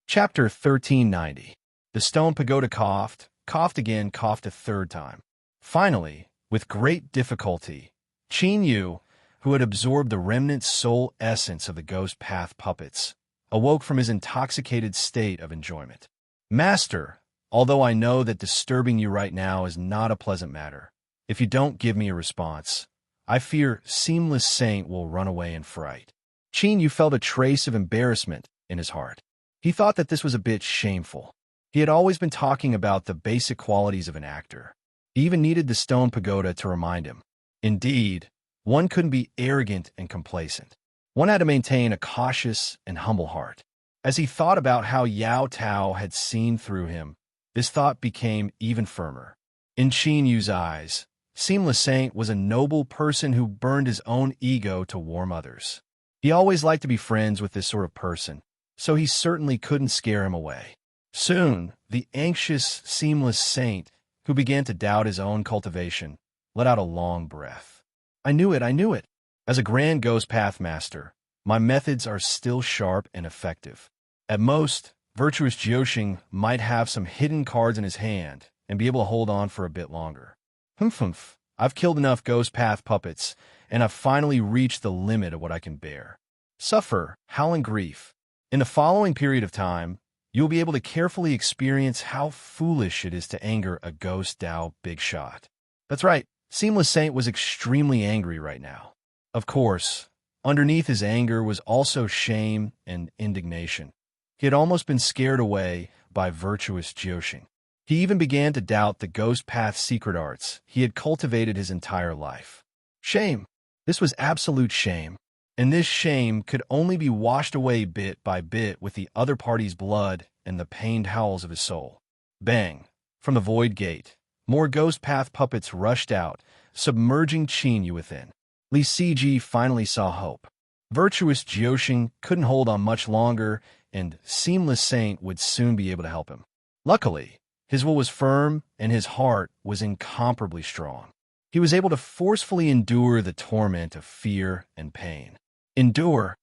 Chapter 1390. The stone pagoda coughed, coughed again, coughed a third time. Finally, with great difficulty, Qin Yu, who had absorbed the remnant soul essence of the ghost path puppets, awoke from his intoxicated state of enjoyment. Master, although I know that disturbing you right now is not a pleasant matter, if you don't give me a response, I fear Seamless Saint will run away in fright. Qin Yu felt a trace of embarrassment in his heart. He thought that this was a bit shameful. He had always been talking about the basic qualities of an actor. He even needed the stone pagoda to remind him. Indeed, one couldn't be arrogant and complacent. One had to maintain a cautious and humble heart. As he thought about how Yao Tao had seen through him, this thought became even firmer. In Qin Yu's eyes, Seamless Saint was a noble person who burned his own ego to warm others. He always liked to be friends with this sort of person, so he certainly couldn't scare him away. Soon, the anxious, Seamless Saint, who began to doubt his own cultivation, let out a long breath. I knew it. As a grand ghost path master, my methods are still sharp and effective. At most, virtuous Jiuxing might have some hidden cards in his hand and be able to hold on for a bit longer. Humph. I've killed enough ghost path puppets, and I've finally reached the limit of what I can bear. Suffer, howl in grief. In the following period of time, you'll be able to carefully experience how foolish it is to anger a ghost Dao big shot. That's right, Seamless Saint was extremely angry right now. Of course, underneath his anger was also shame and indignation. He had almost been scared away by virtuous Jiuxing. He even began to doubt the ghost path secret arts he had cultivated his entire life. Shame. This was absolute shame. And this shame could only be washed away bit by bit with the other party's blood and the pained howls of his soul. Bang! From the void gate, more ghost path puppets rushed out, submerging Qin Yu within. Li Siji finally saw hope. Virtuous Jiuxing couldn't hold on much longer, and Seamless Saint would soon be able to help him. Luckily, his will was firm and his heart was incomparably strong. He was able to forcefully endure the torment of fear and pain. Endure.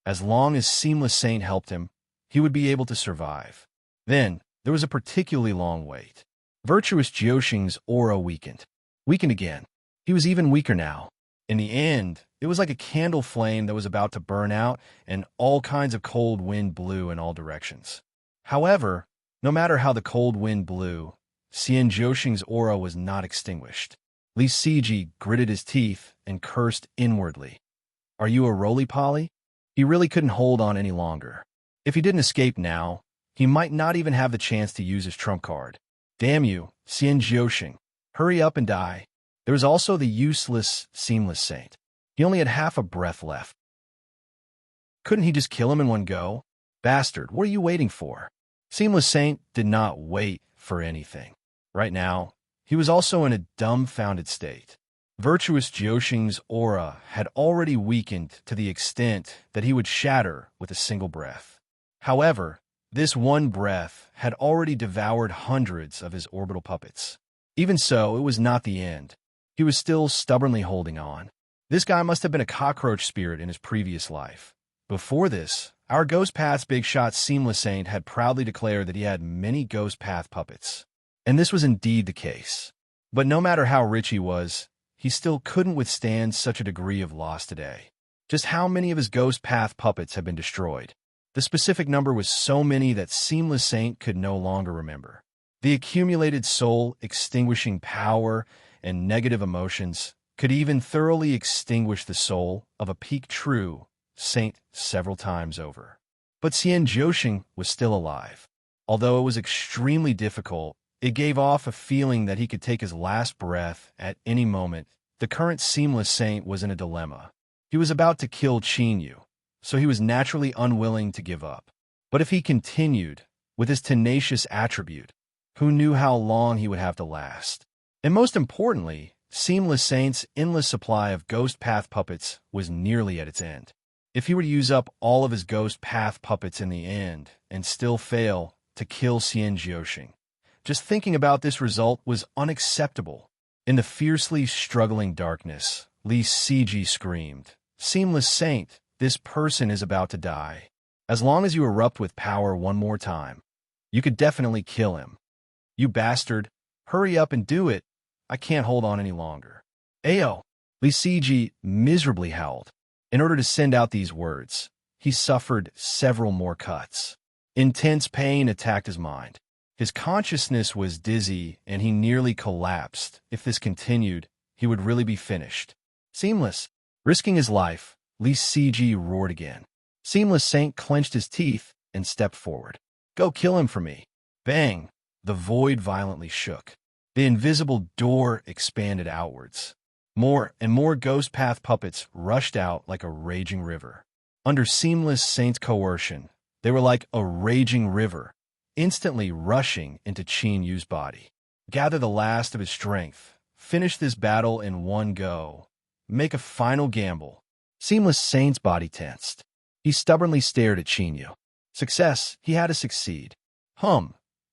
As long as Seamless Saint helped him, he would be able to survive. Then, there was a particularly long wait. Virtuous Jiuxing's aura weakened again. He was even weaker now. In the end, it was like a candle flame that was about to burn out, and all kinds of cold wind blew in all directions. However, no matter how the cold wind blew, Xian Jiuxing's aura was not extinguished. Li Siji gritted his teeth and cursed inwardly. Are you a roly-poly? He really couldn't hold on any longer. If he didn't escape now, he might not even have the chance to use his trump card. Damn you, Xian Jiuxing. Hurry up and die. There was also the useless Seamless Saint. He only had half a breath left. Couldn't he just kill him in one go? Bastard, what are you waiting for? Seamless Saint did not wait for anything. Right now, he was also in a dumbfounded state. Virtuous Jiuxing's aura had already weakened to the extent that he would shatter with a single breath. However, this one breath had already devoured hundreds of his orbital puppets. Even so, it was not the end. He was still stubbornly holding on. This guy must have been a cockroach spirit in his previous life. Before this, our Ghost Path's big shot Seamless Saint had proudly declared that he had many Ghost Path puppets. And this was indeed the case. But no matter how rich he was, he still couldn't withstand such a degree of loss today. Just how many of his Ghost Path puppets had been destroyed? The specific number was so many that Seamless Saint could no longer remember. The accumulated soul-extinguishing power and negative emotions could even thoroughly extinguish the soul of a peak true saint several times over. But Xian Jiuxing was still alive. Although it was extremely difficult, it gave off a feeling that he could take his last breath at any moment. The current Seamless Saint was in a dilemma. He was about to kill Qin Yu, so he was naturally unwilling to give up. But if he continued, with his tenacious attribute, who knew how long he would have to last? And most importantly, Seamless Saint's endless supply of Ghost Path puppets was nearly at its end. If he were to use up all of his Ghost Path puppets in the end and still fail to kill Xian Jiuxing, just thinking about this result was unacceptable. In the fiercely struggling darkness, Li Siji screamed, "Seamless Saint, this person is about to die." As long as you erupt with power one more time, you could definitely kill him. You bastard, hurry up and do it. I can't hold on any longer. Ayo! Lisiji miserably howled. In order to send out these words, he suffered several more cuts. Intense pain attacked his mind. His consciousness was dizzy, and he nearly collapsed. If this continued, he would really be finished. Seamless. Risking his life, Lisiji roared again. Seamless Saint clenched his teeth and stepped forward. Go kill him for me. Bang! The void violently shook. The invisible door expanded outwards. More and more ghost path puppets rushed out like a raging river. Under Seamless Saint's coercion, they were like a raging river, instantly rushing into Qin Yu's body. Gather the last of his strength. Finish this battle in one go. Make a final gamble. Seamless Saint's body tensed. He stubbornly stared at Qin Yu. Success, he had to succeed.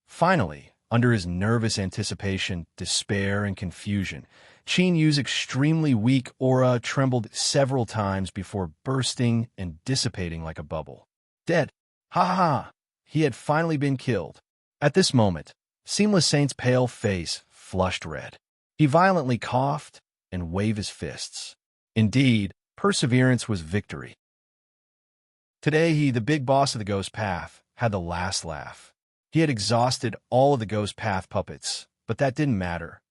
Finally, under his nervous anticipation, despair, and confusion, Qin Yu's extremely weak aura trembled several times before bursting and dissipating like a bubble. Dead. Ha ha ha! He had finally been killed. At this moment, Seamless Saint's pale face flushed red. He violently coughed and waved his fists. Indeed, perseverance was victory. Today he, the big boss of the Ghost Path, had the last laugh. He had exhausted all of the Ghost Path puppets, but that didn't matter.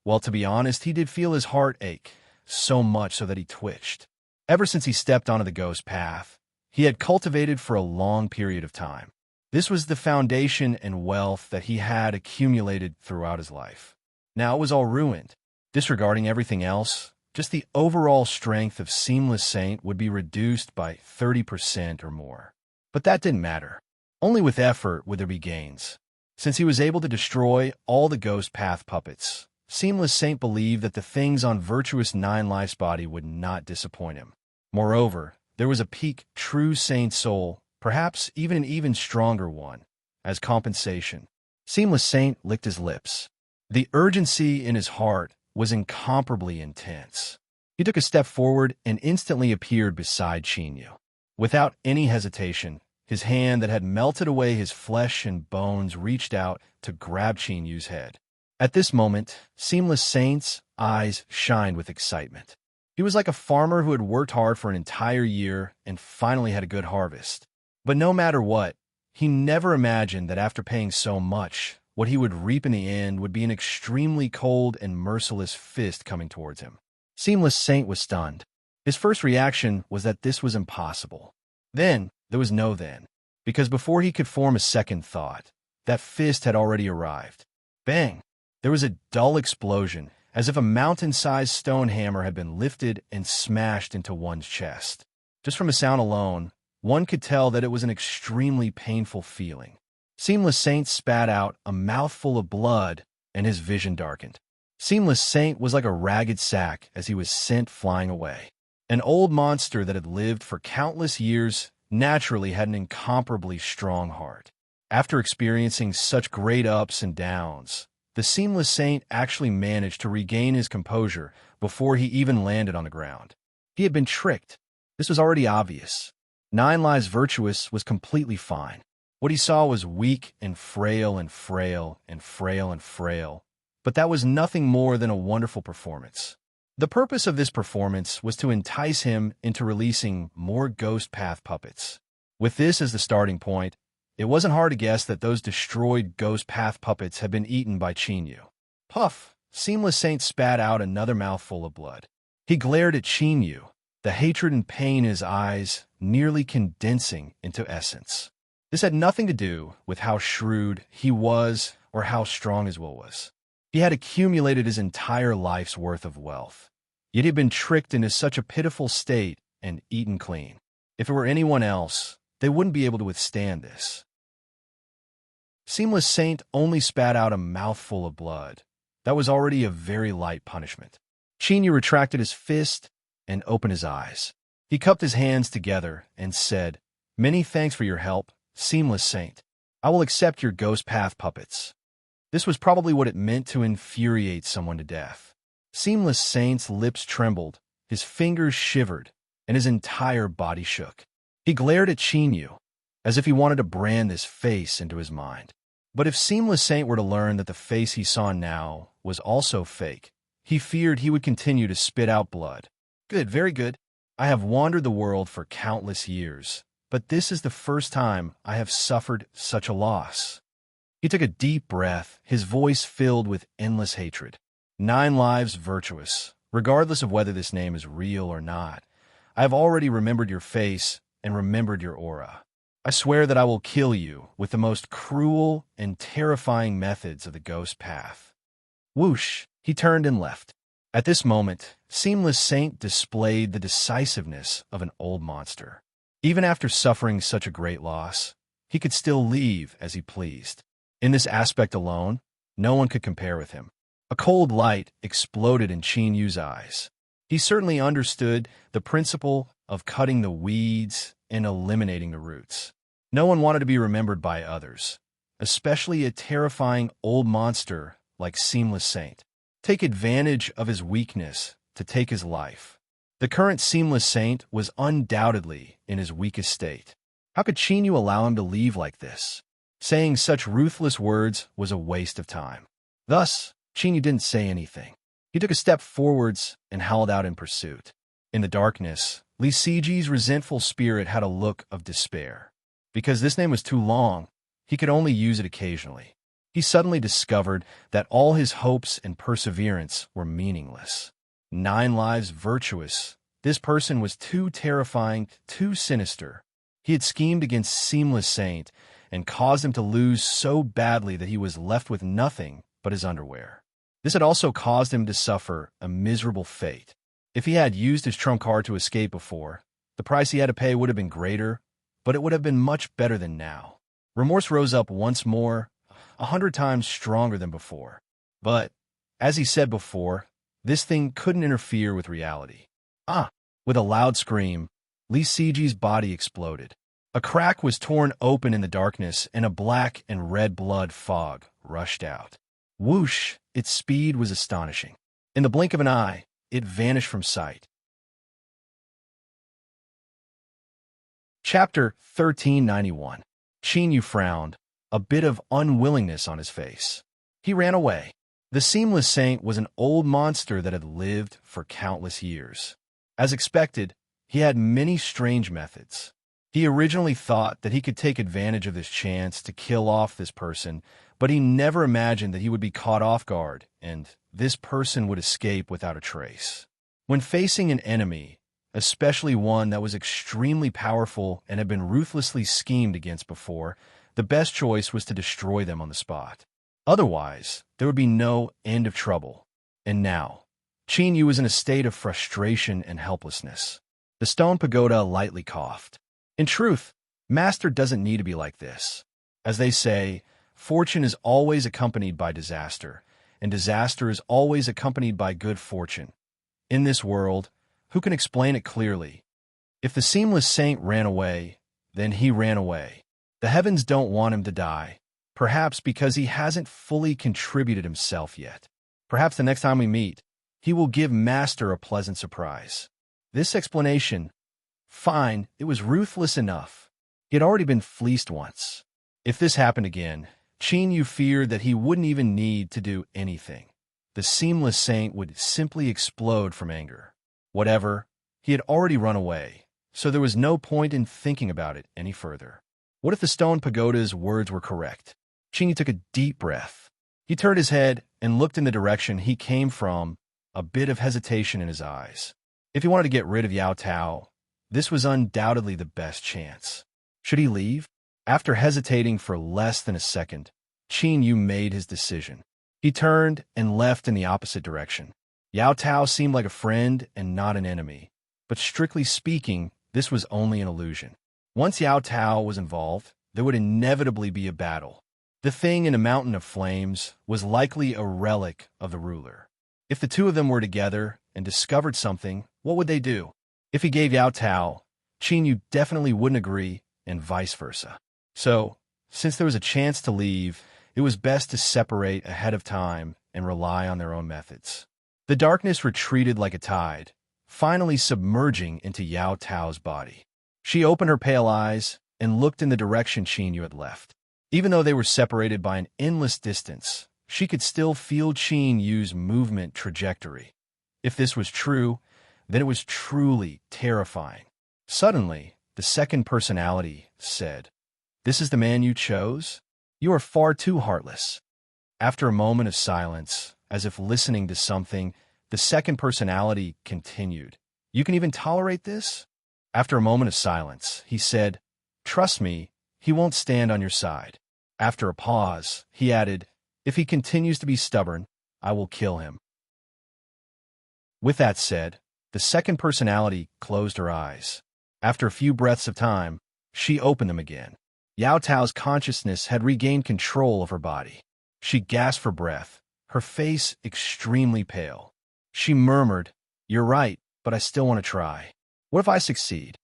Well, to be honest, he did feel his heart ache, so much so that he twitched. Ever since he stepped onto the Ghost Path, he had cultivated for a long period of time. This was the foundation and wealth that he had accumulated throughout his life. Now it was all ruined. Disregarding everything else, just the overall strength of Seamless Saint would be reduced by 30% or more. But that didn't matter. Only with effort would there be gains. Since he was able to destroy all the Ghost Path puppets, Seamless Saint believed that the things on Virtuous Nine Life's body would not disappoint him. Moreover, there was a peak true Saint soul, perhaps even an even stronger one, as compensation. Seamless Saint licked his lips. The urgency in his heart was incomparably intense. He took a step forward and instantly appeared beside Qin Yu. Without any hesitation, his hand that had melted away his flesh and bones reached out to grab Qin Yu's head. At this moment, Seamless Saint's eyes shined with excitement. He was like a farmer who had worked hard for an entire year and finally had a good harvest. But no matter what, he never imagined that after paying so much, what he would reap in the end would be an extremely cold and merciless fist coming towards him. Seamless Saint was stunned. His first reaction was that this was impossible. Then, there was no then, because before he could form a second thought, that fist had already arrived. Bang! There was a dull explosion, as if a mountain-sized stone hammer had been lifted and smashed into one's chest. Just from the sound alone, one could tell that it was an extremely painful feeling. Seamless Saint spat out a mouthful of blood, and his vision darkened. Seamless Saint was like a ragged sack as he was sent flying away. An old monster that had lived for countless years naturally had an incomparably strong heart. After experiencing such great ups and downs, the Seamless Saint actually managed to regain his composure before he even landed on the ground. He had been tricked. This was already obvious. Nine Lives Virtuous was completely fine. What he saw was weak and frail and frail and frail and frail, but that was nothing more than a wonderful performance. The purpose of this performance was to entice him into releasing more Ghost Path puppets. With this as the starting point, it wasn't hard to guess that those destroyed Ghost Path puppets had been eaten by Qin Yu. Puff! Seamless Saint spat out another mouthful of blood. He glared at Qin Yu, the hatred and pain in his eyes nearly condensing into essence. This had nothing to do with how shrewd he was or how strong his will was. He had accumulated his entire life's worth of wealth, yet he had been tricked into such a pitiful state and eaten clean. If it were anyone else, they wouldn't be able to withstand this. Seamless Saint only spat out a mouthful of blood. That was already a very light punishment. Qin Yu retracted his fist and opened his eyes. He cupped his hands together and said, "Many thanks for your help, Seamless Saint. I will accept your Ghost Path puppets." This was probably what it meant to infuriate someone to death. Seamless Saint's lips trembled, his fingers shivered, and his entire body shook. He glared at Qin Yu. as if he wanted to brand this face into his mind. But if Seamless Saint were to learn that the face he saw now was also fake, he feared he would continue to spit out blood. Good, very good. I have wandered the world for countless years, but this is the first time I have suffered such a loss. He took a deep breath, his voice filled with endless hatred. 9 lives virtuous, regardless of whether this name is real or not. I have already remembered your face and remembered your aura. I swear that I will kill you with the most cruel and terrifying methods of the ghost path. Whoosh, he turned and left. At this moment, Seamless Saint displayed the decisiveness of an old monster. Even after suffering such a great loss, he could still leave as he pleased. In this aspect alone, no one could compare with him. A cold light exploded in Qin Yu's eyes. He certainly understood the principle of cutting the weeds and eliminating the roots. No one wanted to be remembered by others, especially a terrifying old monster like Seamless Saint. Take advantage of his weakness to take his life. The current Seamless Saint was undoubtedly in his weakest state. How could Qin Yu allow him to leave like this? Saying such ruthless words was a waste of time. Thus, Qin Yu didn't say anything. He took a step forwards and howled out in pursuit. In the darkness, Li Siji's resentful spirit had a look of despair. Because this name was too long, he could only use it occasionally. He suddenly discovered that all his hopes and perseverance were meaningless. 9 lives virtuous. This person was too terrifying, too sinister. He had schemed against Seamless Saint and caused him to lose so badly that he was left with nothing but his underwear. This had also caused him to suffer a miserable fate. If he had used his trump card to escape before, the price he had to pay would have been greater, but it would have been much better than now. Remorse rose up once more, 100 times stronger than before. But, as he said before, this thing couldn't interfere with reality. With a loud scream, Li Siji's body exploded. A crack was torn open in the darkness, and a black and red blood fog rushed out. Whoosh! Its speed was astonishing. In the blink of an eye, it vanished from sight. Chapter 1391. Qin Yu frowned, a bit of unwillingness on his face. He ran away. The Seamless Saint was an old monster that had lived for countless years. As expected, he had many strange methods. He originally thought that he could take advantage of this chance to kill off this person, but he never imagined that he would be caught off guard, and this person would escape without a trace. When facing an enemy, especially one that was extremely powerful and had been ruthlessly schemed against before, the best choice was to destroy them on the spot. Otherwise, there would be no end of trouble. And now, Qin Yu was in a state of frustration and helplessness. The stone pagoda lightly coughed. In truth, Master doesn't need to be like this. As they say, fortune is always accompanied by disaster, and disaster is always accompanied by good fortune. In this world, who can explain it clearly? If the Seamless Saint ran away, then he ran away. The heavens don't want him to die, perhaps because he hasn't fully contributed himself yet. Perhaps the next time we meet, he will give Master a pleasant surprise. This explanation, fine, it was ruthless enough. He had already been fleeced once. If this happened again, Qin Yu feared that he wouldn't even need to do anything. The Seamless Saint would simply explode from anger. Whatever, he had already run away, so there was no point in thinking about it any further. What if the stone pagoda's words were correct? Qin Yu took a deep breath. He turned his head and looked in the direction he came from, a bit of hesitation in his eyes. If he wanted to get rid of Yao Tao, this was undoubtedly the best chance. Should he leave? After hesitating for less than a second, Qin Yu made his decision. He turned and left in the opposite direction. Yao Tao seemed like a friend and not an enemy, but strictly speaking, this was only an illusion. Once Yao Tao was involved, there would inevitably be a battle. The thing in a mountain of flames was likely a relic of the ruler. If the two of them were together and discovered something, what would they do? If he gave Yao Tao, Qin Yu definitely wouldn't agree, and vice versa. So, since there was a chance to leave, it was best to separate ahead of time and rely on their own methods. The darkness retreated like a tide, finally submerging into Yao Tao's body. She opened her pale eyes and looked in the direction Qin Yu had left. Even though they were separated by an endless distance, she could still feel Qin Yu's movement trajectory. If this was true, then it was truly terrifying. Suddenly, the second personality said, "This is the man you chose? You are far too heartless." After a moment of silence, as if listening to something, the second personality continued, "You can even tolerate this?" After a moment of silence, he said, "Trust me, he won't stand on your side." After a pause, he added, "If he continues to be stubborn, I will kill him." With that said, the second personality closed her eyes. After a few breaths of time, she opened them again. Yao Tao's consciousness had regained control of her body. She gasped for breath, her face extremely pale. She murmured, "You're right, but I still want to try. What if I succeed?"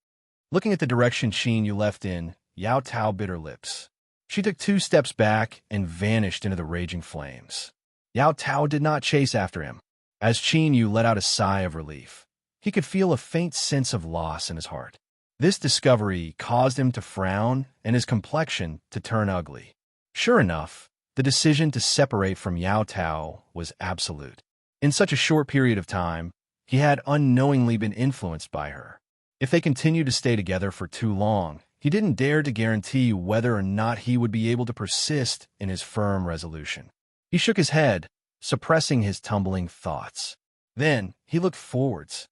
Looking at the direction Qin Yu left in, Yao Tao bit her lips. She took 2 steps back and vanished into the raging flames. Yao Tao did not chase after him. As Qin Yu let out a sigh of relief, he could feel a faint sense of loss in his heart. This discovery caused him to frown and his complexion to turn ugly. Sure enough, the decision to separate from Yao Tao was absolute. In such a short period of time, he had unknowingly been influenced by her. If they continued to stay together for too long, he didn't dare to guarantee whether or not he would be able to persist in his firm resolution. He shook his head, suppressing his tumbling thoughts. Then he looked forwards.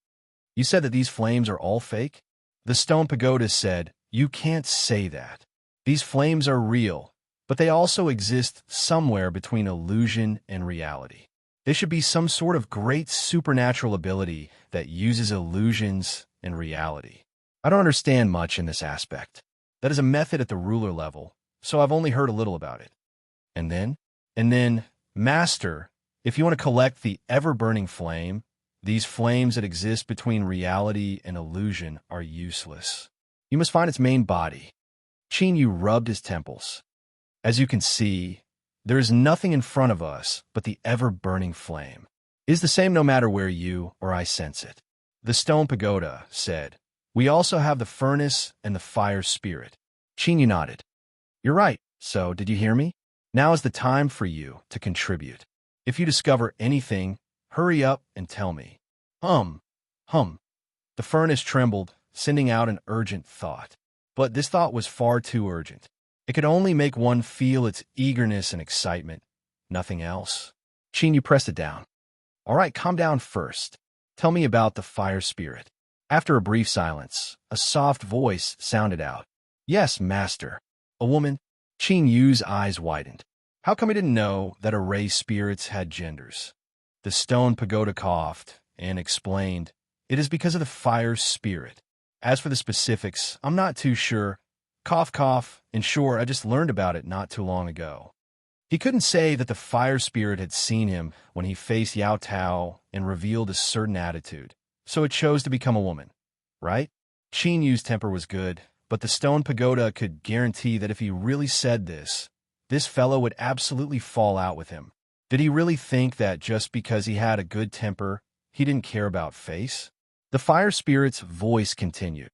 "You said that these flames are all fake?" The stone pagoda said, "You can't say that. These flames are real, but they also exist somewhere between illusion and reality. They should be some sort of great supernatural ability that uses illusions and reality. I don't understand much in this aspect. That is a method at the ruler level, so I've only heard a little about it." And then, "Master, if you want to collect the ever-burning flame, these flames that exist between reality and illusion are useless. You must find its main body." Qin Yu rubbed his temples. "As you can see, there is nothing in front of us but the ever-burning flame. It is the same no matter where you or I sense it." The stone pagoda said, "We also have the furnace and the fire spirit." Qin Yu nodded. "You're right. So, did you hear me? Now is the time for you to contribute. If you discover anything, hurry up and tell me." Hum. The furnace trembled, sending out an urgent thought. But this thought was far too urgent. It could only make one feel its eagerness and excitement, nothing else. Qin Yu pressed it down. "All right, calm down first. Tell me about the fire spirit." After a brief silence, a soft voice sounded out. "Yes, master." "A woman?" Qin Yu's eyes widened. How come he didn't know that array spirits had genders? The stone pagoda coughed and explained, "It is because of the fire spirit. As for the specifics, I'm not too sure. Cough, cough, and sure, I just learned about it not too long ago." He couldn't say that the fire spirit had seen him when he faced Yao Tao and revealed a certain attitude, so it chose to become a woman, right? Qin Yu's temper was good, but the stone pagoda could guarantee that if he really said this fellow would absolutely fall out with him. Did he really think that just because he had a good temper, he didn't care about face? The fire spirit's voice continued.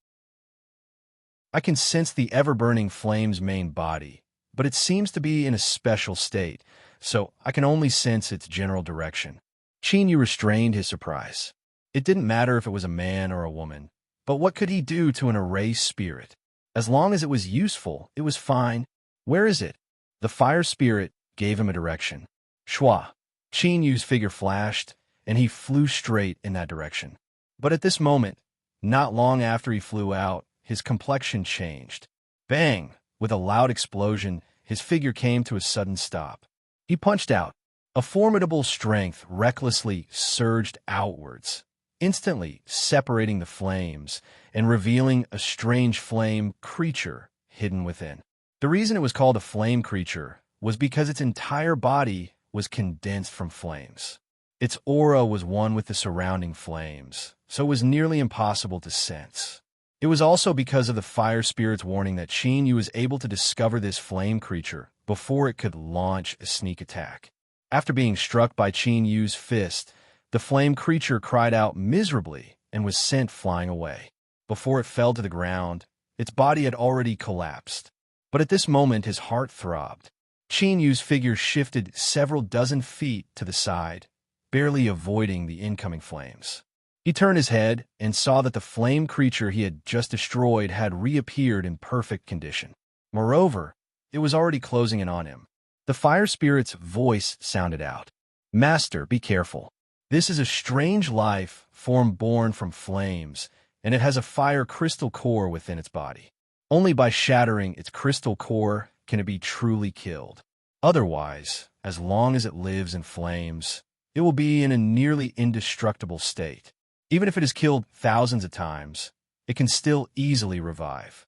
"I can sense the ever-burning flame's main body, but it seems to be in a special state, so I can only sense its general direction." Qin Yu restrained his surprise. It didn't matter if it was a man or a woman, but what could he do to an array spirit? As long as it was useful, it was fine. "Where is it?" The fire spirit gave him a direction. Shwa. Qin Yu's figure flashed, and he flew straight in that direction. But at this moment, not long after he flew out, his complexion changed. Bang! With a loud explosion, his figure came to a sudden stop. He punched out. A formidable strength recklessly surged outwards, instantly separating the flames and revealing a strange flame creature hidden within. The reason it was called a flame creature was because its entire body was condensed from flames. Its aura was one with the surrounding flames, so it was nearly impossible to sense. It was also because of the fire spirit's warning that Qin Yu was able to discover this flame creature before it could launch a sneak attack. After being struck by Qin Yu's fist, the flame creature cried out miserably and was sent flying away. Before it fell to the ground, Its body had already collapsed. But at this moment his heart throbbed. Qin Yu's figure shifted several dozen feet to the side, barely avoiding the incoming flames. He turned his head and saw that the flame creature he had just destroyed had reappeared in perfect condition. Moreover, it was already closing in on him. The fire spirit's voice sounded out. "Master, be careful. This is a strange life form born from flames, and it has a fire crystal core within its body. Only by shattering its crystal core can it be truly killed. Otherwise, as long as it lives in flames, it will be in a nearly indestructible state. Even if it is killed thousands of times, it can still easily revive."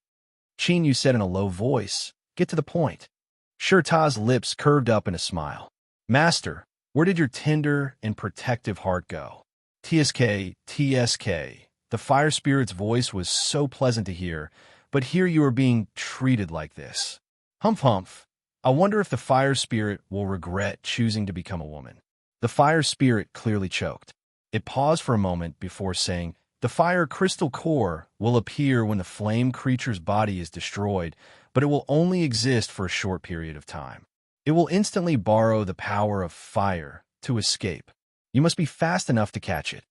Qin Yu said in a low voice, "Get to the point." Shirta's lips curved up in a smile. "Master, where did your tender and protective heart go?" "TSK, TSK." The fire spirit's voice was so pleasant to hear, but here you are being treated like this. "Humph humph. I wonder if the fire spirit will regret choosing to become a woman." The fire spirit clearly choked. It paused for a moment before saying, "The fire crystal core will appear when the flame creature's body is destroyed, but it will only exist for a short period of time. It will instantly borrow the power of fire to escape. You must be fast enough to catch it."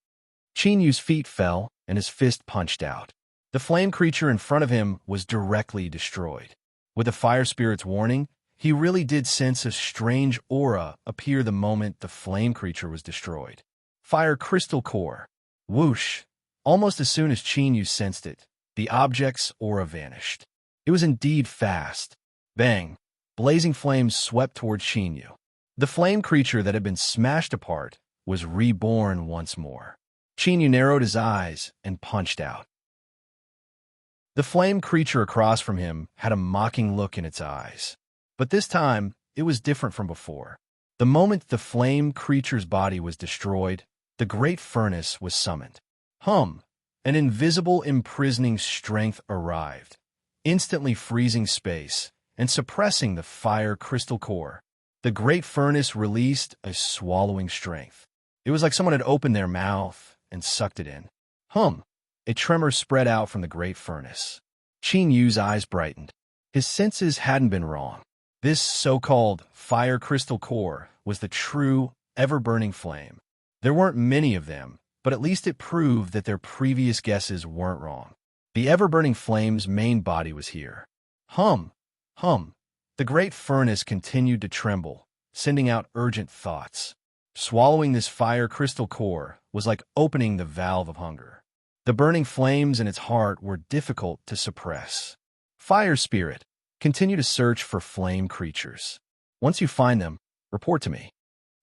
Qin Yu's feet fell, and his fist punched out. The flame creature in front of him was directly destroyed. With the fire spirit's warning, he really did sense a strange aura appear the moment the flame creature was destroyed. Fire crystal core. Whoosh! Almost as soon as Qin Yu sensed it, the object's aura vanished. It was indeed fast. Bang! Blazing flames swept toward Qin Yu. The flame creature that had been smashed apart was reborn once more. Qin Yu narrowed his eyes and punched out. The flame creature across from him had a mocking look in its eyes. But this time, it was different from before. The moment the flame creature's body was destroyed, the great furnace was summoned. An invisible imprisoning strength arrived, instantly freezing space and suppressing the fire crystal core. The great furnace released a swallowing strength. It was like someone had opened their mouth and sucked it in. A tremor spread out from the great furnace. Qin Yu's eyes brightened. His senses hadn't been wrong. This so-called fire crystal core was the true, ever-burning flame. There weren't many of them, but at least it proved that their previous guesses weren't wrong. The ever-burning flame's main body was here. The great furnace continued to tremble, sending out urgent thoughts. Swallowing this fire crystal core was like opening the valve of hunger. The burning flames in its heart were difficult to suppress. "Fire spirit, continue to search for flame creatures. Once you find them, report to me."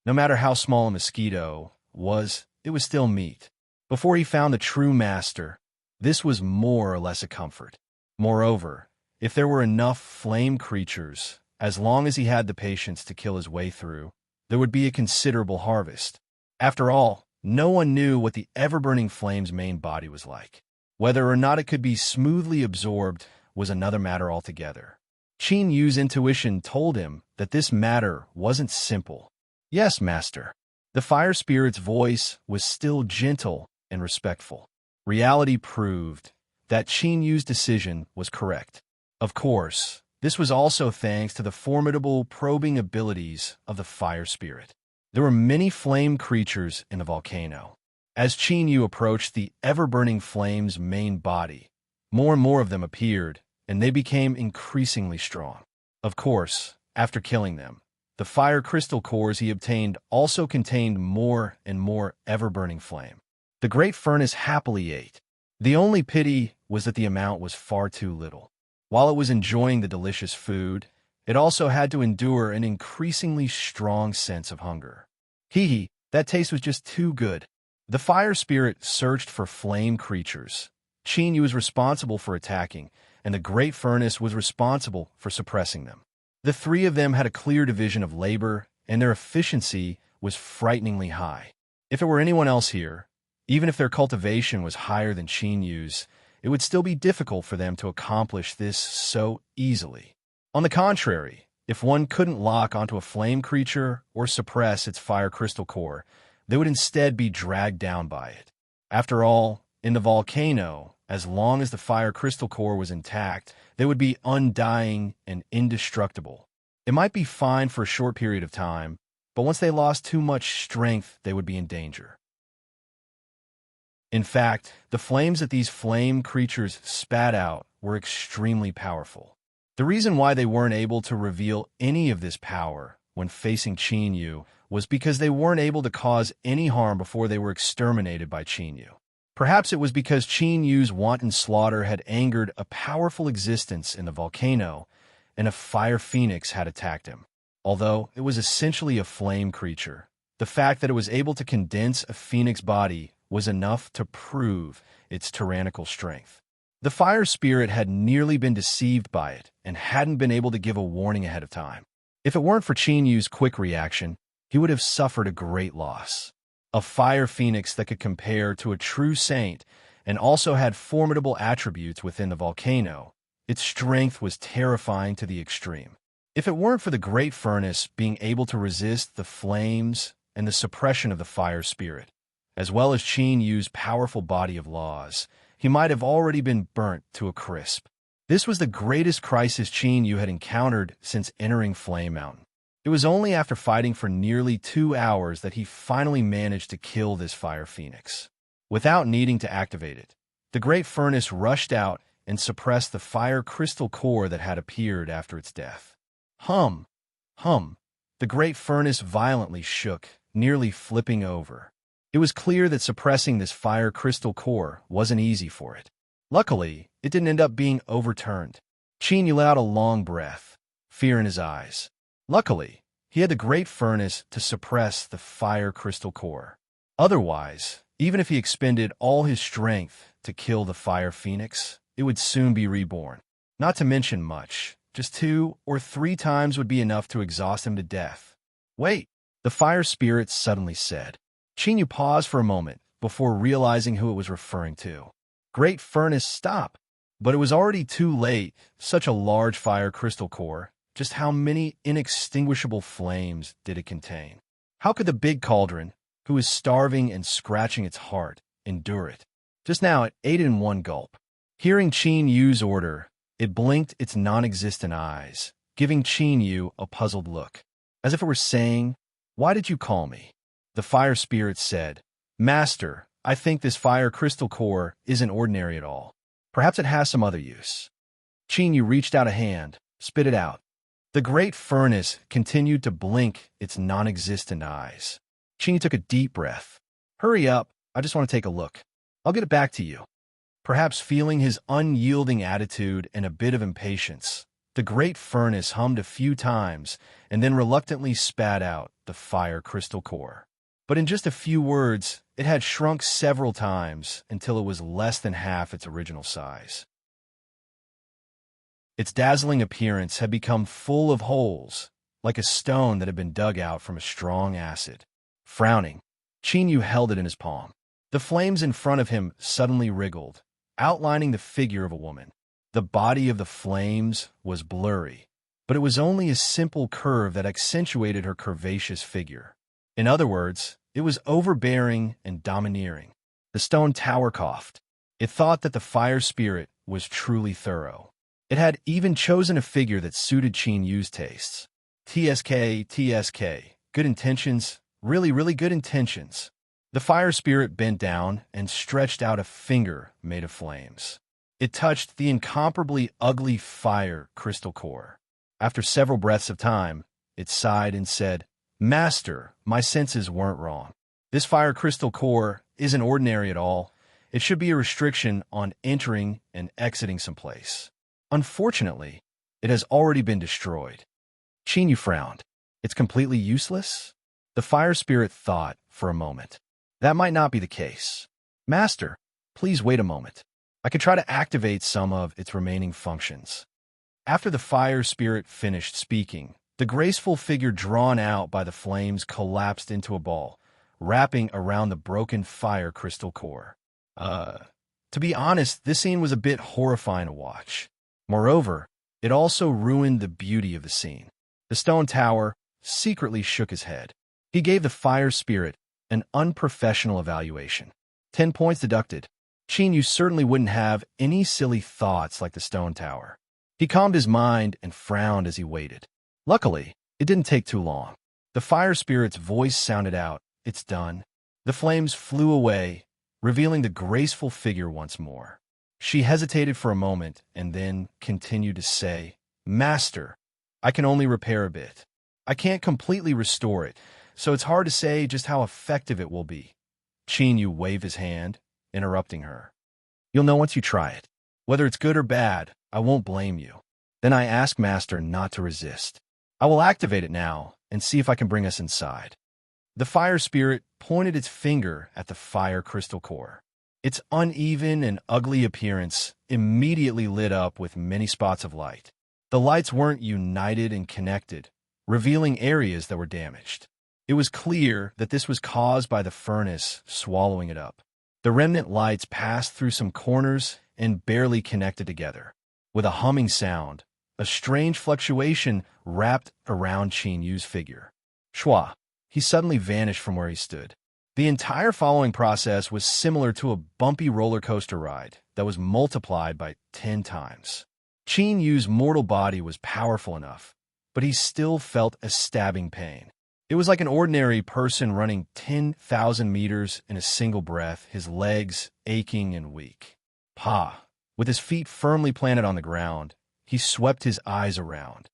No matter how small a mosquito was, it was still meat. Before he found the true master, this was more or less a comfort. Moreover, if there were enough flame creatures, as long as he had the patience to kill his way through, there would be a considerable harvest. After all, no one knew what the ever-burning flame's main body was like. Whether or not it could be smoothly absorbed was another matter altogether. Qin Yu's intuition told him that this matter wasn't simple. "Yes, master." The fire spirit's voice was still gentle and respectful. Reality proved that Qin Yu's decision was correct. Of course, this was also thanks to the formidable probing abilities of the fire spirit. There were many flame creatures in the volcano. As Qin Yu approached the ever-burning flame's main body, more and more of them appeared, and they became increasingly strong. Of course, after killing them, the fire crystal cores he obtained also contained more and more ever-burning flame. The great furnace happily ate. The only pity was that the amount was far too little. While it was enjoying the delicious food, it also had to endure an increasingly strong sense of hunger. That taste was just too good. The fire spirit searched for flame creatures. Qin Yu was responsible for attacking, and the great furnace was responsible for suppressing them. The three of them had a clear division of labor, and their efficiency was frighteningly high. If it were anyone else here, even if their cultivation was higher than Qin Yu's, it would still be difficult for them to accomplish this so easily. On the contrary, if one couldn't lock onto a flame creature or suppress its fire crystal core, they would instead be dragged down by it. After all, in the volcano, As long as the fire crystal core was intact, they would be undying and indestructible. It might be fine for a short period of time, but once they lost too much strength, they would be in danger. In fact, the flames that these flame creatures spat out were extremely powerful. The reason why they weren't able to reveal any of this power when facing Qin Yu was because they weren't able to cause any harm before they were exterminated by Qin Yu. Perhaps it was because Qin Yu's wanton slaughter had angered a powerful existence in the volcano, and a fire phoenix had attacked him. Although it was essentially a flame creature, the fact that it was able to condense a phoenix body was enough to prove its tyrannical strength. The fire spirit had nearly been deceived by it and hadn't been able to give a warning ahead of time. If it weren't for Qin Yu's quick reaction, he would have suffered a great loss. A fire phoenix that could compare to a true saint and also had formidable attributes within the volcano, its strength was terrifying to the extreme. If it weren't for the great furnace being able to resist the flames and the suppression of the fire spirit, as well as Qin Yu's powerful body of laws, he might have already been burnt to a crisp. This was the greatest crisis Qin Yu had encountered since entering Flame Mountain. It was only after fighting for nearly 2 hours that he finally managed to kill this fire phoenix. Without needing to activate it, the great furnace rushed out and suppressed the fire crystal core that had appeared after its death. Hum! Hum! The great furnace violently shook, nearly flipping over. It was clear that suppressing this fire crystal core wasn't easy for it. Luckily, it didn't end up being overturned. Qin Yu let out a long breath, fear in his eyes. Luckily, he had the great furnace to suppress the fire crystal core. Otherwise, even if he expended all his strength to kill the fire phoenix, it would soon be reborn. Not to mention much, just 2 or 3 times would be enough to exhaust him to death. Wait, the fire spirit suddenly said. Qin Yu paused for a moment before realizing who it was referring to. Great furnace, stop! But it was already too late. Such a large fire crystal core. Just how many inextinguishable flames did it contain? How could the big cauldron, who was starving and scratching its heart, endure it? Just now it ate it in one gulp. Hearing Qin Yu's order, it blinked its non-existent eyes, giving Qin Yu a puzzled look, as if it were saying, "Why did you call me?" The fire spirit said, "Master, I think this fire crystal core isn't ordinary at all. Perhaps it has some other use." Qin Yu reached out a hand, spit it out. The great furnace continued to blink its non-existent eyes. Qin Yu took a deep breath. "Hurry up, I just want to take a look. I'll get it back to you." Perhaps feeling his unyielding attitude and a bit of impatience, the great furnace hummed a few times and then reluctantly spat out the fire crystal core. But in just a few words, it had shrunk several times until it was less than half its original size. Its dazzling appearance had become full of holes, like a stone that had been dug out from a strong acid. Frowning, Qin Yu held it in his palm. The flames in front of him suddenly wriggled, outlining the figure of a woman. The body of the flames was blurry, but it was only a simple curve that accentuated her curvaceous figure. In other words, it was overbearing and domineering. The stone tower coughed. It thought that the fire spirit was truly thorough. It had even chosen a figure that suited Qin Yu's tastes. TSK. Good intentions, really, really good intentions. The fire spirit bent down and stretched out a finger made of flames. It touched the incomparably ugly fire crystal core. After several breaths of time, it sighed and said, "Master, my senses weren't wrong. This fire crystal core isn't ordinary at all. It should be a restriction on entering and exiting someplace. Unfortunately, it has already been destroyed." Qin Yu frowned. "It's completely useless?" The fire spirit thought for a moment. "That might not be the case. Master, please wait a moment. I could try to activate some of its remaining functions." After the fire spirit finished speaking, the graceful figure drawn out by the flames collapsed into a ball, wrapping around the broken fire crystal core. To be honest, this scene was a bit horrifying to watch. Moreover, it also ruined the beauty of the scene. The stone tower secretly shook his head. He gave the fire spirit an unprofessional evaluation. 10 points deducted. Qin Yu certainly wouldn't have any silly thoughts like the stone tower. He calmed his mind and frowned as he waited. Luckily, it didn't take too long. The fire spirit's voice sounded out, "It's done." The flames flew away, revealing the graceful figure once more. She hesitated for a moment and then continued to say, "Master, I can only repair a bit. I can't completely restore it, so it's hard to say just how effective it will be." Qin Yu waved his hand, interrupting her. "You'll know once you try it. Whether it's good or bad, I won't blame you. Then I ask Master not to resist. I will activate it now and see if I can bring us inside." The fire spirit pointed its finger at the fire crystal core. Its uneven and ugly appearance immediately lit up with many spots of light. The lights weren't united and connected, revealing areas that were damaged. It was clear that this was caused by the furnace swallowing it up. The remnant lights passed through some corners and barely connected together. With a humming sound, a strange fluctuation wrapped around Qin Yu's figure. Shua! He suddenly vanished from where he stood. The entire following process was similar to a bumpy roller coaster ride that was multiplied by 10 times. Qin Yu's mortal body was powerful enough, but he still felt a stabbing pain. It was like an ordinary person running 10,000 meters in a single breath, his legs aching and weak. Pa! With his feet firmly planted on the ground, he swept his eyes around.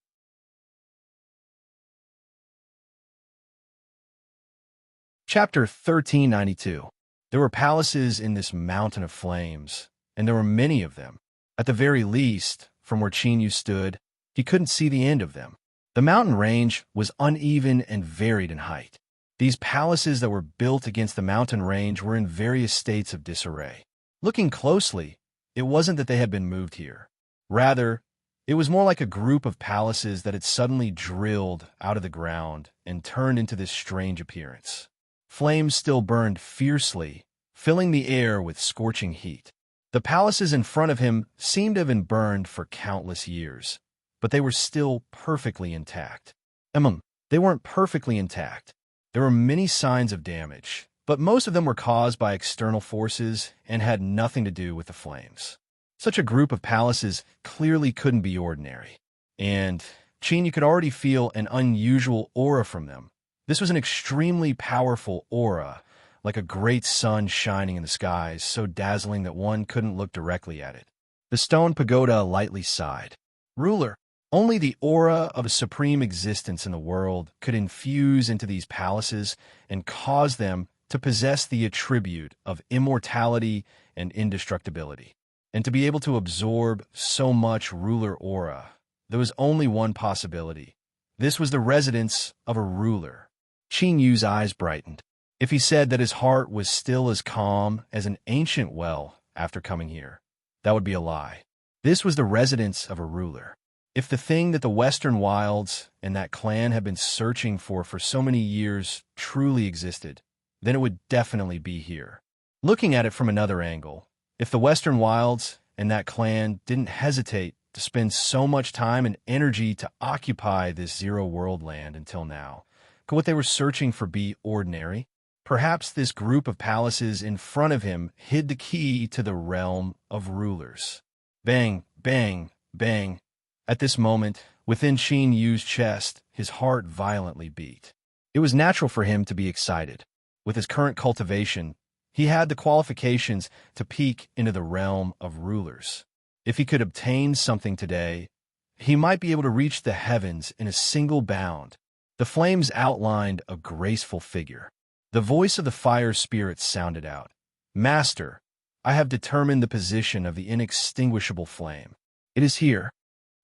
Chapter 1392. There were palaces in this mountain of flames, and there were many of them. At the very least, from where Qin Yu stood, he couldn't see the end of them. The mountain range was uneven and varied in height. These palaces that were built against the mountain range were in various states of disarray. Looking closely, it wasn't that they had been moved here. Rather, it was more like a group of palaces that had suddenly drilled out of the ground and turned into this strange appearance. Flames still burned fiercely, filling the air with scorching heat. The palaces in front of him seemed to have been burned for countless years, but they were still perfectly intact. They weren't perfectly intact. There were many signs of damage, but most of them were caused by external forces and had nothing to do with the flames. Such a group of palaces clearly couldn't be ordinary, and Qin Yu could already feel an unusual aura from them. This was an extremely powerful aura, like a great sun shining in the skies, so dazzling that one couldn't look directly at it. The stone pagoda lightly sighed. "Ruler, only the aura of a supreme existence in the world could infuse into these palaces and cause them to possess the attribute of immortality and indestructibility. And to be able to absorb so much ruler aura, there was only one possibility. This was the residence of a ruler." Qin Yu's eyes brightened. If he said that his heart was still as calm as an ancient well after coming here, that would be a lie. This was the residence of a ruler. If the thing that the Western Wilds and that clan had been searching for so many years truly existed, then it would definitely be here. Looking at it from another angle, if the Western Wilds and that clan didn't hesitate to spend so much time and energy to occupy this zero-world land until now, could what they were searching for be ordinary? Perhaps this group of palaces in front of him hid the key to the realm of rulers. Bang, bang, bang. At this moment, within Qin Yu's chest, his heart violently beat. It was natural for him to be excited. With his current cultivation, he had the qualifications to peek into the realm of rulers. If he could obtain something today, he might be able to reach the heavens in a single bound. The flames outlined a graceful figure. The voice of the fire spirit sounded out. "Master, I have determined the position of the inextinguishable flame. It is here."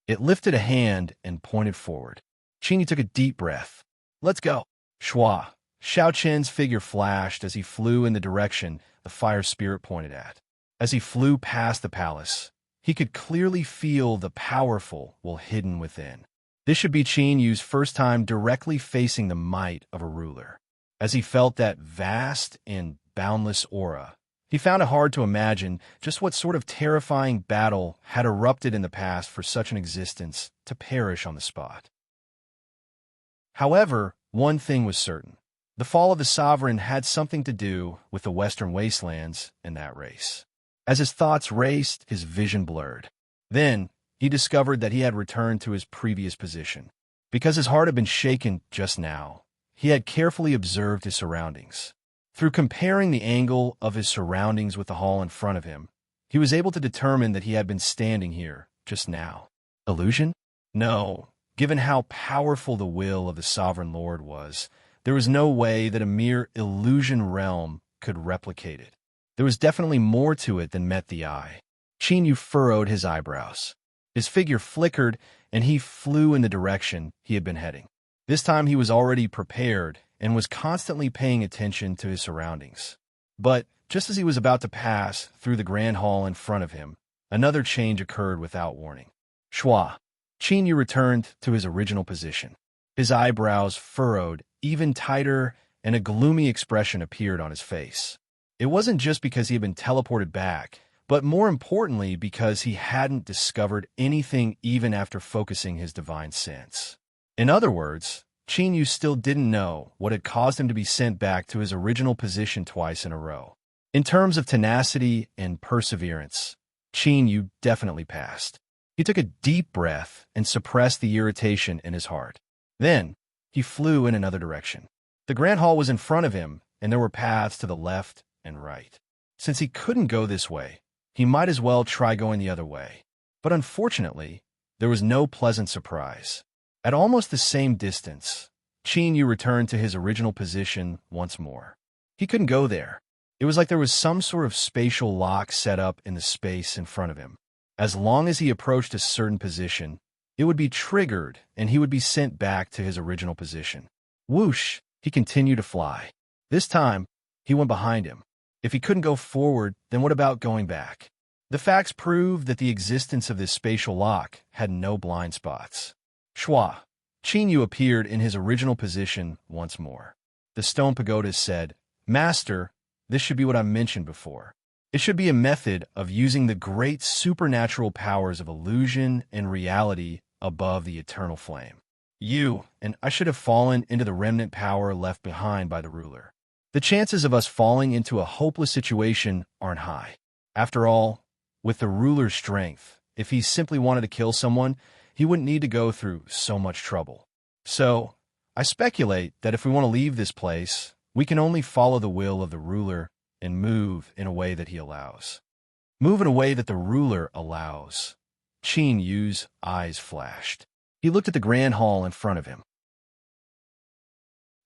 It lifted a hand and pointed forward. Qin Yu took a deep breath. "Let's go." Shua! Xiao Qian's figure flashed as he flew in the direction the fire spirit pointed at. As he flew past the palace, he could clearly feel the powerful while hidden within. This should be Qin Yu's first time directly facing the might of a ruler. As he felt that vast and boundless aura, he found it hard to imagine just what sort of terrifying battle had erupted in the past for such an existence to perish on the spot. However, one thing was certain. The fall of the sovereign had something to do with the Western Wastelands and that race. As his thoughts raced, his vision blurred. Then, he discovered that he had returned to his previous position. Because his heart had been shaken just now, he had carefully observed his surroundings. Through comparing the angle of his surroundings with the hall in front of him, he was able to determine that he had been standing here just now. Illusion? No. Given how powerful the will of the Sovereign Lord was, there was no way that a mere illusion realm could replicate it. There was definitely more to it than met the eye. Qin Yu furrowed his eyebrows. His figure flickered, and he flew in the direction he had been heading. This time he was already prepared and was constantly paying attention to his surroundings. But just as he was about to pass through the grand hall in front of him, another change occurred without warning. Shua. Qin Yu returned to his original position. His eyebrows furrowed even tighter, and a gloomy expression appeared on his face. It wasn't just because he had been teleported back, but more importantly because he hadn't discovered anything even after focusing his divine sense. In other words, Qin Yu still didn't know what had caused him to be sent back to his original position twice in a row. In terms of tenacity and perseverance, Qin Yu definitely passed. He took a deep breath and suppressed the irritation in his heart. Then, he flew in another direction. The grand hall was in front of him, and there were paths to the left and right. Since he couldn't go this way, he might as well try going the other way. But unfortunately, there was no pleasant surprise. At almost the same distance, Qin Yu returned to his original position once more. He couldn't go there. It was like there was some sort of spatial lock set up in the space in front of him. As long as he approached a certain position, it would be triggered and he would be sent back to his original position. Whoosh, he continued to fly. This time, he went behind him. If he couldn't go forward, then what about going back? The facts proved that the existence of this spatial lock had no blind spots. Shua. Qin Yu appeared in his original position once more. The stone pagodas said, "Master, this should be what I mentioned before. It should be a method of using the great supernatural powers of illusion and reality above the eternal flame. You and I should have fallen into the remnant power left behind by the ruler. The chances of us falling into a hopeless situation aren't high. After all, with the ruler's strength, if he simply wanted to kill someone, he wouldn't need to go through so much trouble. So, I speculate that if we want to leave this place, we can only follow the will of the ruler and move in a way that he allows." Move in a way that the ruler allows. Qin Yu's eyes flashed. He looked at the grand hall in front of him.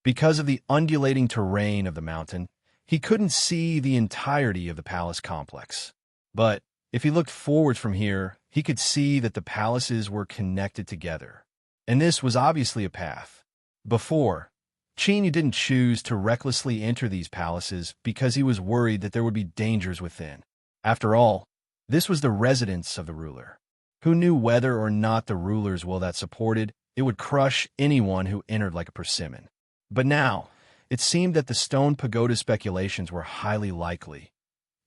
Because of the undulating terrain of the mountain, he couldn't see the entirety of the palace complex. But if he looked forwards from here, he could see that the palaces were connected together. And this was obviously a path. Before, Qin Yu didn't choose to recklessly enter these palaces because he was worried that there would be dangers within. After all, this was the residence of the ruler. Who knew whether or not the ruler's will that supported it would crush anyone who entered like a persimmon? But now, it seemed that the stone pagoda speculations were highly likely.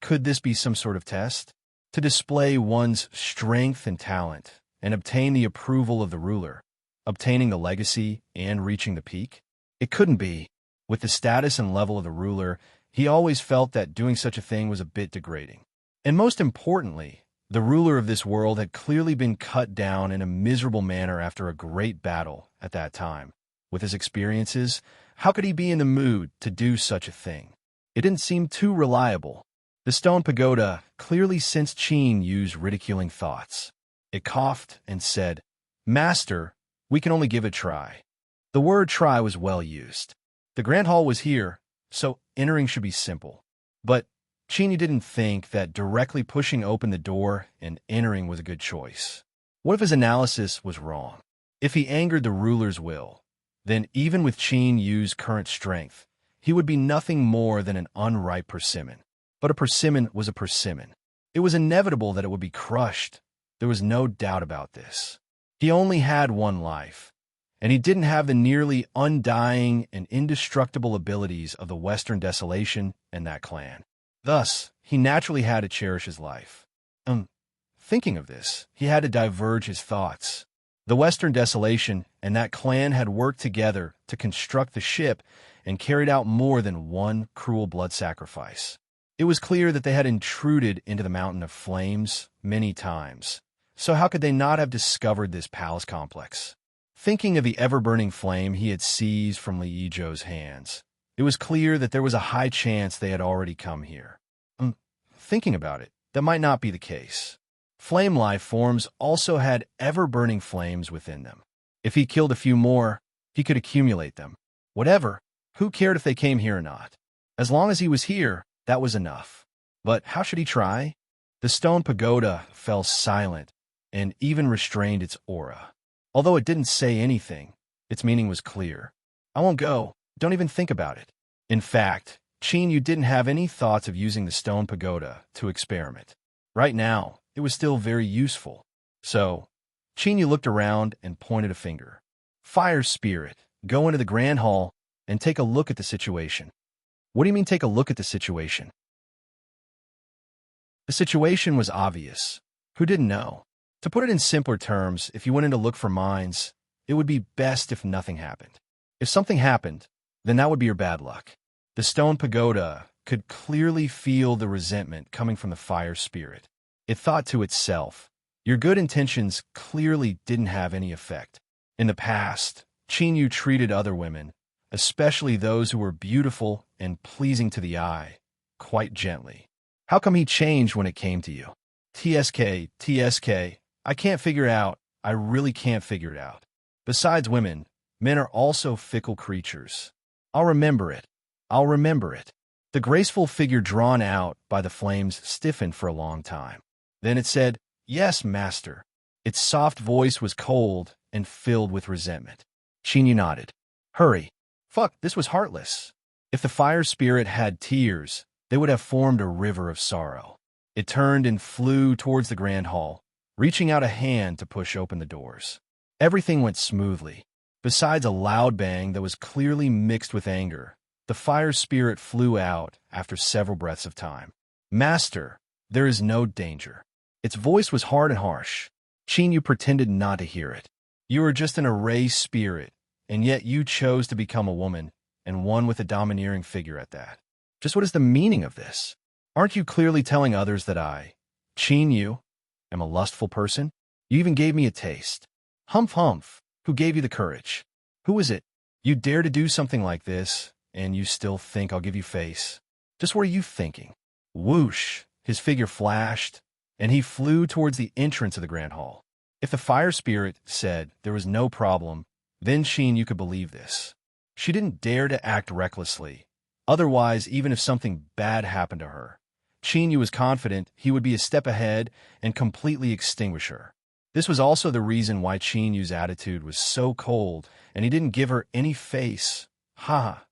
Could this be some sort of test? To display one's strength and talent, and obtain the approval of the ruler, obtaining the legacy and reaching the peak? It couldn't be. With the status and level of the ruler, he always felt that doing such a thing was a bit degrading. And most importantly, the ruler of this world had clearly been cut down in a miserable manner after a great battle at that time. With his experiences, how could he be in the mood to do such a thing? It didn't seem too reliable. The stone pagoda clearly sensed Qin Yu's ridiculing thoughts. It coughed and said, "Master, we can only give it a try." The word try was well used. The grand hall was here, so entering should be simple. But Qin Yu didn't think that directly pushing open the door and entering was a good choice. What if his analysis was wrong? If he angered the ruler's will, then even with Qin Yu's current strength, he would be nothing more than an unripe persimmon. But a persimmon was a persimmon. It was inevitable that it would be crushed. There was no doubt about this. He only had one life, and he didn't have the nearly undying and indestructible abilities of the Western Desolation and that clan. Thus, he naturally had to cherish his life. Thinking of this, he had to diverge his thoughts. The Western Desolation and that clan had worked together to construct the ship and carried out more than one cruel blood sacrifice. It was clear that they had intruded into the mountain of flames many times. So how could they not have discovered this palace complex? Thinking of the ever-burning flame he had seized from Li Yizhou's hands, it was clear that there was a high chance they had already come here. Thinking about it, that might not be the case. Flame life forms also had ever-burning flames within them. If he killed a few more, he could accumulate them. Whatever, who cared if they came here or not? As long as he was here, that was enough. But how should he try? The stone pagoda fell silent and even restrained its aura. Although it didn't say anything, its meaning was clear. I won't go. Don't even think about it. In fact, Qin Yu didn't have any thoughts of using the stone pagoda to experiment. Right now, it was still very useful. So, Qin Yu looked around and pointed a finger. Fire spirit, go into the grand hall and take a look at the situation. What do you mean take a look at the situation? The situation was obvious. Who didn't know? To put it in simpler terms, if you went in to look for mines, it would be best if nothing happened. If something happened, then that would be your bad luck. The stone pagoda could clearly feel the resentment coming from the fire spirit. It thought to itself, your good intentions clearly didn't have any effect. In the past, Qin Yu treated other women, especially those who were beautiful and pleasing to the eye, quite gently. How come he changed when it came to you? TSK, I can't figure it out. I really can't figure it out. Besides women, men are also fickle creatures. I'll remember it. I'll remember it. The graceful figure drawn out by the flames stiffened for a long time. Then it said, yes, master. Its soft voice was cold and filled with resentment. Qin Yu nodded. Hurry. Fuck, this was heartless. If the fire spirit had tears, they would have formed a river of sorrow. It turned and flew towards the grand hall, reaching out a hand to push open the doors. Everything went smoothly. Besides a loud bang that was clearly mixed with anger, the fire spirit flew out after several breaths of time. Master, there is no danger. Its voice was hard and harsh. Qin Yu pretended not to hear it. You are just an erased spirit, and yet you chose to become a woman, and one with a domineering figure at that. Just what is the meaning of this? Aren't you clearly telling others that I, Qin Yu, am a lustful person? You even gave me a taste. Humph. Who gave you the courage? Who is it? You dare to do something like this, and you still think I'll give you face. Just what are you thinking? Whoosh, his figure flashed, and he flew towards the entrance of the grand hall. If the fire spirit said there was no problem, then Qin Yu could believe this. She didn't dare to act recklessly. Otherwise, even if something bad happened to her, Qin Yu was confident he would be a step ahead and completely extinguish her. This was also the reason why Qin Yu's attitude was so cold, and he didn't give her any face. Ha!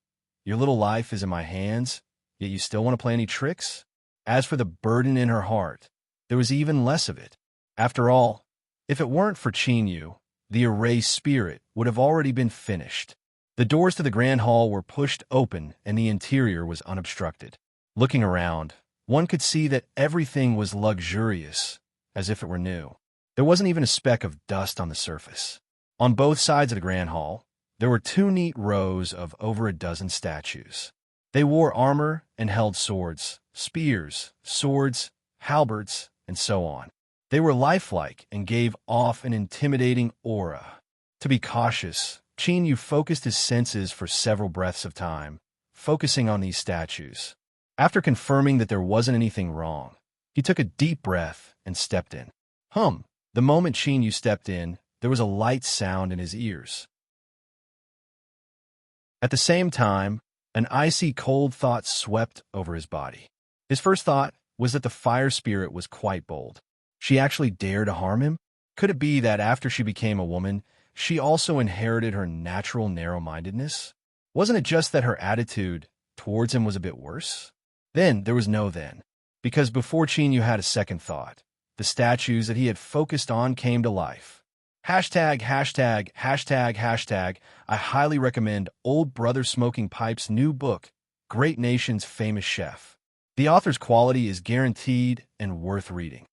Your little life is in my hands, yet you still want to play any tricks? As for the burden in her heart, there was even less of it. After all, if it weren't for Qin Yu, the erased spirit would have already been finished. The doors to the grand hall were pushed open, and the interior was unobstructed. Looking around, one could see that everything was luxurious, as if it were new. There wasn't even a speck of dust on the surface. On both sides of the grand hall, there were 2 neat rows of over a dozen statues. They wore armor and held swords, spears, swords, halberds, and so on. They were lifelike and gave off an intimidating aura. To be cautious, Qin Yu focused his senses for several breaths of time, focusing on these statues. After confirming that there wasn't anything wrong, he took a deep breath and stepped in. The moment Qin Yu stepped in, there was a light sound in his ears. At the same time, an icy cold thought swept over his body. His first thought was that the fire spirit was quite bold. She actually dared to harm him? Could it be that after she became a woman, she also inherited her natural narrow-mindedness? Wasn't it just that her attitude towards him was a bit worse? Then there was no then, because before Qin Yu had a second thought, the statues that he had focused on came to life. Hashtag. I highly recommend Old Brother Smoking Pipe's new book, Great Nation's Famous Chef. The author's quality is guaranteed and worth reading.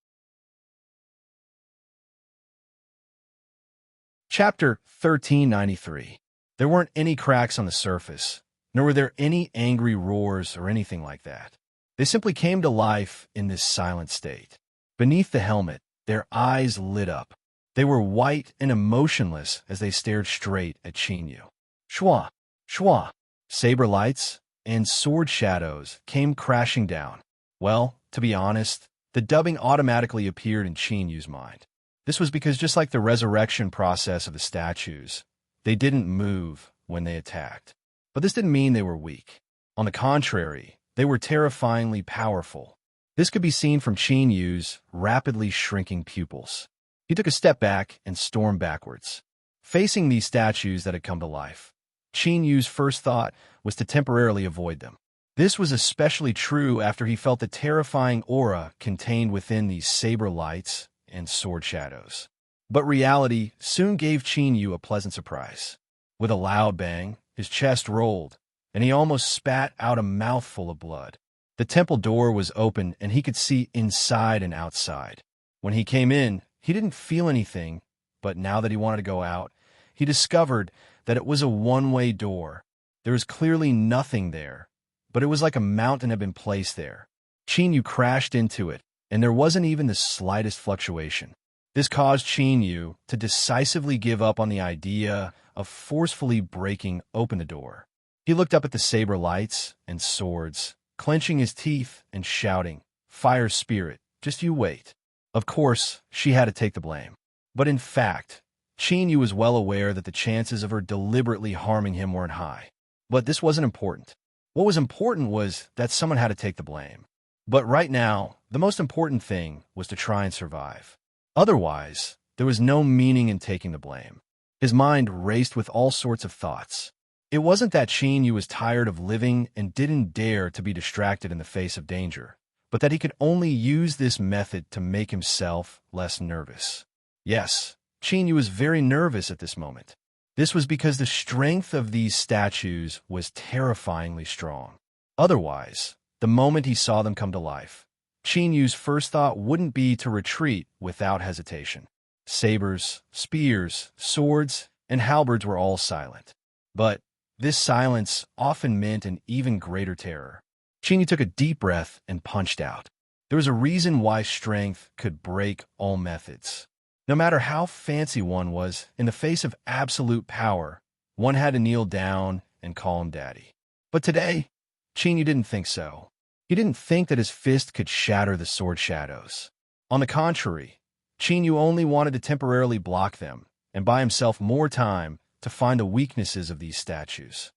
Chapter 1393. There weren't any cracks on the surface, nor were there any angry roars or anything like that. They simply came to life in this silent state. Beneath the helmet, their eyes lit up. They were white and emotionless as they stared straight at Chinyu. Shwa, shwa, saber lights and sword shadows came crashing down. Well, to be honest, the dubbing automatically appeared in Chinyu's mind. This was because just like the resurrection process of the statues, they didn't move when they attacked. But this didn't mean they were weak. On the contrary, they were terrifyingly powerful. This could be seen from Chinyu's rapidly shrinking pupils. He took a step back and stormed backwards. Facing these statues that had come to life, Chinyu's first thought was to temporarily avoid them. This was especially true after he felt the terrifying aura contained within these saber lights and sword shadows. But reality soon gave Chinyu a pleasant surprise. With a loud bang, his chest rolled, and he almost spat out a mouthful of blood. The temple door was open, and he could see inside and outside. When he came in, he didn't feel anything, but now that he wanted to go out, he discovered that it was a one-way door. There was clearly nothing there, but it was like a mountain had been placed there. Chinyu crashed into it, and there wasn't even the slightest fluctuation. This caused Chinyu to decisively give up on the idea of forcefully breaking open the door. He looked up at the saber lights and swords, clenching his teeth and shouting, "Fire spirit, just you wait." Of course, she had to take the blame. But in fact, Chinyu was well aware that the chances of her deliberately harming him weren't high. But this wasn't important. What was important was that someone had to take the blame. But right now, the most important thing was to try and survive. Otherwise, there was no meaning in taking the blame. His mind raced with all sorts of thoughts. It wasn't that Chinyu was tired of living and didn't dare to be distracted in the face of danger, but that he could only use this method to make himself less nervous. Yes, Chinyu was very nervous at this moment. This was because the strength of these statues was terrifyingly strong. Otherwise, the moment he saw them come to life, Chinyu's first thought wouldn't be to retreat without hesitation. Sabers, spears, swords, and halberds were all silent. But this silence often meant an even greater terror. Chinyu took a deep breath and punched out. There was a reason why strength could break all methods. No matter how fancy one was, in the face of absolute power, one had to kneel down and call him daddy. But today, Chinyu didn't think so. He didn't think that his fist could shatter the sword shadows. On the contrary, Chinyu only wanted to temporarily block them and buy himself more time to find the weaknesses of these statues.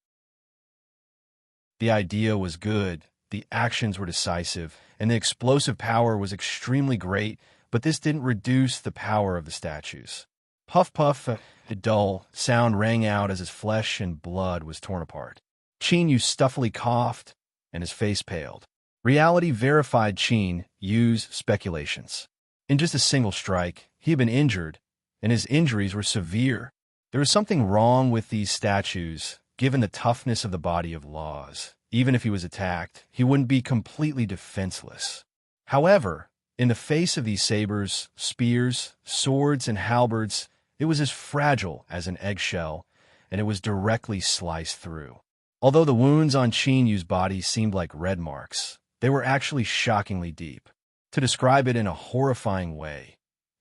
The idea was good, the actions were decisive, and the explosive power was extremely great, but this didn't reduce the power of the statues. Puff puff, a dull sound rang out as his flesh and blood was torn apart. Chinyu stuffily coughed, and his face paled. Reality verified Chinyu's speculations. In just a single strike, he had been injured, and his injuries were severe. There was something wrong with these statues, given the toughness of the body of Laws. Even if he was attacked, he wouldn't be completely defenseless. However, in the face of these sabers, spears, swords, and halberds, it was as fragile as an eggshell, and it was directly sliced through. Although the wounds on Chinyu's body seemed like red marks, they were actually shockingly deep. To describe it in a horrifying way,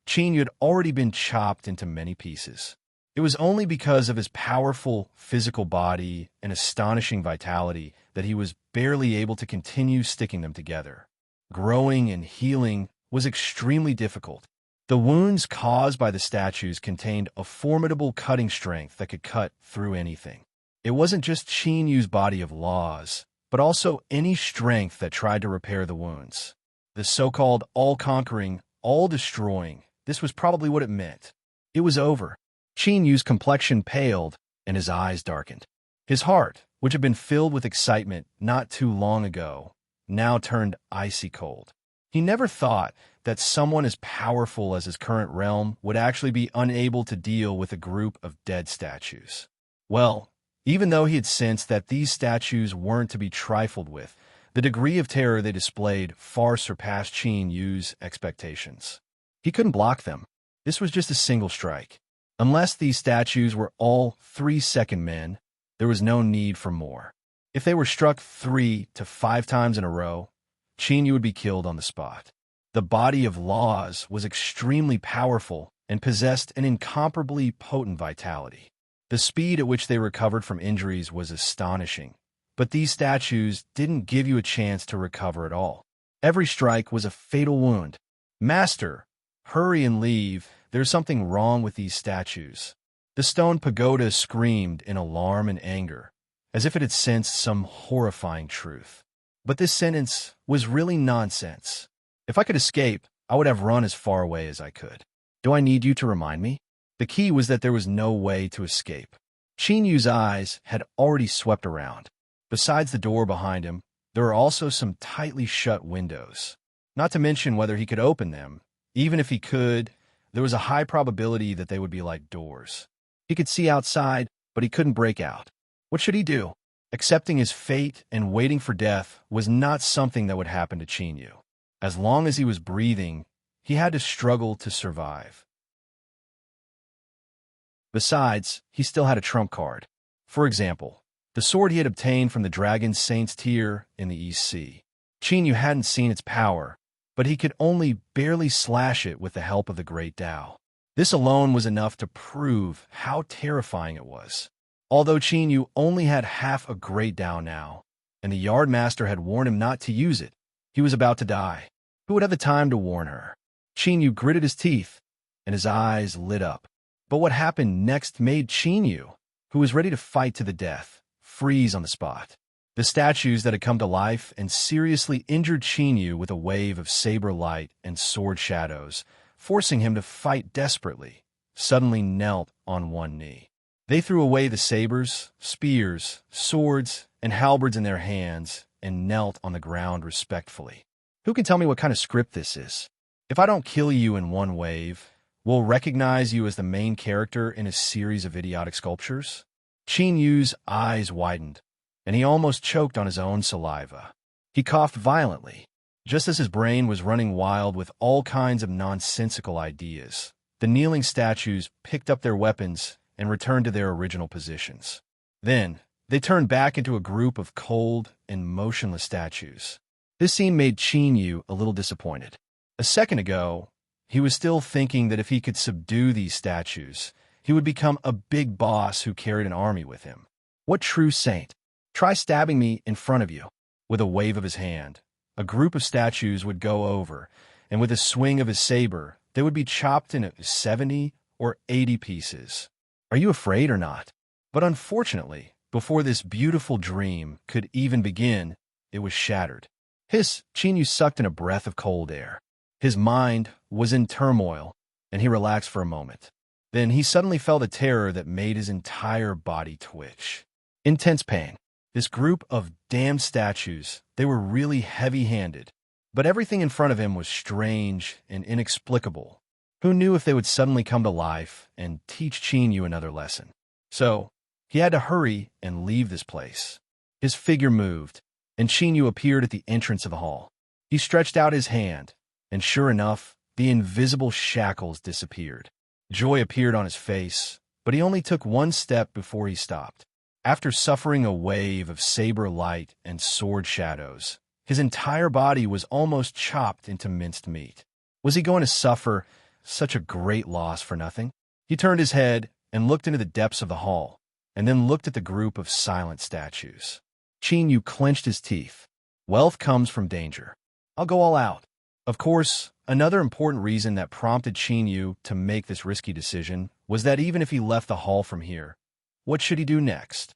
Chinyu had already been chopped into many pieces. It was only because of his powerful physical body and astonishing vitality that he was barely able to continue sticking them together. Growing and healing was extremely difficult. The wounds caused by the statues contained a formidable cutting strength that could cut through anything. It wasn't just Chinyu's body of Laws, but also any strength that tried to repair the wounds. The so-called all-conquering, all-destroying, this was probably what it meant. It was over. Chinyu's complexion paled, and his eyes darkened. His heart, which had been filled with excitement not too long ago, now turned icy cold. He never thought that someone as powerful as his current realm would actually be unable to deal with a group of dead statues. Well, even though he had sensed that these statues weren't to be trifled with, the degree of terror they displayed far surpassed Chinyu's expectations. He couldn't block them. This was just a single strike. Unless these statues were all 3-second men, there was no need for more. If they were struck 3 to 5 times in a row, Qin Yu would be killed on the spot. The body of laws was extremely powerful and possessed an incomparably potent vitality. The speed at which they recovered from injuries was astonishing, but these statues didn't give you a chance to recover at all. Every strike was a fatal wound. Master, hurry and leave. There's something wrong with these statues. The stone pagoda screamed in alarm and anger, as if it had sensed some horrifying truth. But this sentence was really nonsense. If I could escape, I would have run as far away as I could. Do I need you to remind me? The key was that there was no way to escape. Qin Yu's eyes had already swept around. Besides the door behind him, there were also some tightly shut windows. Not to mention whether he could open them. Even if he could, there was a high probability that they would be like doors. He could see outside, but he couldn't break out. What should he do? Accepting his fate and waiting for death was not something that would happen to Qin Yu. As long as he was breathing, he had to struggle to survive. Besides, he still had a trump card. For example, the sword he had obtained from the dragon Saint's Tear in the East Sea. Qin Yu hadn't seen its power, but he could only barely slash it with the help of the Great Tao. This alone was enough to prove how terrifying it was. Although Qin Yu only had half a Great Tao now, and the Yardmaster had warned him not to use it, he was about to die. Who would have the time to warn her? Qin Yu gritted his teeth, and his eyes lit up. But what happened next made Qin Yu, who was ready to fight to the death, freeze on the spot. The statues that had come to life and seriously injured Qin Yu with a wave of saber light and sword shadows, forcing him to fight desperately, suddenly knelt on one knee. They threw away the sabers, spears, swords, and halberds in their hands and knelt on the ground respectfully. Who can tell me what kind of script this is? If I don't kill you in one wave, we'll recognize you as the main character in a series of idiotic sculptures? Qin Yu's eyes widened, and he almost choked on his own saliva. He coughed violently, just as his brain was running wild with all kinds of nonsensical ideas. The kneeling statues picked up their weapons and returned to their original positions. Then, they turned back into a group of cold and motionless statues. This scene made Qin Yu a little disappointed. A second ago, he was still thinking that if he could subdue these statues, he would become a big boss who carried an army with him. What true saint? Try stabbing me in front of you. With a wave of his hand, a group of statues would go over, and with a swing of his saber, they would be chopped into 70 or 80 pieces. Are you afraid or not? But unfortunately, before this beautiful dream could even begin, it was shattered. Qin Yu sucked in a breath of cold air. His mind was in turmoil, and he relaxed for a moment. Then he suddenly felt a terror that made his entire body twitch. Intense pain. This group of damned statues, they were really heavy-handed, but everything in front of him was strange and inexplicable. Who knew if they would suddenly come to life and teach Qin Yu another lesson? So, he had to hurry and leave this place. His figure moved, and Qin Yu appeared at the entrance of the hall. He stretched out his hand, and sure enough, the invisible shackles disappeared. Joy appeared on his face, but he only took one step before he stopped. After suffering a wave of saber light and sword shadows, his entire body was almost chopped into minced meat. Was he going to suffer such a great loss for nothing? He turned his head and looked into the depths of the hall, and then looked at the group of silent statues. Qin Yu clenched his teeth. Wealth comes from danger. I'll go all out. Of course, another important reason that prompted Qin Yu to make this risky decision was that even if he left the hall from here, what should he do next?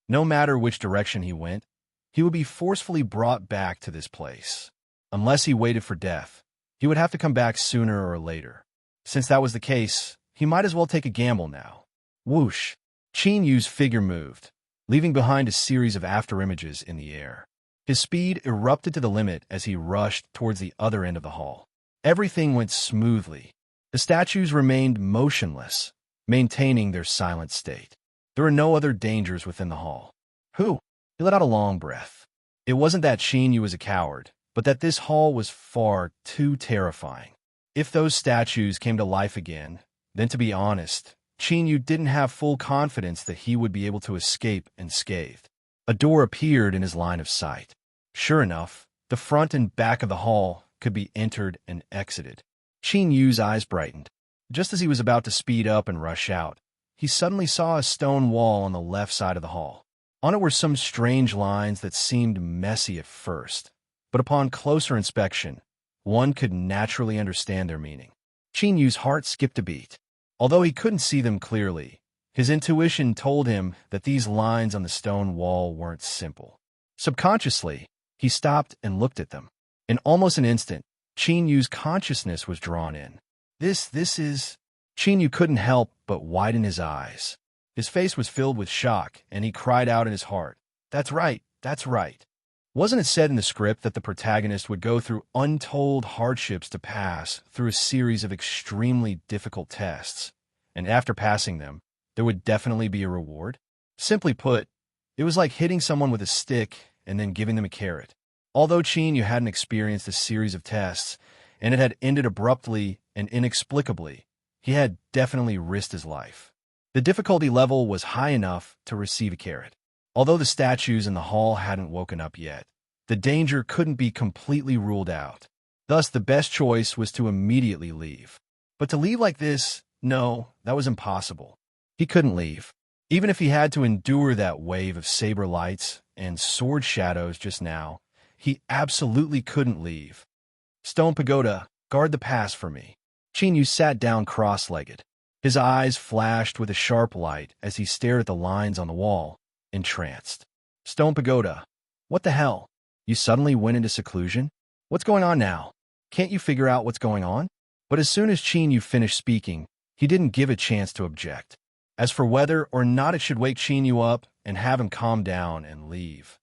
No matter which direction he went, he would be forcefully brought back to this place. Unless he waited for death, he would have to come back sooner or later. Since that was the case, he might as well take a gamble now. Whoosh! Qin Yu's figure moved, leaving behind a series of afterimages in the air. His speed erupted to the limit as he rushed towards the other end of the hall. Everything went smoothly. The statues remained motionless, maintaining their silent state. There were no other dangers within the hall. Who? He let out a long breath. It wasn't that Qin Yu was a coward, but that this hall was far too terrifying. If those statues came to life again, then to be honest, Qin Yu didn't have full confidence that he would be able to escape unscathed. A door appeared in his line of sight. Sure enough, the front and back of the hall could be entered and exited. Qin Yu's eyes brightened. Just as he was about to speed up and rush out, he suddenly saw a stone wall on the left side of the hall. On it were some strange lines that seemed messy at first, but upon closer inspection, one could naturally understand their meaning. Qin Yu's heart skipped a beat. Although he couldn't see them clearly, his intuition told him that these lines on the stone wall weren't simple. Subconsciously, he stopped and looked at them. In almost an instant, Qin Yu's consciousness was drawn in. This is... Qin Yu couldn't help but widen his eyes. His face was filled with shock, and he cried out in his heart, "That's right, that's right." Wasn't it said in the script that the protagonist would go through untold hardships to pass through a series of extremely difficult tests, and after passing them, there would definitely be a reward? Simply put, it was like hitting someone with a stick and then giving them a carrot. Although Qin Yu hadn't experienced a series of tests, and it had ended abruptly and inexplicably, he had definitely risked his life. The difficulty level was high enough to receive a carrot. Although the statues in the hall hadn't woken up yet, the danger couldn't be completely ruled out. Thus, the best choice was to immediately leave. But to leave like this, no, that was impossible. He couldn't leave. Even if he had to endure that wave of saber lights and sword shadows just now, he absolutely couldn't leave. "Stone Pagoda, guard the pass for me." Qin Yu sat down cross-legged. His eyes flashed with a sharp light as he stared at the lines on the wall, entranced. "Stone Pagoda, what the hell? You suddenly went into seclusion? What's going on now? Can't you figure out what's going on?" But as soon as Qin Yu finished speaking, he didn't give a chance to object. As for whether or not it should wake Qin Yu up and have him calm down and leave.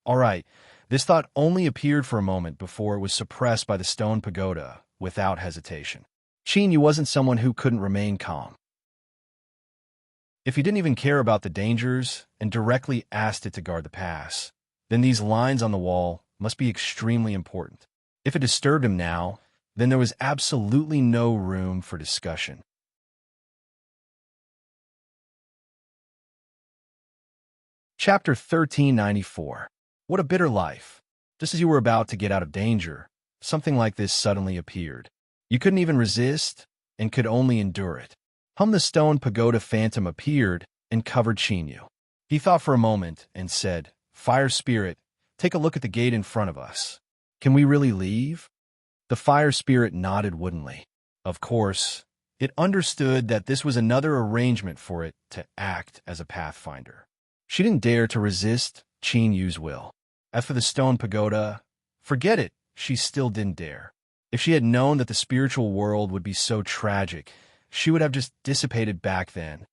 All right, this thought only appeared for a moment before it was suppressed by the stone pagoda without hesitation. Qin Yu wasn't someone who couldn't remain calm. If he didn't even care about the dangers and directly asked it to guard the pass, then these lines on the wall must be extremely important. If it disturbed him now, then there was absolutely no room for discussion. Chapter 1394. What a bitter life. Just as you were about to get out of danger, something like this suddenly appeared. You couldn't even resist and could only endure it. The stone pagoda phantom appeared and covered Qin Yu. He thought for a moment and said, "Fire spirit, take a look at the gate in front of us. Can we really leave?" The fire spirit nodded woodenly. Of course, it understood that this was another arrangement for it to act as a pathfinder. She didn't dare to resist Qin Yu's will. As for the stone pagoda, forget it, she still didn't dare. If she had known that the spiritual world would be so tragic, she would have just dissipated back then.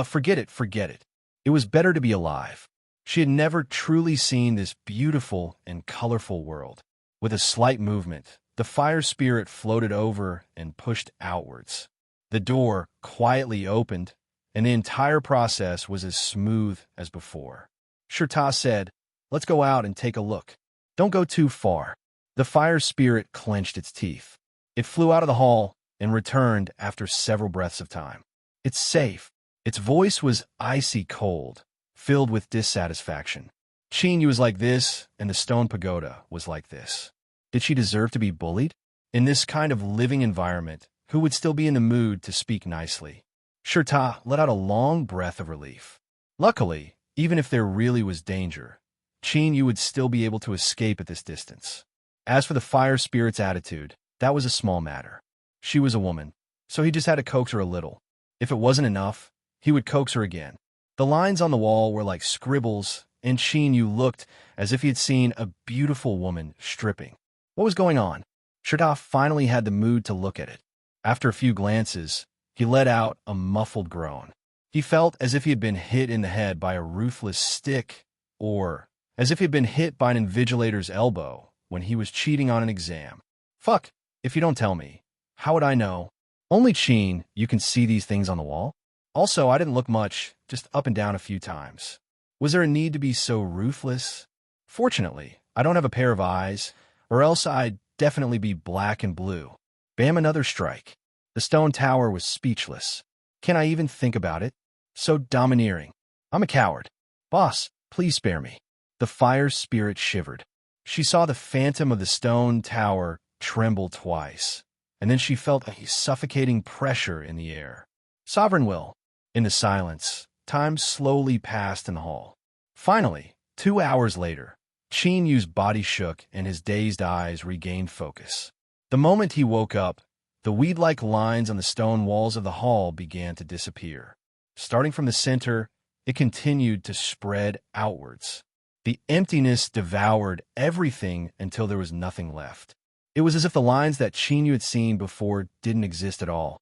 Forget it. It was better to be alive. She had never truly seen this beautiful and colorful world. With a slight movement, the fire spirit floated over and pushed outwards. The door quietly opened, and the entire process was as smooth as before. Shirta said, "Let's go out and take a look. Don't go too far." The fire spirit clenched its teeth. It flew out of the hall and returned after several breaths of time. "It's safe." Its voice was icy cold, filled with dissatisfaction. Qin Yu was like this, and the stone pagoda was like this. Did she deserve to be bullied? In this kind of living environment, who would still be in the mood to speak nicely? Shirta let out a long breath of relief. Luckily, even if there really was danger, Qin Yu would still be able to escape at this distance. As for the fire spirit's attitude, that was a small matter. She was a woman, so he just had to coax her a little. If it wasn't enough, he would coax her again. The lines on the wall were like scribbles, and Qin Yu looked as if he had seen a beautiful woman stripping. What was going on? Shirta finally had the mood to look at it. After a few glances, he let out a muffled groan. He felt as if he had been hit in the head by a ruthless stick, or as if he had been hit by an invigilator's elbow when he was cheating on an exam. Fuck, if you don't tell me. How would I know? Only Qin, you can see these things on the wall? Also, I didn't look much, just up and down a few times. Was there a need to be so ruthless? Fortunately, I don't have a pair of eyes, or else I'd definitely be black and blue. Bam, another strike. The stone tower was speechless. Can I even think about it? So domineering. I'm a coward. Boss, please spare me. The fire spirit shivered. She saw the phantom of the stone tower tremble twice, and then she felt a suffocating pressure in the air. Sovereign will. In the silence, time slowly passed in the hall. Finally, 2 hours later, Qin Yu's body shook and his dazed eyes regained focus. The moment he woke up, the weed-like lines on the stone walls of the hall began to disappear. Starting from the center, it continued to spread outwards. The emptiness devoured everything until there was nothing left. It was as if the lines that Qin Yu had seen before didn't exist at all.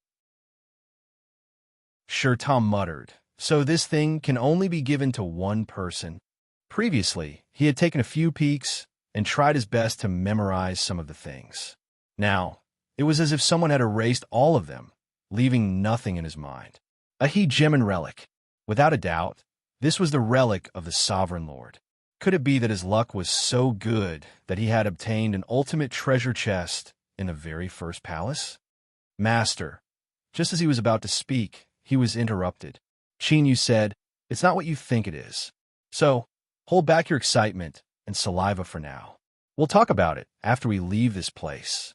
Sure, Tom muttered. So this thing can only be given to one person. Previously, he had taken a few peeks and tried his best to memorize some of the things. Now, it was as if someone had erased all of them, leaving nothing in his mind. A hegemon relic. Without a doubt, this was the relic of the Sovereign Lord. Could it be that his luck was so good that he had obtained an ultimate treasure chest in the very first palace? Master. Just as he was about to speak, he was interrupted. Qin Yu said, "It's not what you think it is. So, hold back your excitement and saliva for now. We'll talk about it after we leave this place."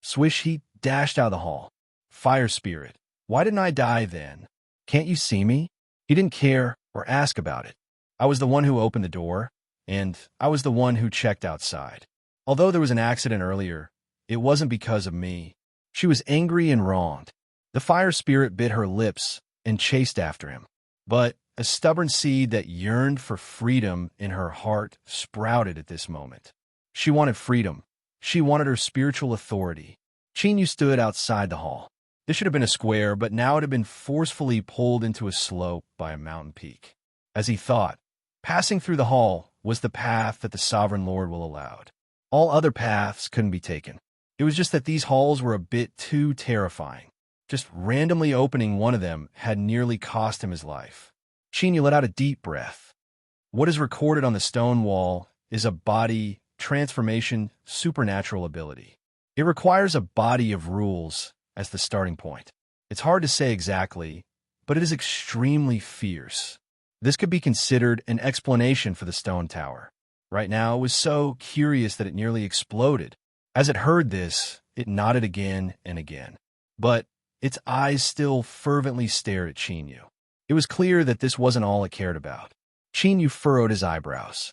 Swish, he dashed out of the hall. Fire spirit, why didn't I die then? Can't you see me? He didn't care or ask about it. I was the one who opened the door, and I was the one who checked outside. Although there was an accident earlier, it wasn't because of me. She was angry and wronged. The fire spirit bit her lips and chased after him. But a stubborn seed that yearned for freedom in her heart sprouted at this moment. She wanted freedom. She wanted her spiritual authority. Qin Yu stood outside the hall. This should have been a square, but now it had been forcefully pulled into a slope by a mountain peak. As he thought, passing through the hall was the path that the Sovereign Lord will allowed. All other paths couldn't be taken. It was just that these halls were a bit too terrifying. Just randomly opening one of them had nearly cost him his life. Qin Yu let out a deep breath. What is recorded on the stone wall is a body transformation supernatural ability. It requires a body of rules as the starting point. It's hard to say exactly, but it is extremely fierce. This could be considered an explanation for the stone tower. Right now, it was so curious that it nearly exploded. As it heard this, it nodded again and again. But its eyes still fervently stared at Qin Yu. It was clear that this wasn't all it cared about. Qin Yu furrowed his eyebrows.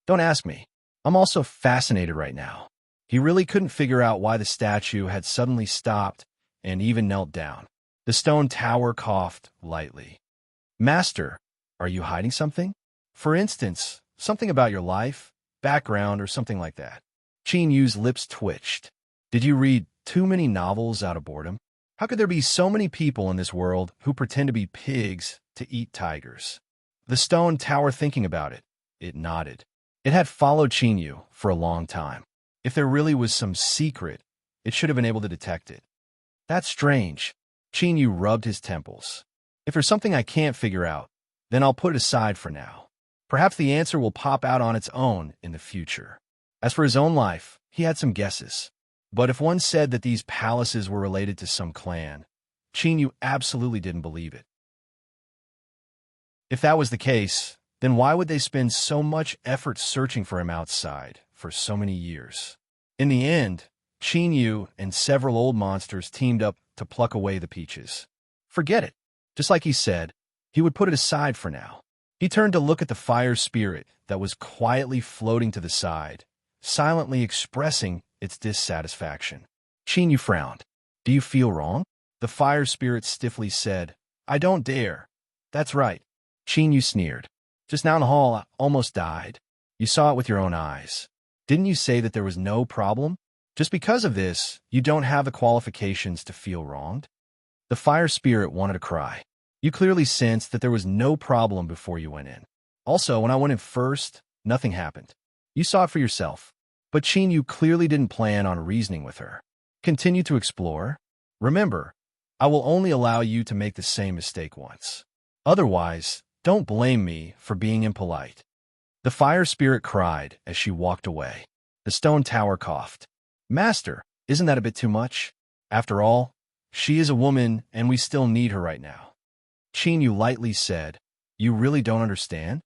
Don't ask me. I'm also fascinated right now. He really couldn't figure out why the statue had suddenly stopped and even knelt down. The stone tower coughed lightly. Master, are you hiding something? For instance, something about your life, background, or something like that. Qin Yu's lips twitched. Did you read too many novels out of boredom? How could there be so many people in this world who pretend to be pigs to eat tigers? The stone tower, thinking about it, it nodded. It had followed Qin Yu for a long time. If there really was some secret, it should have been able to detect it. That's strange. Qin Yu rubbed his temples. If there's something I can't figure out, then I'll put it aside for now. Perhaps the answer will pop out on its own in the future. As for his own life, he had some guesses. But if one said that these palaces were related to some clan, Qin Yu absolutely didn't believe it. If that was the case, then why would they spend so much effort searching for him outside for so many years? In the end, Qin Yu and several old monsters teamed up to pluck away the peaches. Forget it. Just like he said, he would put it aside for now. He turned to look at the fire spirit that was quietly floating to the side, silently expressing its dissatisfaction. Qin Yu frowned. Do you feel wrong? The fire spirit stiffly said, I don't dare. That's right. Qin Yu sneered. Just now in the hall, I almost died. You saw it with your own eyes. Didn't you say that there was no problem? Just because of this, you don't have the qualifications to feel wronged? The fire spirit wanted to cry. You clearly sensed that there was no problem before you went in. Also, when I went in first, nothing happened. You saw it for yourself. But Qin Yu clearly didn't plan on reasoning with her. Continue to explore. Remember, I will only allow you to make the same mistake once. Otherwise, don't blame me for being impolite. The fire spirit cried as she walked away. The stone tower coughed. Master, isn't that a bit too much? After all, she is a woman and we still need her right now. Qin Yu lightly said, You really don't understand?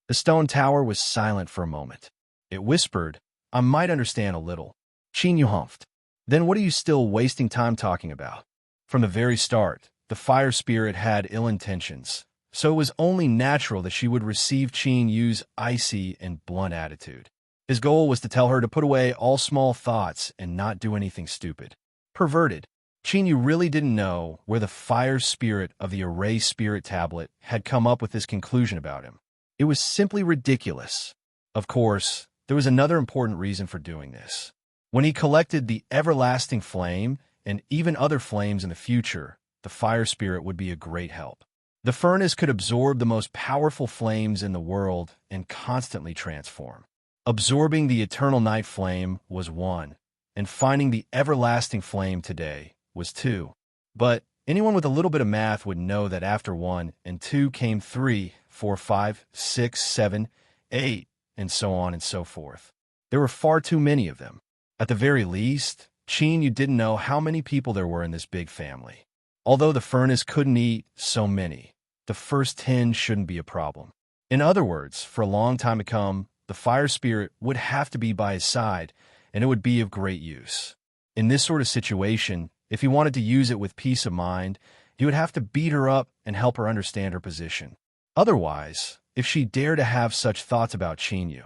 The stone tower was silent for a moment. It whispered, I might understand a little. Qin Yu humphed. Then what are you still wasting time talking about? From the very start, the fire spirit had ill intentions, so it was only natural that she would receive Qin Yu's icy and blunt attitude. His goal was to tell her to put away all small thoughts and not do anything stupid. Perverted. Qin Yu really didn't know where the fire spirit of the Array Spirit Tablet had come up with this conclusion about him. It was simply ridiculous. Of course, there was another important reason for doing this. When he collected the everlasting flame and even other flames in the future, the fire spirit would be a great help. The furnace could absorb the most powerful flames in the world and constantly transform. Absorbing the eternal night flame was one, and finding the everlasting flame today was two. But anyone with a little bit of math would know that after 1 and 2 came 3, 4, 5, 6, 7, 8, and so on and so forth. There were far too many of them. At the very least, Qin Yu didn't know how many people there were in this big family. Although the furnace couldn't eat so many, the first 10 shouldn't be a problem. In other words, for a long time to come, the fire spirit would have to be by his side, and it would be of great use. In this sort of situation, if he wanted to use it with peace of mind, he would have to beat her up and help her understand her position. Otherwise, if she dared to have such thoughts about Qin Yu,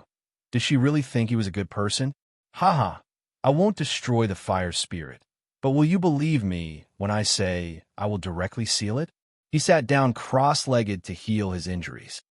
did she really think he was a good person? Haha, I won't destroy the fire spirit, but will you believe me when I say I will directly seal it? He sat down cross-legged to heal his injuries.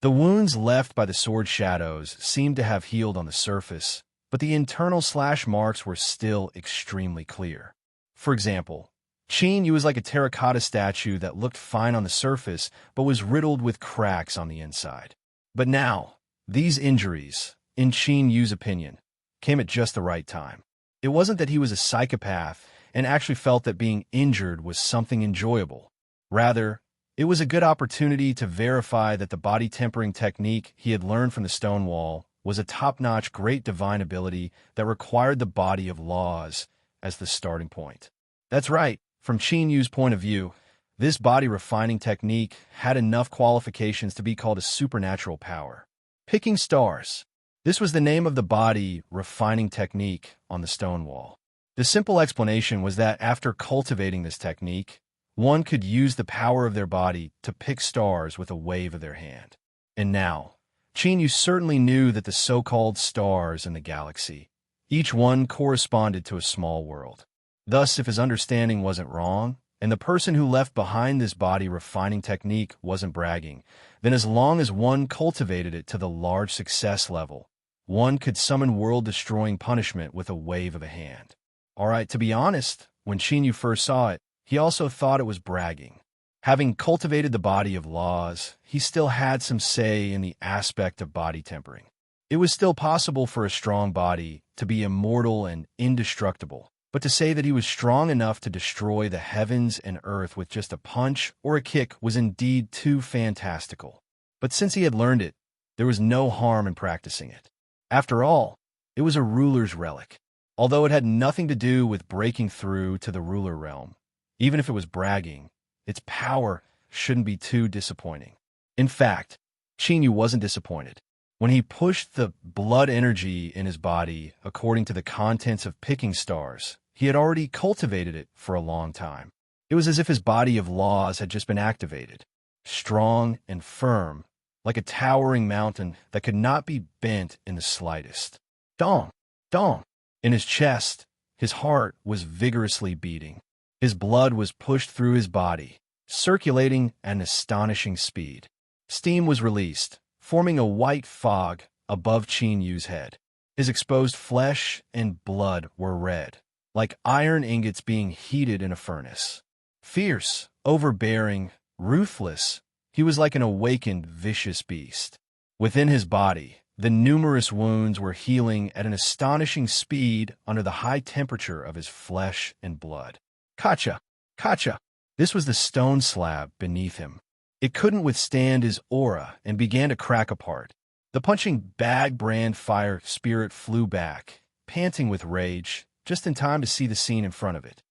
The wounds left by the sword shadows seemed to have healed on the surface, but the internal slash marks were still extremely clear. For example, Qin Yu was like a terracotta statue that looked fine on the surface, but was riddled with cracks on the inside. But now, these injuries, in Qin Yu's opinion, came at just the right time. It wasn't that he was a psychopath and actually felt that being injured was something enjoyable. Rather, it was a good opportunity to verify that the body tempering technique he had learned from the stone wall was a top-notch great divine ability that required the body of laws as the starting point. That's right, from Qin Yu's point of view, this body refining technique had enough qualifications to be called a supernatural power. Picking stars. This was the name of the body refining technique on the stone wall. The simple explanation was that after cultivating this technique, one could use the power of their body to pick stars with a wave of their hand. And now, Qin Yu certainly knew that the so-called stars in the galaxy, each one corresponded to a small world. Thus, if his understanding wasn't wrong, and the person who left behind this body refining technique wasn't bragging, then as long as one cultivated it to the large success level, one could summon world-destroying punishment with a wave of a hand. Alright, to be honest, when Qin Yu first saw it, he also thought it was bragging. Having cultivated the body of laws, he still had some say in the aspect of body tempering. It was still possible for a strong body to be immortal and indestructible, but to say that he was strong enough to destroy the heavens and earth with just a punch or a kick was indeed too fantastical. But since he had learned it, there was no harm in practicing it. After all, it was a ruler's relic. Although it had nothing to do with breaking through to the ruler realm, even if it was bragging, its power shouldn't be too disappointing. In fact, Qin Yu wasn't disappointed. When he pushed the blood energy in his body according to the contents of picking stars, he had already cultivated it for a long time. It was as if his body of laws had just been activated, strong and firm, like a towering mountain that could not be bent in the slightest. Dong! Dong! In his chest, his heart was vigorously beating. His blood was pushed through his body, circulating at an astonishing speed. Steam was released, forming a white fog above Qin Yu's head. His exposed flesh and blood were red, like iron ingots being heated in a furnace. Fierce, overbearing, ruthless, he was like an awakened, vicious beast. Within his body, the numerous wounds were healing at an astonishing speed under the high temperature of his flesh and blood. Kacha! Kacha! This was the stone slab beneath him. It couldn't withstand his aura and began to crack apart. The punching bag brand fire spirit flew back, panting with rage, just in time to see the scene in front of it.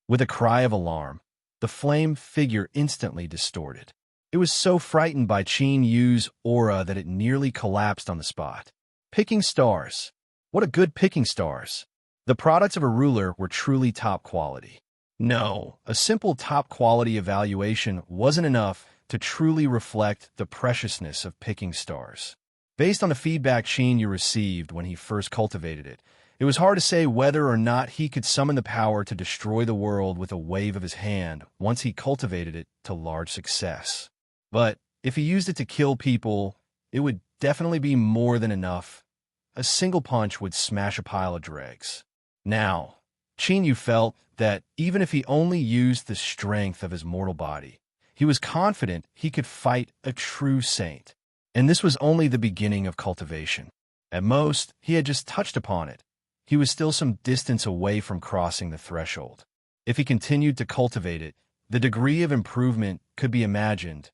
With a cry of alarm, the flame figure instantly distorted. It was so frightened by Qin Yu's aura that it nearly collapsed on the spot. Picking stars. What a good picking stars. The products of a ruler were truly top quality. No, a simple top quality evaluation wasn't enough to truly reflect the preciousness of picking stars. Based on the feedback Qin Yu received when he first cultivated it, it was hard to say whether or not he could summon the power to destroy the world with a wave of his hand once he cultivated it to large success. But if he used it to kill people, it would definitely be more than enough. A single punch would smash a pile of dregs. Now, Qin Yu felt that even if he only used the strength of his mortal body, he was confident he could fight a true saint. And this was only the beginning of cultivation. At most, he had just touched upon it. He was still some distance away from crossing the threshold. If he continued to cultivate it, the degree of improvement could be imagined.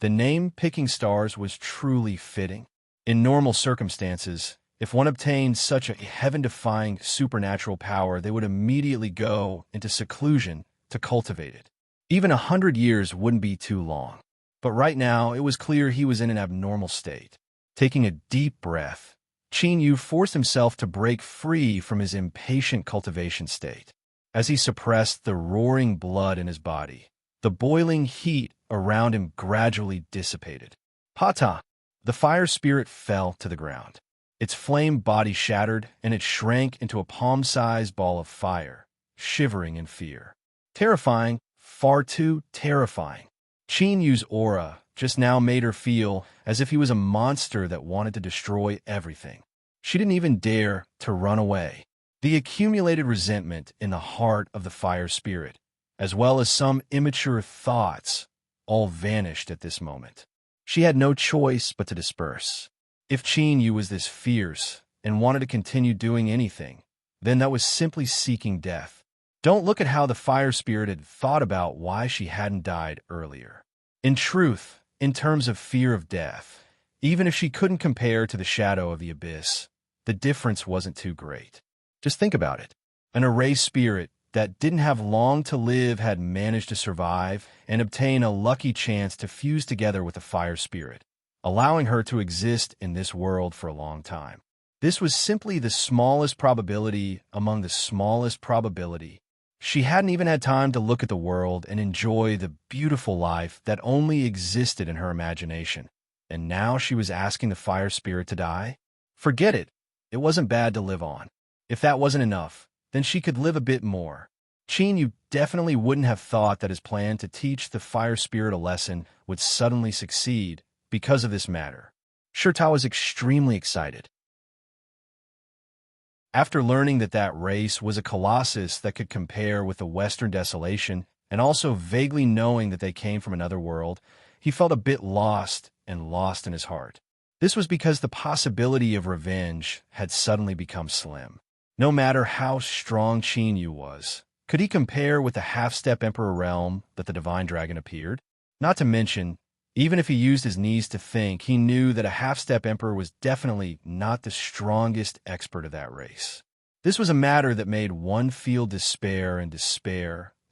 The name Picking Stars was truly fitting. In normal circumstances, if one obtained such a heaven-defying supernatural power, they would immediately go into seclusion to cultivate it. Even 100 years wouldn't be too long. But right now, it was clear he was in an abnormal state. Taking a deep breath, Qin Yu forced himself to break free from his impatient cultivation state. As he suppressed the roaring blood in his body, the boiling heat around him gradually dissipated. Pata! The fire spirit fell to the ground. Its flame body shattered, and it shrank into a palm-sized ball of fire, shivering in fear. Terrifying, far too terrifying. Qin Yu's aura just now made her feel as if he was a monster that wanted to destroy everything. She didn't even dare to run away. The accumulated resentment in the heart of the fire spirit, as well as some immature thoughts, all vanished at this moment. She had no choice but to disperse. If Qin Yu was this fierce and wanted to continue doing anything, then that was simply seeking death. Don't look at how the fire spirit had thought about why she hadn't died earlier. In truth, in terms of fear of death, even if she couldn't compare to the shadow of the abyss, the difference wasn't too great. Just think about it. An erased spirit that didn't have long to live had managed to survive and obtain a lucky chance to fuse together with the fire spirit, allowing her to exist in this world for a long time. This was simply the smallest probability among the smallest probability. She hadn't even had time to look at the world and enjoy the beautiful life that only existed in her imagination. And now she was asking the fire spirit to die? Forget it. It wasn't bad to live on. If that wasn't enough, then she could live a bit more. Qin Yu definitely wouldn't have thought that his plan to teach the fire spirit a lesson would suddenly succeed because of this matter. Shurta was extremely excited. After learning that that race was a colossus that could compare with the Western Desolation, and also vaguely knowing that they came from another world, he felt a bit lost and lost in his heart. This was because the possibility of revenge had suddenly become slim. No matter how strong Qin Yu was, could he compare with the half-step Emperor realm that the Divine Dragon appeared? Not to mention, even if he used his knees to think, he knew that a half-step Emperor was definitely not the strongest expert of that race. This was a matter that made one feel despair,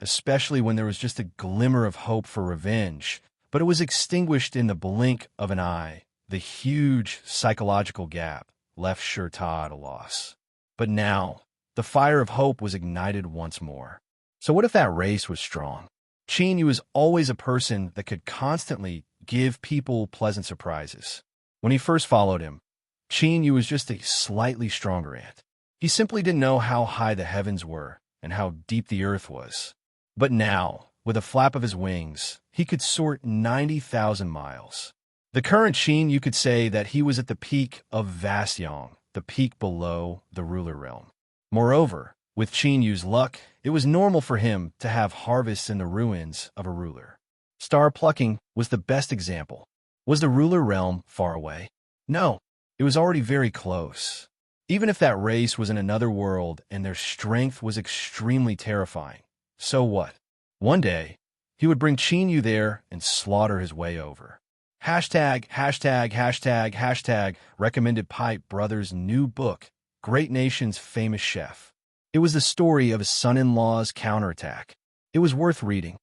especially when there was just a glimmer of hope for revenge, but it was extinguished in the blink of an eye. The huge psychological gap left Shurta at a loss. But now, the fire of hope was ignited once more. So what if that race was strong? Qin Yu was always a person that could constantly give people pleasant surprises. When he first followed him, Qin Yu was just a slightly stronger ant. He simply didn't know how high the heavens were and how deep the earth was. But now, with a flap of his wings, he could soar 90,000 miles. The current Qin Yu could say that he was at the peak of Vastyong, the peak below the ruler realm. Moreover, with Qin Yu's luck, it was normal for him to have harvests in the ruins of a ruler. Star plucking was the best example. Was the ruler realm far away? No, it was already very close. Even if that race was in another world and their strength was extremely terrifying, so what? One day, he would bring Qin Yu there and slaughter his way over. Hashtag recommended Pipe Brothers' new book, Great Nation's Famous Chef. It was the story of his son-in-law's counterattack. It was worth reading.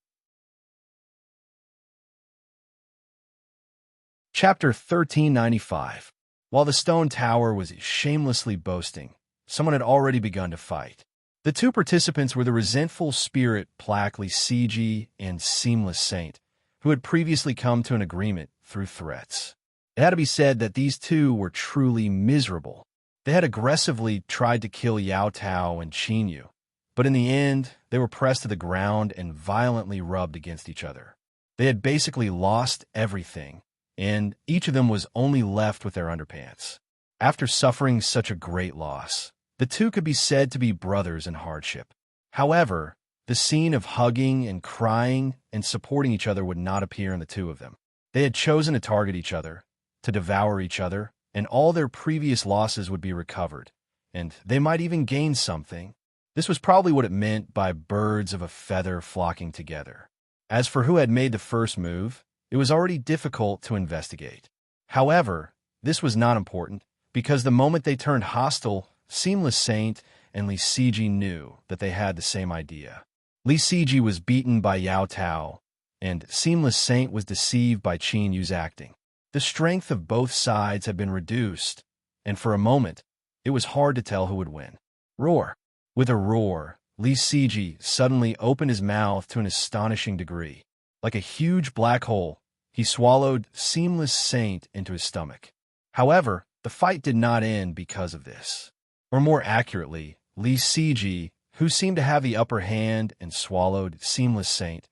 Chapter 1395. While the stone tower was shamelessly boasting, someone had already begun to fight. The two participants were the resentful spirit Plackley CG and Seamless Saint, who had previously come to an agreement through threats. It had to be said that these two were truly miserable. They had aggressively tried to kill Yao Tao and Qin Yu, but in the end, they were pressed to the ground and violently rubbed against each other. They had basically lost everything, and each of them was only left with their underpants. After suffering such a great loss, the two could be said to be brothers in hardship. However, the scene of hugging and crying and supporting each other would not appear in the two of them. They had chosen to target each other, to devour each other, and all their previous losses would be recovered, and they might even gain something. This was probably what it meant by birds of a feather flocking together. As for who had made the first move, it was already difficult to investigate. However, this was not important, because the moment they turned hostile, Seamless Saint and Li Siji knew that they had the same idea. Li Siji was beaten by Yao Tao, and Seamless Saint was deceived by Qin Yu's acting. The strength of both sides had been reduced, and for a moment, it was hard to tell who would win. Roar! With a roar, Li Siji suddenly opened his mouth to an astonishing degree. Like a huge black hole, he swallowed Seamless Saint into his stomach. However, the fight did not end because of this. Or more accurately, Li Siji, who seemed to have the upper hand and swallowed Seamless Saint,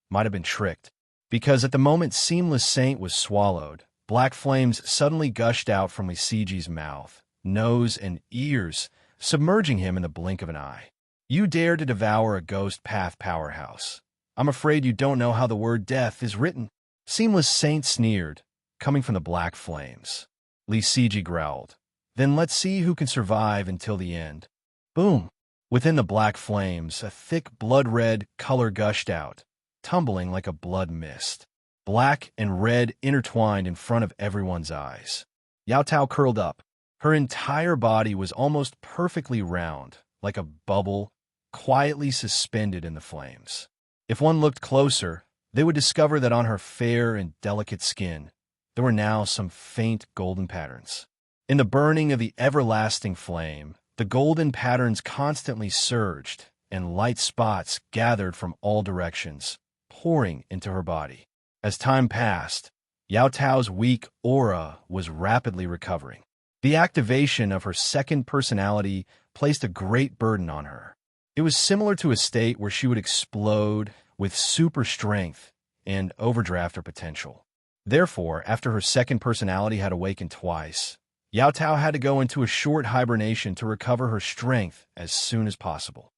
might have been tricked, because at the moment Seamless Saint was swallowed, black flames suddenly gushed out from Li Siji's mouth, nose, and ears, submerging him in the blink of an eye. You dare to devour a ghost path powerhouse. I'm afraid you don't know how the word death is written. Seamless Saint sneered, coming from the black flames. Li Siji growled. Then let's see who can survive until the end. Boom! Within the black flames, a thick blood-red color gushed out, tumbling like a blood mist. Black and red intertwined in front of everyone's eyes. Yao Tao curled up. Her entire body was almost perfectly round, like a bubble, quietly suspended in the flames. If one looked closer, they would discover that on her fair and delicate skin, there were now some faint golden patterns. In the burning of the everlasting flame, the golden patterns constantly surged, and light spots gathered from all directions, pouring into her body. As time passed, Yao Tao's weak aura was rapidly recovering. The activation of her second personality placed a great burden on her. It was similar to a state where she would explode with super strength and overdraft her potential. Therefore, after her second personality had awakened twice, Yao Tao had to go into a short hibernation to recover her strength as soon as possible.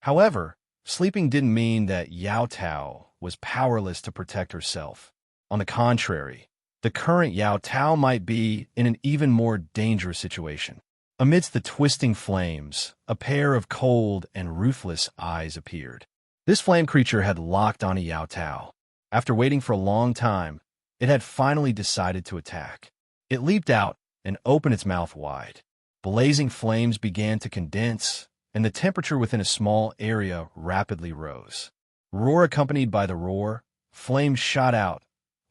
However, sleeping didn't mean that Yao Tao was powerless to protect herself. On the contrary, the current Yao Tao might be in an even more dangerous situation. Amidst the twisting flames, a pair of cold and ruthless eyes appeared. This flame creature had locked onto Yao Tao. After waiting for a long time, it had finally decided to attack. It leaped out and opened its mouth wide. Blazing flames began to condense, and the temperature within a small area rapidly rose. Roar accompanied by the roar, flames shot out,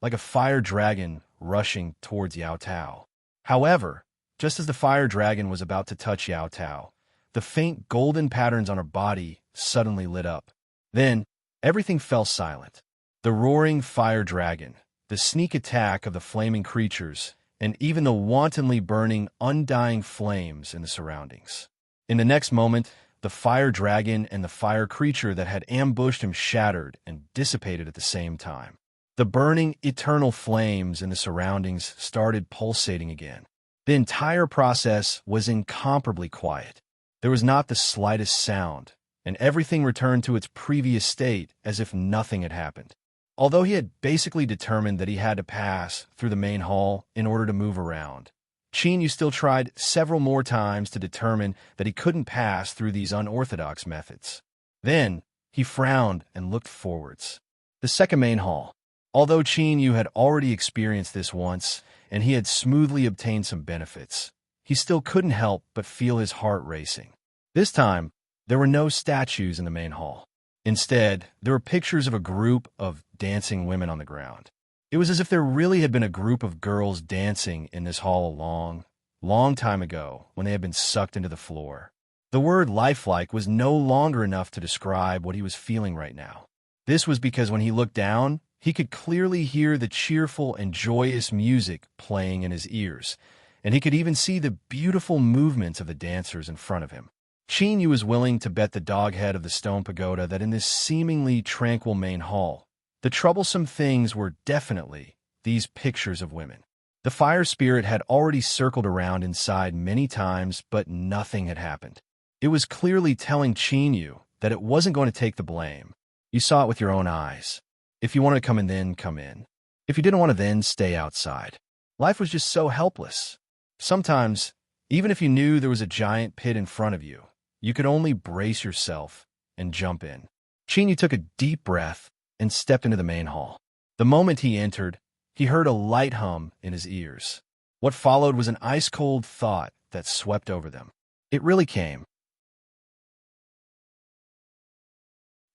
like a fire dragon rushing towards Yao Tao. However, just as the fire dragon was about to touch Yao Tao, the faint golden patterns on her body suddenly lit up. Then, everything fell silent. The roaring fire dragon, the sneak attack of the flaming creatures, and even the wantonly burning, undying flames in the surroundings. In the next moment, the fire dragon and the fire creature that had ambushed him shattered and dissipated at the same time. The burning, eternal flames in the surroundings started pulsating again. The entire process was incomparably quiet. There was not the slightest sound, and everything returned to its previous state as if nothing had happened. Although he had basically determined that he had to pass through the main hall in order to move around, Qin Yu still tried several more times to determine that he couldn't pass through these unorthodox methods. Then, he frowned and looked forwards. The second main hall. Although Qin Yu had already experienced this once, and he had smoothly obtained some benefits, he still couldn't help but feel his heart racing. This time, there were no statues in the main hall. Instead, there were pictures of a group of dancing women on the ground. It was as if there really had been a group of girls dancing in this hall a long, long time ago when they had been sucked into the floor. The word lifelike was no longer enough to describe what he was feeling right now. This was because when he looked down, he could clearly hear the cheerful and joyous music playing in his ears, and he could even see the beautiful movements of the dancers in front of him. Qin Yu was willing to bet the doghead of the stone pagoda that in this seemingly tranquil main hall, the troublesome things were definitely these pictures of women. The fire spirit had already circled around inside many times, but nothing had happened. It was clearly telling Qin Yu that it wasn't going to take the blame. You saw it with your own eyes. If you wanted to come in, then come in. If you didn't want to, then stay outside. Life was just so helpless. Sometimes, even if you knew there was a giant pit in front of you, you could only brace yourself and jump in. Qin Yu took a deep breath and stepped into the main hall. The moment he entered, he heard a light hum in his ears. What followed was an ice-cold thought that swept over them. It really came.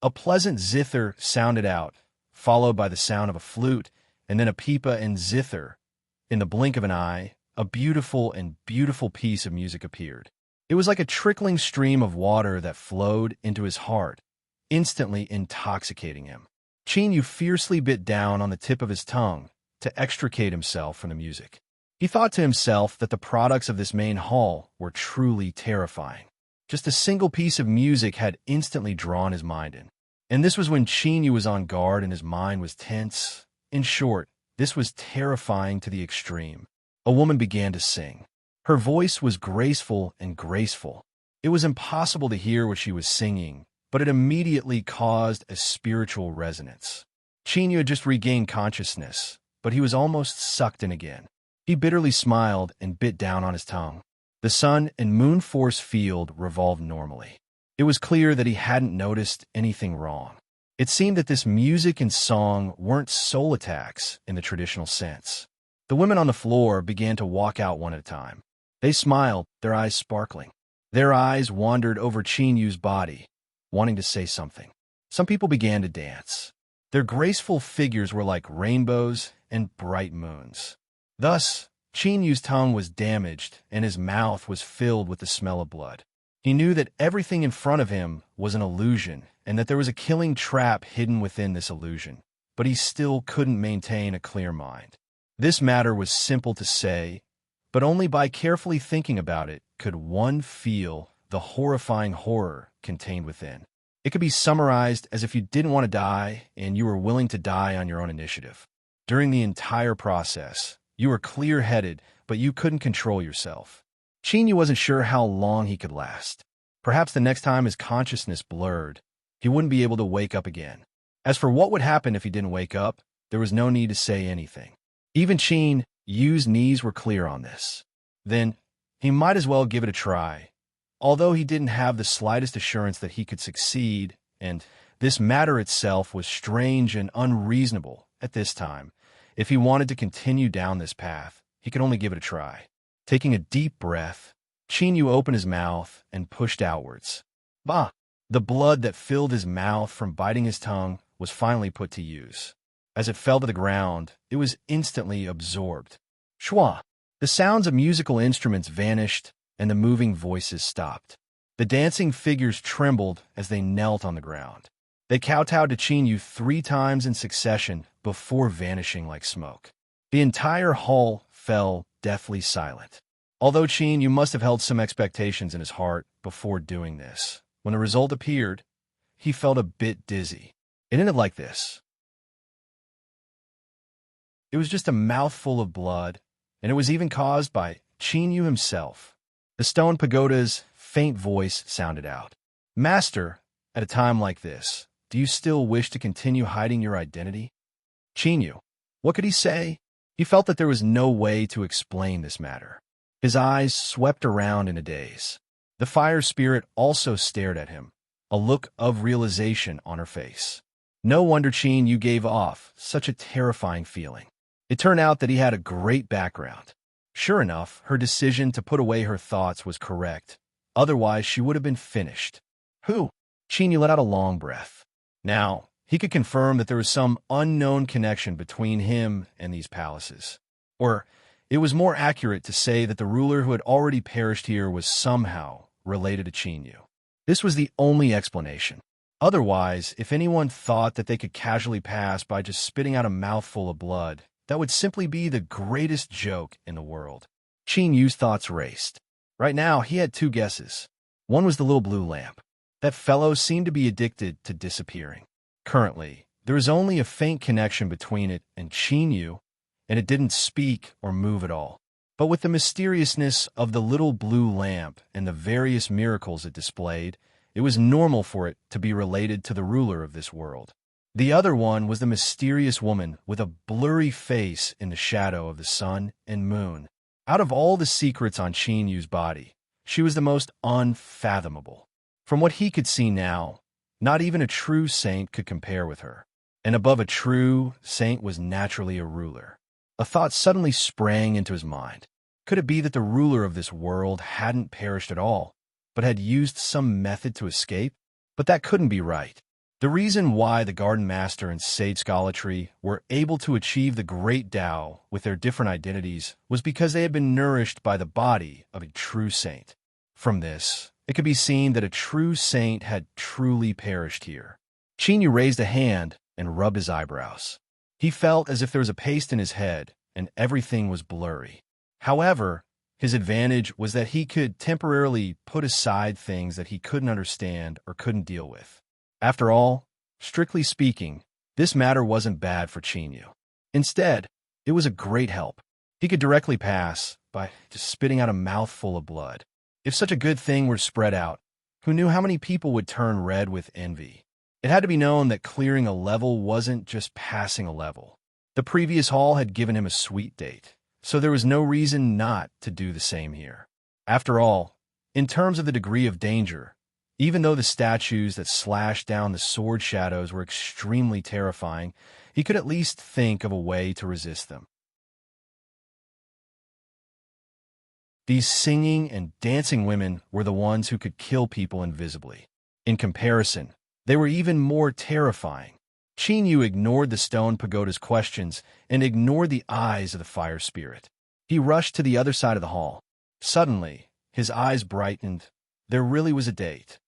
A pleasant zither sounded out, followed by the sound of a flute, and then a pipa and zither. In the blink of an eye, a beautiful piece of music appeared. It was like a trickling stream of water that flowed into his heart, instantly intoxicating him. Qin Yu fiercely bit down on the tip of his tongue to extricate himself from the music. He thought to himself that the products of this main hall were truly terrifying. Just a single piece of music had instantly drawn his mind in. And this was when Qin Yu was on guard and his mind was tense. In short, this was terrifying to the extreme. A woman began to sing. Her voice was graceful and graceful. It was impossible to hear what she was singing, but it immediately caused a spiritual resonance. Qin Yu had just regained consciousness, but he was almost sucked in again. He bitterly smiled and bit down on his tongue. The sun and moon force field revolved normally. It was clear that he hadn't noticed anything wrong. It seemed that this music and song weren't soul attacks in the traditional sense. The women on the floor began to walk out one at a time. They smiled, their eyes sparkling. Their eyes wandered over Qin Yu's body, wanting to say something. Some people began to dance. Their graceful figures were like rainbows and bright moons. Thus, Qin Yu's tongue was damaged and his mouth was filled with the smell of blood. He knew that everything in front of him was an illusion and that there was a killing trap hidden within this illusion, but he still couldn't maintain a clear mind. This matter was simple to say, but only by carefully thinking about it could one feel the horrifying horror contained within. It could be summarized as if you didn't want to die and you were willing to die on your own initiative. During the entire process, you were clear-headed, but you couldn't control yourself. Qin Yu wasn't sure how long he could last. Perhaps the next time his consciousness blurred, he wouldn't be able to wake up again. As for what would happen if he didn't wake up, there was no need to say anything. Even Qin Yu's knees were clear on this. Then, he might as well give it a try. Although he didn't have the slightest assurance that he could succeed, and this matter itself was strange and unreasonable at this time, if he wanted to continue down this path, he could only give it a try. Taking a deep breath, Qin Yu opened his mouth and pushed outwards. Bah! The blood that filled his mouth from biting his tongue was finally put to use. As it fell to the ground, it was instantly absorbed. Shwa! The sounds of musical instruments vanished, and the moving voices stopped. The dancing figures trembled as they knelt on the ground. They kowtowed to Qin Yu 3 times in succession before vanishing like smoke. The entire hall fell deathly silent. Although Qin Yu must have held some expectations in his heart before doing this, when the result appeared, he felt a bit dizzy. It ended like this. It was just a mouthful of blood, and it was even caused by Qin Yu himself. The stone pagoda's faint voice sounded out. Master, at a time like this, do you still wish to continue hiding your identity? Qin Yu. What could he say? He felt that there was no way to explain this matter. His eyes swept around in a daze. The fire spirit also stared at him, a look of realization on her face. No wonder Qin Yu gave off such a terrifying feeling. It turned out that he had a great background. Sure enough, her decision to put away her thoughts was correct. Otherwise, she would have been finished. Who? Qin Yu let out a long breath. Now, He could confirm that there was some unknown connection between him and these palaces. Or, it was more accurate to say that the ruler who had already perished here was somehow related to Chinyu. This was the only explanation. Otherwise, if anyone thought that they could casually pass by just spitting out a mouthful of blood, that would simply be the greatest joke in the world. Chinyu's thoughts raced. Right now, he had two guesses. One was the little blue lamp. That fellow seemed to be addicted to disappearing. Currently, there is only a faint connection between it and Chinyu, and it didn't speak or move at all. But with the mysteriousness of the little blue lamp and the various miracles it displayed, it was normal for it to be related to the ruler of this world. The other one was the mysterious woman with a blurry face in the shadow of the sun and moon. Out of all the secrets on Chinyu's body, she was the most unfathomable. From what he could see now, not even a true saint could compare with her. And above a true saint was naturally a ruler. A thought suddenly sprang into his mind. Could it be that the ruler of this world hadn't perished at all, but had used some method to escape? But that couldn't be right. The reason why the Garden Master and Sage Scholatry were able to achieve the Great Tao with their different identities was because they had been nourished by the body of a true saint. From this, it could be seen that a true saint had truly perished here. Chinyu raised a hand and rubbed his eyebrows. He felt as if there was a paste in his head and everything was blurry. However, his advantage was that he could temporarily put aside things that he couldn't understand or couldn't deal with. After all, strictly speaking, this matter wasn't bad for Chinyu. Instead, it was a great help. He could directly pass by just spitting out a mouthful of blood. If such a good thing were spread out, who knew how many people would turn red with envy? It had to be known that clearing a level wasn't just passing a level. The previous hall had given him a sweet date, so there was no reason not to do the same here. After all, in terms of the degree of danger, even though the statues that slashed down the sword shadows were extremely terrifying, he could at least think of a way to resist them. These singing and dancing women were the ones who could kill people invisibly. In comparison, they were even more terrifying. Chinyu ignored the stone pagoda's questions and ignored the eyes of the fire spirit. He rushed to the other side of the hall. Suddenly, his eyes brightened. There really was a date.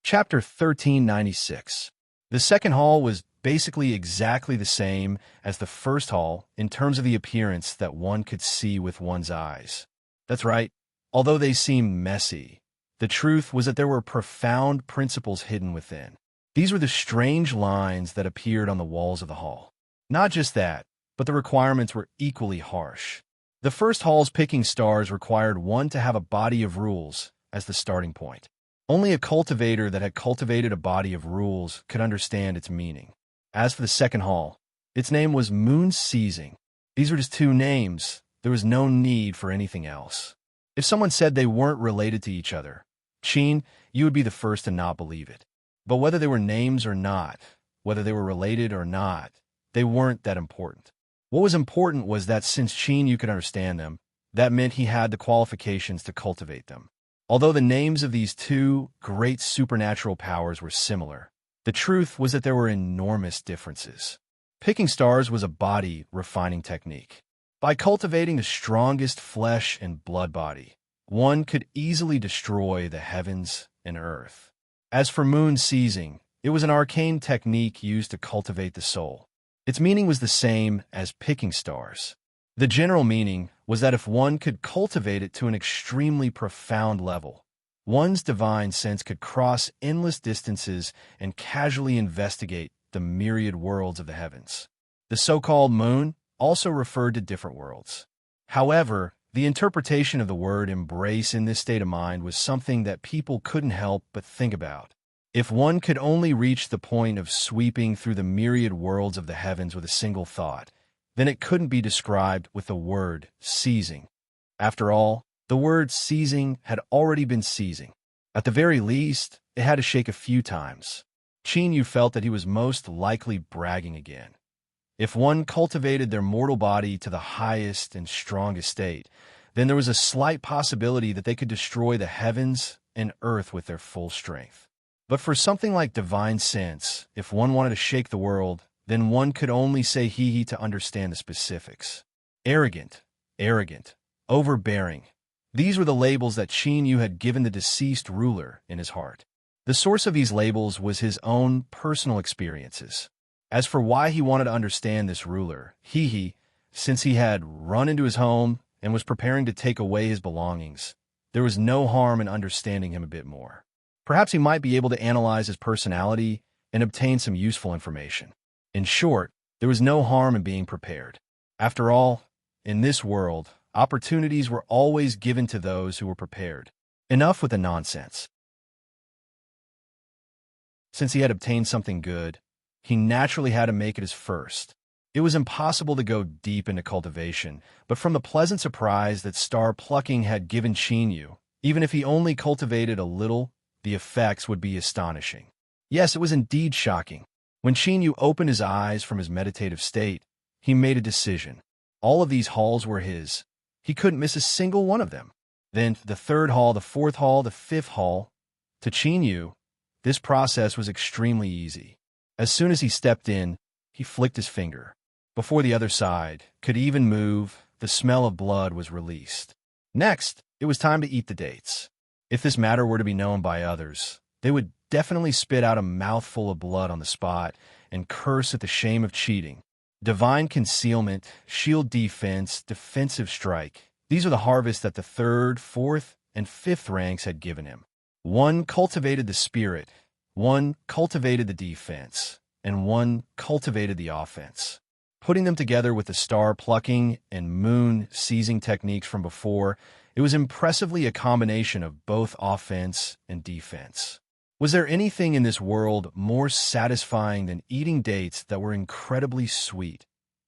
Chapter 1396. The second hall was basically exactly the same as the first hall in terms of the appearance that one could see with one's eyes. That's right, although they seemed messy, the truth was that there were profound principles hidden within. These were the strange lines that appeared on the walls of the hall. Not just that, but the requirements were equally harsh. The first hall's picking stars required one to have a body of rules as the starting point. Only a cultivator that had cultivated a body of rules could understand its meaning. As for the second hall, its name was Moon Seizing. These were just two names. There was no need for anything else. If someone said they weren't related to each other, Chin, you would be the first to not believe it. But whether they were names or not, whether they were related or not, they weren't that important. What was important was that since Chin you could understand them, that meant he had the qualifications to cultivate them. Although the names of these two great supernatural powers were similar, the truth was that there were enormous differences. Picking stars was a body refining technique. By cultivating the strongest flesh and blood body, one could easily destroy the heavens and earth. As for moon seizing, it was an arcane technique used to cultivate the soul. Its meaning was the same as picking stars. The general meaning was that if one could cultivate it to an extremely profound level, one's divine sense could cross endless distances and casually investigate the myriad worlds of the heavens. The so-called moon also referred to different worlds. However, the interpretation of the word embrace in this state of mind was something that people couldn't help but think about. If one could only reach the point of sweeping through the myriad worlds of the heavens with a single thought, then it couldn't be described with the word seizing. After all, the word seizing had already been seizing. At the very least, it had to shake a few times. Chinyu felt that he was most likely bragging again. If one cultivated their mortal body to the highest and strongest state, then there was a slight possibility that they could destroy the heavens and earth with their full strength. But for something like divine sense, if one wanted to shake the world, then one could only say he to understand the specifics. Arrogant, overbearing. These were the labels that Qin Yu had given the deceased ruler in his heart. The source of these labels was his own personal experiences. As for why he wanted to understand this ruler, since he had run into his home and was preparing to take away his belongings, there was no harm in understanding him a bit more. Perhaps he might be able to analyze his personality and obtain some useful information. In short, there was no harm in being prepared. After all, in this world, opportunities were always given to those who were prepared. Enough with the nonsense. Since he had obtained something good, he naturally had to make it his first. It was impossible to go deep into cultivation, but from the pleasant surprise that star plucking had given Qin Yu, even if he only cultivated a little, the effects would be astonishing. Yes, it was indeed shocking. When Qin Yu opened his eyes from his meditative state, he made a decision. All of these halls were his. He couldn't miss a single one of them. Then the third hall, the fourth hall, the fifth hall. To Qin Yu, this process was extremely easy. As soon as he stepped in, he flicked his finger. Before the other side could even move, the smell of blood was released. Next, it was time to eat the dates. If this matter were to be known by others, they would definitely spit out a mouthful of blood on the spot and curse at the shame of cheating. Divine concealment, shield defense, defensive strike. These are the harvests that the third, fourth, and fifth ranks had given him. One cultivated the spirit, one cultivated the defense, and one cultivated the offense. Putting them together with the star plucking and moon seizing techniques from before, it was impressively a combination of both offense and defense. Was there anything in this world more satisfying than eating dates that were incredibly sweet,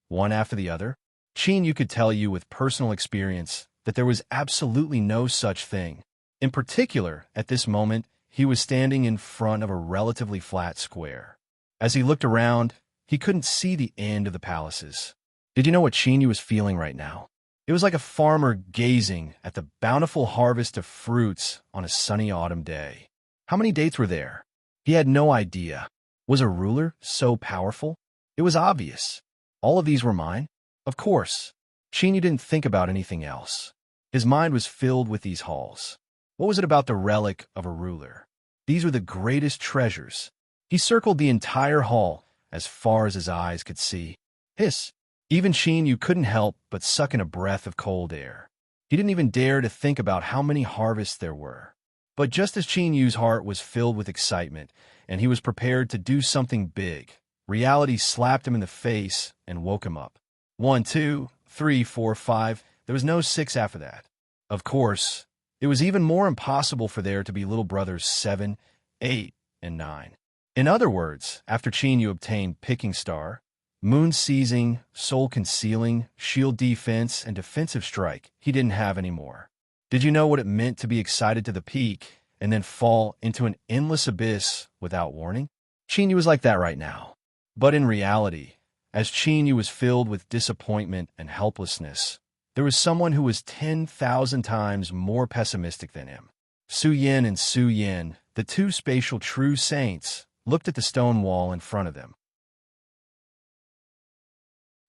one after the other? Qin Yu could tell you with personal experience that there was absolutely no such thing. In particular, at this moment, he was standing in front of a relatively flat square. As he looked around, he couldn't see the end of the palaces. Did you know what Qin Yu was feeling right now? It was like a farmer gazing at the bountiful harvest of fruits on a sunny autumn day. How many dates were there? He had no idea. Was a ruler so powerful? It was obvious. All of these were mine? Of course. Qin Yu didn't think about anything else. His mind was filled with these halls. What was it about the relic of a ruler? These were the greatest treasures. He circled the entire hall as far as his eyes could see. Hiss! Even Qin Yu couldn't help but suck in a breath of cold air. He didn't even dare to think about how many harvests there were. But just as Qin Yu's heart was filled with excitement, and he was prepared to do something big, reality slapped him in the face and woke him up. 1, 2, 3, 4, 5. There was no 6 after that. Of course, it was even more impossible for there to be little brothers 7, 8, and 9. In other words, after Qin Yu obtained Picking Star, Moon Seizing, Soul Concealing, Shield Defense, and Defensive Strike, he didn't have any more. Did you know what it meant to be excited to the peak and then fall into an endless abyss without warning? Qin Yu was like that right now. But in reality, as Qin Yu was filled with disappointment and helplessness, there was someone who was 10,000 times more pessimistic than him. Su Yin and Su Yin, the two spatial true saints, looked at the stone wall in front of them.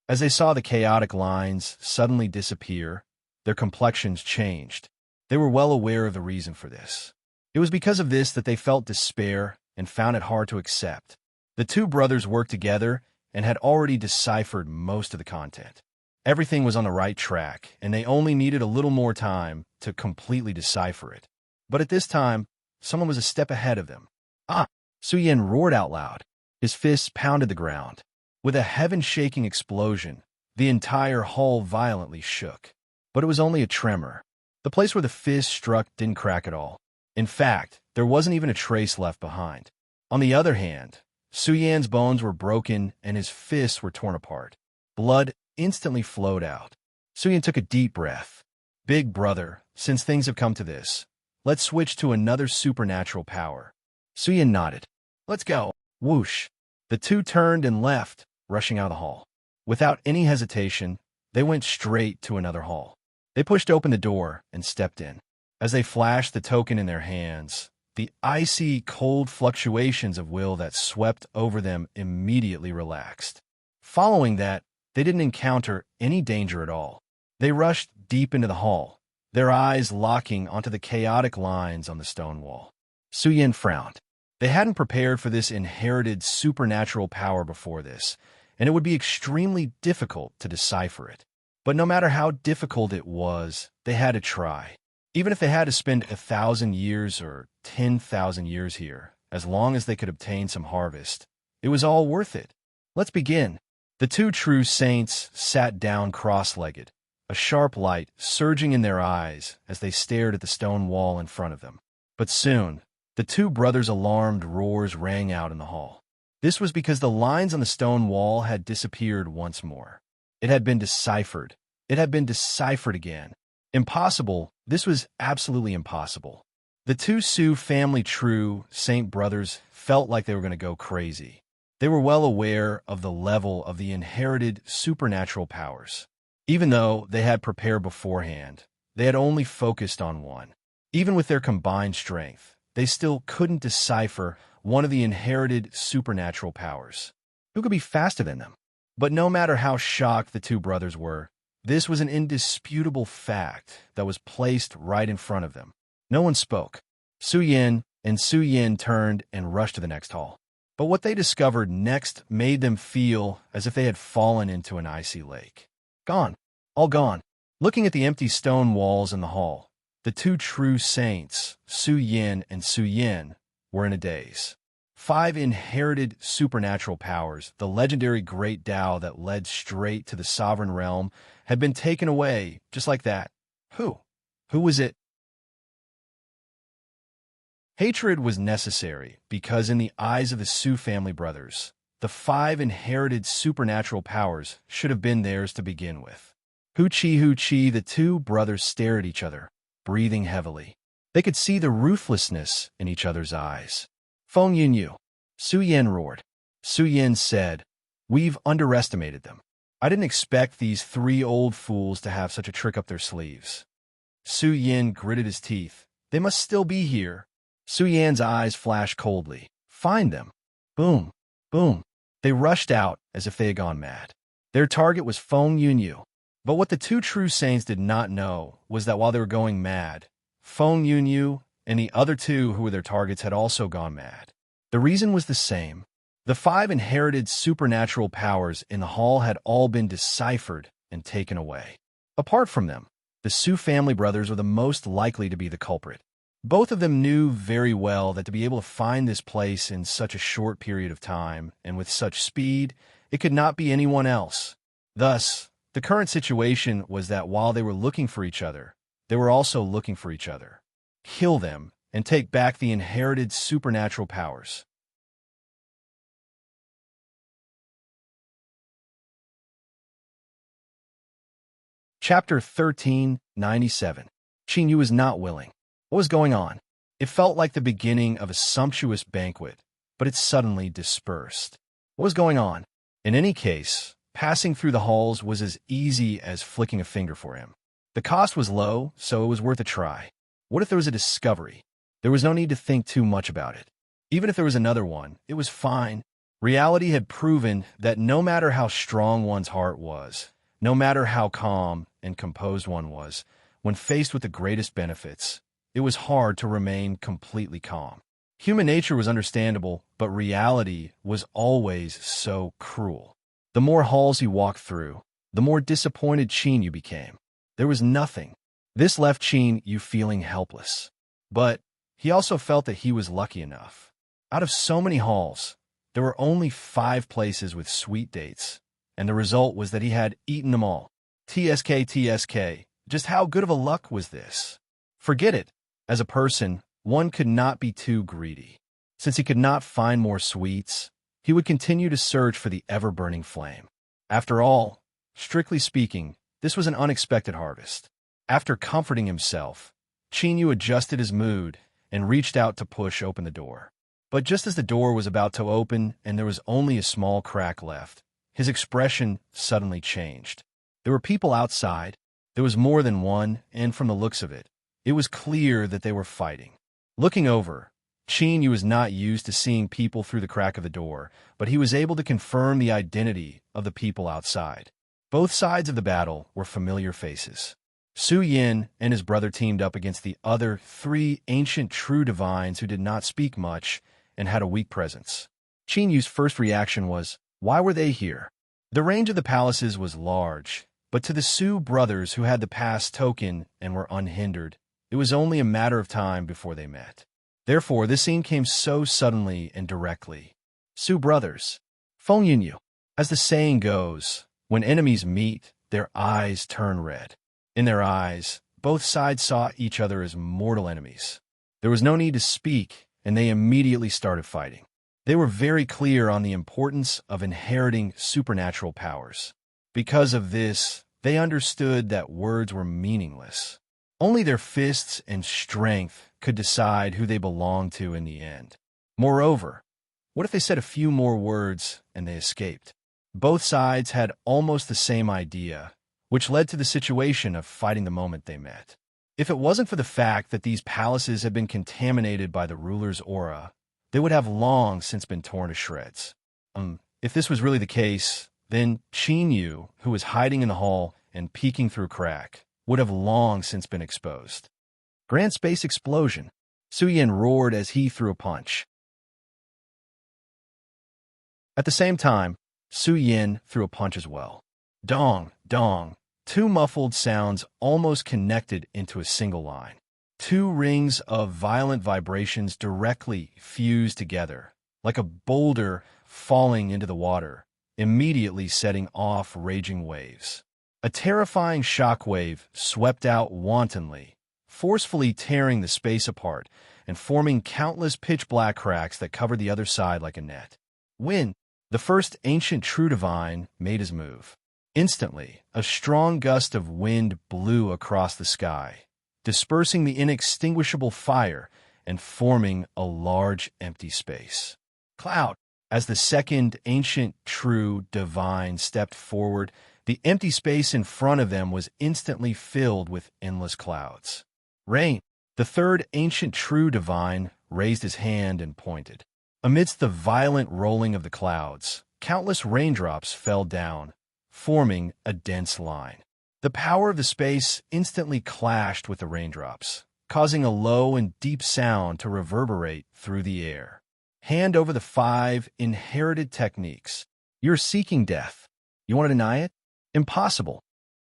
As they saw the chaotic lines suddenly disappear, their complexions changed. They were well aware of the reason for this. It was because of this that they felt despair and found it hard to accept. The two brothers worked together and had already deciphered most of the content. Everything was on the right track, and they only needed a little more time to completely decipher it. But at this time, someone was a step ahead of them. Ah! Su Yin roared out loud. His fists pounded the ground. With a heaven-shaking explosion, the entire hall violently shook. But it was only a tremor. The place where the fist struck didn't crack at all. In fact, there wasn't even a trace left behind. On the other hand, Su Yan's bones were broken and his fists were torn apart. Blood instantly flowed out. Su Yan took a deep breath. Big brother, since things have come to this, let's switch to another supernatural power. Su Yan nodded. Let's go. Whoosh. The two turned and left, rushing out of the hall. Without any hesitation, they went straight to another hall. They pushed open the door and stepped in. As they flashed the token in their hands, the icy, cold fluctuations of will that swept over them immediately relaxed. Following that, they didn't encounter any danger at all. They rushed deep into the hall, their eyes locking onto the chaotic lines on the stone wall. Su-Yin frowned. They hadn't prepared for this inherited supernatural power before this, and it would be extremely difficult to decipher it. But no matter how difficult it was, they had to try. Even if they had to spend 1,000 years or 10,000 years here, as long as they could obtain some harvest, it was all worth it. Let's begin. The two true saints sat down cross-legged, a sharp light surging in their eyes as they stared at the stone wall in front of them. But soon, the two brothers' alarmed roars rang out in the hall. This was because the lines on the stone wall had disappeared once more. It had been deciphered. It had been deciphered again. Impossible. This was absolutely impossible. The two Su family true saint brothers felt like they were going to go crazy. They were well aware of the level of the inherited supernatural powers. Even though they had prepared beforehand, they had only focused on one. Even with their combined strength, they still couldn't decipher one of the inherited supernatural powers. Who could be faster than them? But no matter how shocked the two brothers were, this was an indisputable fact that was placed right in front of them. No one spoke. Su-Yin and Su-Yin turned and rushed to the next hall. But what they discovered next made them feel as if they had fallen into an icy lake. Gone. All gone. Looking at the empty stone walls in the hall, the two true saints, Su-Yin and Su-Yin, were in a daze. 5 inherited supernatural powers, the legendary Great Tao that led straight to the sovereign realm, had been taken away just like that. Who? Who was it? Hatred was necessary because in the eyes of the Su family brothers, the 5 inherited supernatural powers should have been theirs to begin with. Hu Chi, the two brothers stared at each other, breathing heavily. They could see the ruthlessness in each other's eyes. Feng Yunyu. Su-Yin roared. Su-Yin said, "We've underestimated them. I didn't expect these 3 old fools to have such a trick up their sleeves." Su-Yin gritted his teeth. "They must still be here." Su-Yin's eyes flashed coldly. "Find them." Boom. Boom. They rushed out as if they had gone mad. Their target was Feng Yunyu. But what the two true saints did not know was that while they were going mad, Feng Yunyu and the other 2 who were their targets had also gone mad. The reason was the same. The 5 inherited supernatural powers in the hall had all been deciphered and taken away. Apart from them, the Su family brothers were the most likely to be the culprit. Both of them knew very well that to be able to find this place in such a short period of time and with such speed, it could not be anyone else. Thus, the current situation was that while they were looking for each other, they were also looking for each other. Kill them and take back the inherited supernatural powers. Chapter 1397. Qin Yu was not willing. What was going on? It felt like the beginning of a sumptuous banquet, but it suddenly dispersed. What was going on? In any case, passing through the halls was as easy as flicking a finger for him. The cost was low, so it was worth a try. What if there was a discovery? There was no need to think too much about it. Even if there was another one, it was fine. Reality had proven that no matter how strong one's heart was, no matter how calm and composed one was, when faced with the greatest benefits, it was hard to remain completely calm. Human nature was understandable, but reality was always so cruel. The more halls he walked through, the more disappointed Qin Yu became. There was nothing. This left Qin Yu feeling helpless. But he also felt that he was lucky enough. Out of so many halls, there were only 5 places with sweet dates, and the result was that he had eaten them all. TSK. Just how good of a luck was this? Forget it. As a person, one could not be too greedy. Since he could not find more sweets, he would continue to search for the ever-burning flame. After all, strictly speaking, this was an unexpected harvest. After comforting himself, Qin Yu adjusted his mood and reached out to push open the door. But just as the door was about to open and there was only a small crack left, his expression suddenly changed. There were people outside. There was more than one, and from the looks of it, it was clear that they were fighting. Looking over, Qin was not used to seeing people through the crack of the door, but he was able to confirm the identity of the people outside. Both sides of the battle were familiar faces. Su Yin and his brother teamed up against the other three ancient true divines who did not speak much and had a weak presence. Qin Yu's first reaction was, why were they here? The range of the palaces was large, but to the Su brothers who had the pass token and were unhindered, it was only a matter of time before they met. Therefore, this scene came so suddenly and directly. Su brothers, Feng Yunyu. As the saying goes, when enemies meet, their eyes turn red. In their eyes, both sides saw each other as mortal enemies. There was no need to speak, and they immediately started fighting. They were very clear on the importance of inheriting supernatural powers. Because of this, they understood that words were meaningless. Only their fists and strength could decide who they belonged to in the end. Moreover, what if they said a few more words and they escaped? Both sides had almost the same idea, which led to the situation of fighting the moment they met. If it wasn't for the fact that these palaces had been contaminated by the ruler's aura, they would have long since been torn to shreds. If this was really the case, then Qin Yu, who was hiding in the hall and peeking through a crack, would have long since been exposed. Grand space explosion. Su Yin roared as he threw a punch. At the same time, Su Yin threw a punch as well. Dong, dong, two muffled sounds almost connected into a single line. Two rings of violent vibrations directly fused together, like a boulder falling into the water, immediately setting off raging waves. A terrifying shockwave swept out wantonly, forcefully tearing the space apart and forming countless pitch-black cracks that covered the other side like a net. When the first ancient true divine made his move, instantly, a strong gust of wind blew across the sky, dispersing the inextinguishable fire and forming a large empty space. Cloud. As the second ancient true divine stepped forward, the empty space in front of them was instantly filled with endless clouds. Rain. The third ancient true divine raised his hand and pointed. Amidst the violent rolling of the clouds, countless raindrops fell down, forming a dense line. The power of the space instantly clashed with the raindrops, causing a low and deep sound to reverberate through the air. Hand over the 5 inherited techniques. You're seeking death. You want to deny it? Impossible.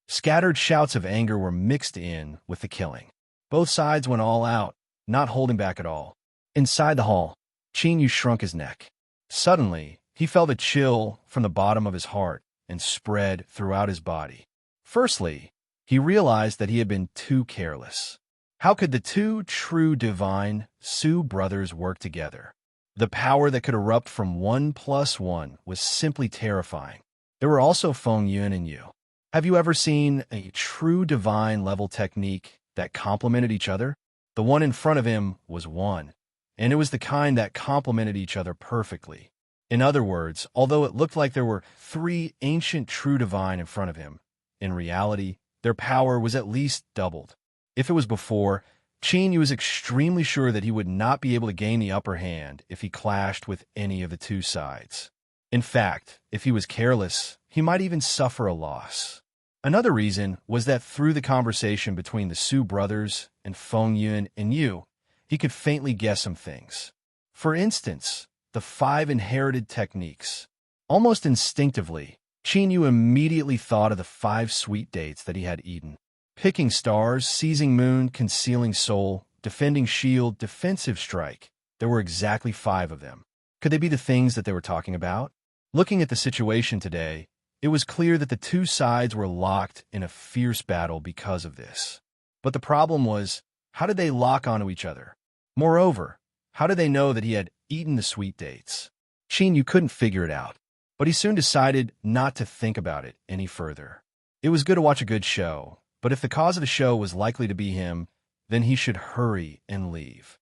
Scattered shouts of anger were mixed in with the killing. Both sides went all out, not holding back at all. Inside the hall, Qin Yu shrunk his neck. Suddenly, he felt a chill from the bottom of his heart and spread throughout his body. Firstly, he realized that he had been too careless. How could the two true divine Su brothers work together? The power that could erupt from 1+1 was simply terrifying. There were also Feng Yun and Yu. Have you ever seen a true divine level technique that complemented each other? The one in front of him was 1, and it was the kind that complemented each other perfectly. In other words, although it looked like there were 3 ancient true divine in front of him, in reality, their power was at least doubled. If it was before, Qin Yu was extremely sure that he would not be able to gain the upper hand if he clashed with any of the two sides. In fact, if he was careless, he might even suffer a loss. Another reason was that through the conversation between the Su brothers and Feng Yun and Yu, he could faintly guess some things. For instance, the 5 inherited techniques. Almost instinctively, Qin Yu immediately thought of the 5 sweet dates that he had eaten. Picking stars, seizing moon, concealing soul, defending shield, defensive strike. There were exactly 5 of them. Could they be the things that they were talking about? Looking at the situation today, it was clear that the two sides were locked in a fierce battle because of this. But the problem was, how did they lock onto each other? Moreover, how did they know that he had eaten the sweet dates? Qin Yu couldn't figure it out, but he soon decided not to think about it any further. It was good to watch a good show, but if the cause of the show was likely to be him, then he should hurry and leave.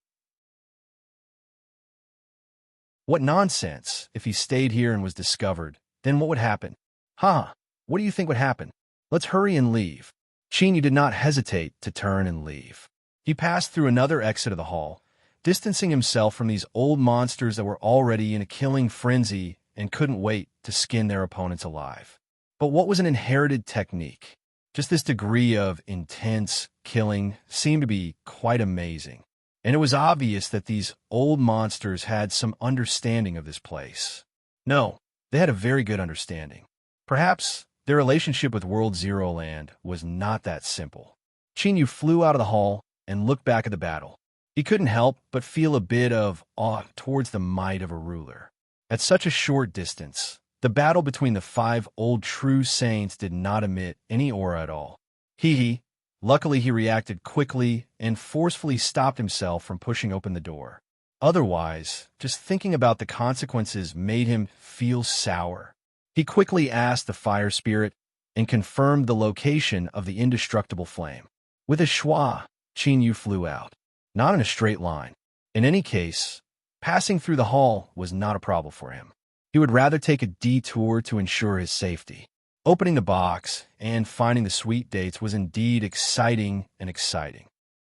What nonsense! If he stayed here and was discovered, then what would happen? What do you think would happen? Let's hurry and leave. Chinyu did not hesitate to turn and leave. He passed through another exit of the hall, distancing himself from these old monsters that were already in a killing frenzy and couldn't wait to skin their opponents alive. But what was an inherited technique? Just this degree of intense killing seemed to be quite amazing. And it was obvious that these old monsters had some understanding of this place. No, they had a very good understanding. Perhaps their relationship with World Zero Land was not that simple. Chinyu flew out of the hall and looked back at the battle. He couldn't help but feel a bit of awe towards the might of a ruler. At such a short distance, the battle between the 5 old true saints did not emit any aura at all. Luckily, he reacted quickly and forcefully stopped himself from pushing open the door. Otherwise, just thinking about the consequences made him feel sour. He quickly asked the fire spirit and confirmed the location of the indestructible flame. With a schwa, Chinyu flew out. Not in a straight line. In any case, passing through the hall was not a problem for him. He would rather take a detour to ensure his safety. Opening the box and finding the sweet dates was indeed exciting.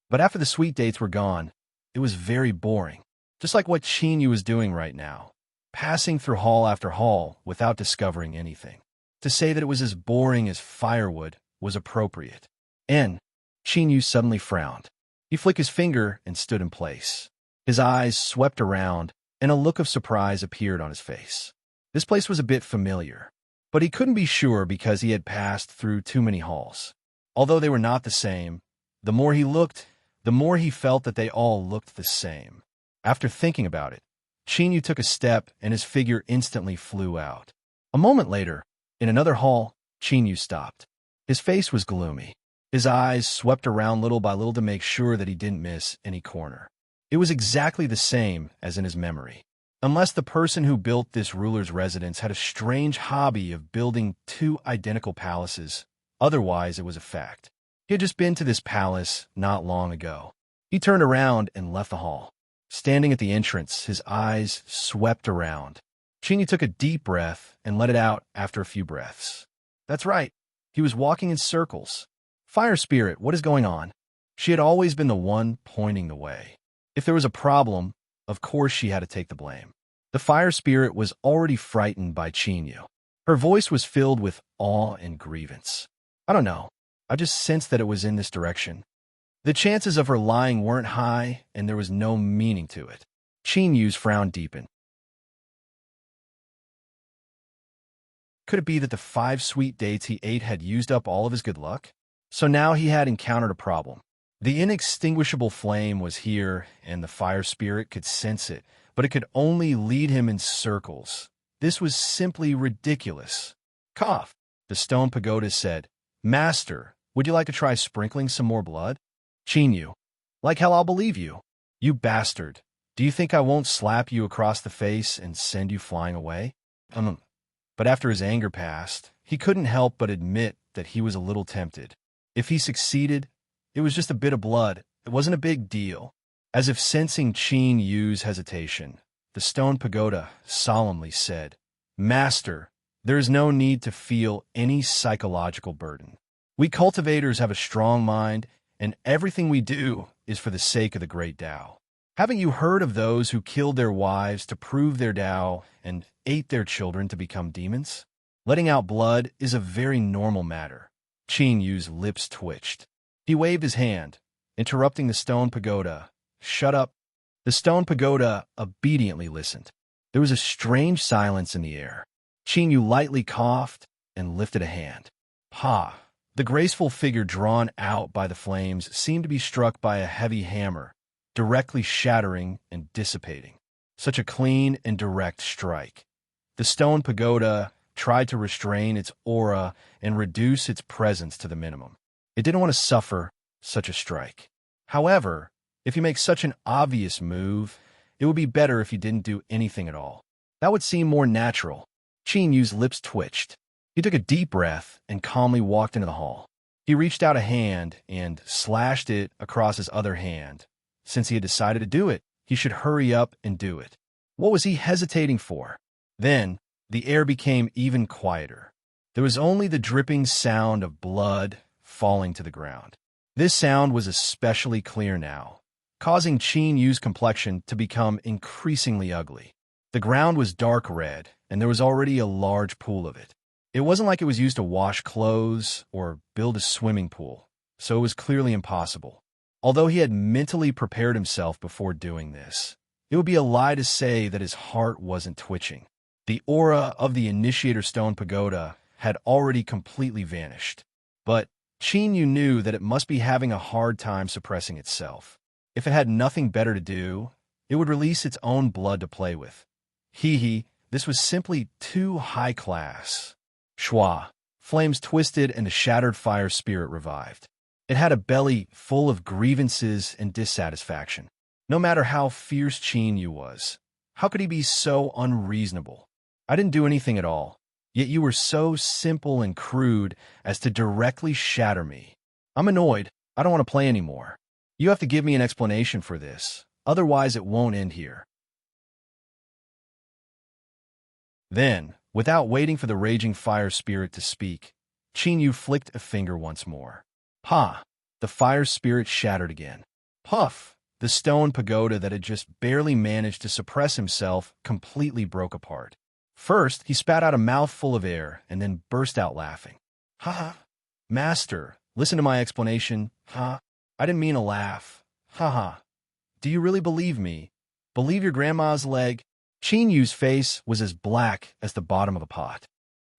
But after the sweet dates were gone, it was very boring. Just like what Chinyu was doing right now, passing through hall after hall without discovering anything. To say that it was as boring as firewood was appropriate. And Chinyu suddenly frowned. He flicked his finger and stood in place. His eyes swept around, and a look of surprise appeared on his face. This place was a bit familiar, but he couldn't be sure because he had passed through too many halls. Although they were not the same, the more he looked, the more he felt that they all looked the same. After thinking about it, Chinyu took a step and his figure instantly flew out. A moment later, in another hall, Chinyu stopped. His face was gloomy. His eyes swept around little by little to make sure that he didn't miss any corner. It was exactly the same as in his memory. Unless the person who built this ruler's residence had a strange hobby of building 2 identical palaces, otherwise it was a fact. He had just been to this palace not long ago. He turned around and left the hall. Standing at the entrance, his eyes swept around. Chinyu took a deep breath and let it out after a few breaths. That's right. He was walking in circles. Fire spirit, what is going on? She had always been the one pointing the way. If there was a problem, of course she had to take the blame. The fire spirit was already frightened by Chinyu. Her voice was filled with awe and grievance. I don't know. I just sensed that it was in this direction. The chances of her lying weren't high, and there was no meaning to it. Chinyu's frown deepened. Could it be that the 5 sweet dates he ate had used up all of his good luck? So now he had encountered a problem. The inextinguishable flame was here, and the fire spirit could sense it, but it could only lead him in circles. This was simply ridiculous. Cough, the stone pagoda said. Master, would you like to try sprinkling some more blood? Chinyu, like hell I'll believe you. You bastard. Do you think I won't slap you across the face and send you flying away? But after his anger passed, he couldn't help but admit that he was a little tempted. If he succeeded, it was just a bit of blood. It wasn't a big deal. As if sensing Chinyu's hesitation, the stone pagoda solemnly said, Master, there is no need to feel any psychological burden. We cultivators have a strong mind, and everything we do is for the sake of the great Tao. Haven't you heard of those who killed their wives to prove their Tao and ate their children to become demons? Letting out blood is a very normal matter. Chinyu's lips twitched. He waved his hand, interrupting the stone pagoda. Shut up. The stone pagoda obediently listened. There was a strange silence in the air. Chinyu lightly coughed and lifted a hand. Ha! The graceful figure drawn out by the flames seemed to be struck by a heavy hammer, directly shattering and dissipating. Such a clean and direct strike. The stone pagoda tried to restrain its aura and reduce its presence to the minimum. It didn't want to suffer such a strike. However, if you make such an obvious move, it would be better if you didn't do anything at all. That would seem more natural. Chinyu's lips twitched. He took a deep breath and calmly walked into the hall. He reached out a hand and slashed it across his other hand. Since he had decided to do it, he should hurry up and do it. What was he hesitating for? Then, the air became even quieter. There was only the dripping sound of blood, falling to the ground. This sound was especially clear now, causing Qin Yu's complexion to become increasingly ugly. The ground was dark red, and there was already a large pool of it. It wasn't like it was used to wash clothes or build a swimming pool, so it was clearly impossible. Although he had mentally prepared himself before doing this, it would be a lie to say that his heart wasn't twitching. The aura of the Initiator Stone Pagoda had already completely vanished. But Qin Yu knew that it must be having a hard time suppressing itself. If it had nothing better to do, it would release its own blood to play with. This was simply too high class. Shwa. Flames twisted and the shattered fire spirit revived. It had a belly full of grievances and dissatisfaction. No matter how fierce Qin Yu was, how could he be so unreasonable? I didn't do anything at all, yet you were so simple and crude as to directly shatter me. I'm annoyed. I don't want to play anymore. You have to give me an explanation for this, otherwise it won't end here. Then, without waiting for the raging fire spirit to speak, Qin Yu flicked a finger once more. Ha! The fire spirit shattered again. Puff! The stone pagoda that had just barely managed to suppress himself completely broke apart. First, he spat out a mouthful of air and then burst out laughing. Ha ha! Master, listen to my explanation. Ha! I didn't mean a laugh. Ha ha! Do you really believe me? Believe your grandma's leg? Qin Yu's face was as black as the bottom of a pot.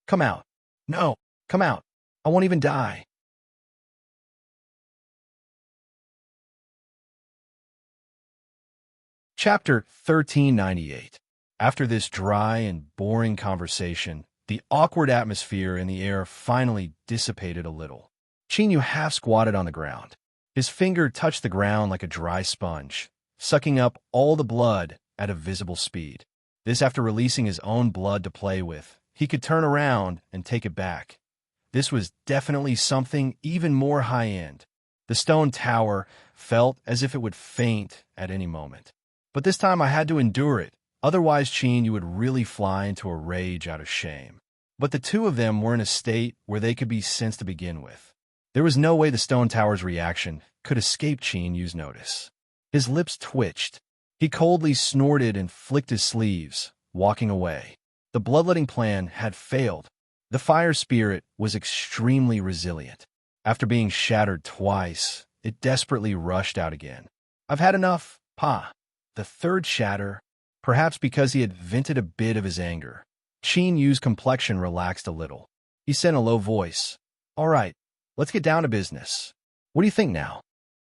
Come out. No, come out. I won't even die. Chapter 1398. After this dry and boring conversation, the awkward atmosphere in the air finally dissipated a little. Qin Yu half squatted on the ground. His finger touched the ground like a dry sponge, sucking up all the blood at a visible speed. This after releasing his own blood to play with. He could turn around and take it back. This was definitely something even more high-end. The stone tower felt as if it would faint at any moment. But this time I had to endure it. Otherwise, Qin Yu would really fly into a rage out of shame. But the two of them were in a state where they could be sensed to begin with. There was no way the stone tower's reaction could escape Qin Yu's notice. His lips twitched. He coldly snorted and flicked his sleeves, walking away. The bloodletting plan had failed. The fire spirit was extremely resilient. After being shattered twice, it desperately rushed out again. I've had enough, Pa. The third shatter, perhaps because he had vented a bit of his anger. Qin Yu's complexion relaxed a little. He said in a low voice, All right, let's get down to business. What do you think now?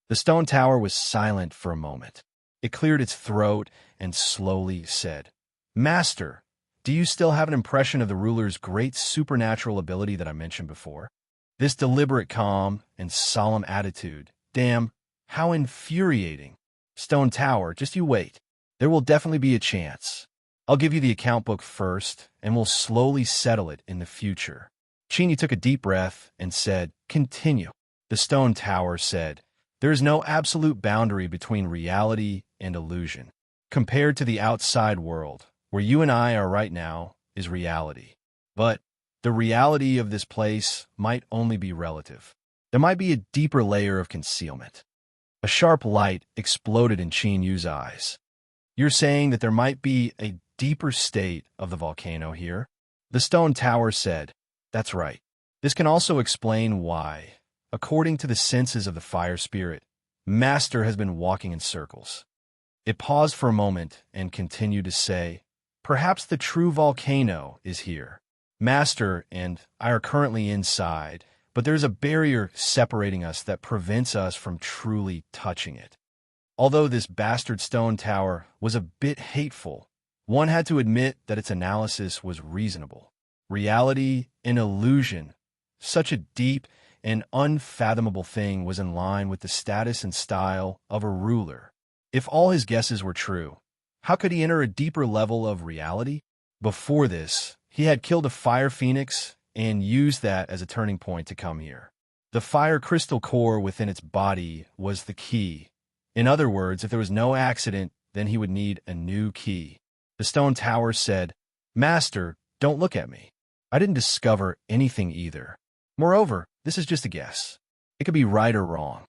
The stone tower was silent for a moment. It cleared its throat and slowly said, Master, do you still have an impression of the ruler's great supernatural ability that I mentioned before? This deliberate calm and solemn attitude, damn, how infuriating. Stone Tower, just you wait. There will definitely be a chance. I'll give you the account book first, and we'll slowly settle it in the future. Qin Yu took a deep breath and said, Continue. The Stone Tower said, There is no absolute boundary between reality and illusion. Compared to the outside world, where you and I are right now, is reality. But the reality of this place might only be relative. There might be a deeper layer of concealment. A sharp light exploded in Qin Yu's eyes. You're saying that there might be a deeper state of the volcano here? The stone tower said, That's right. This can also explain why, according to the senses of the fire spirit, Master has been walking in circles. It paused for a moment and continued to say, Perhaps the true volcano is here. Master and I are currently inside, but there's a barrier separating us that prevents us from truly touching it. Although this bastard stone tower was a bit hateful, one had to admit that its analysis was reasonable. Reality and illusion, such a deep and unfathomable thing, was in line with the status and style of a ruler. If all his guesses were true, how could he enter a deeper level of reality? Before this, he had killed a fire phoenix and used that as a turning point to come here. The fire crystal core within its body was the key. In other words, if there was no accident, then he would need a new key. The stone tower said, Master, don't look at me. I didn't discover anything either. Moreover, this is just a guess. It could be right or wrong.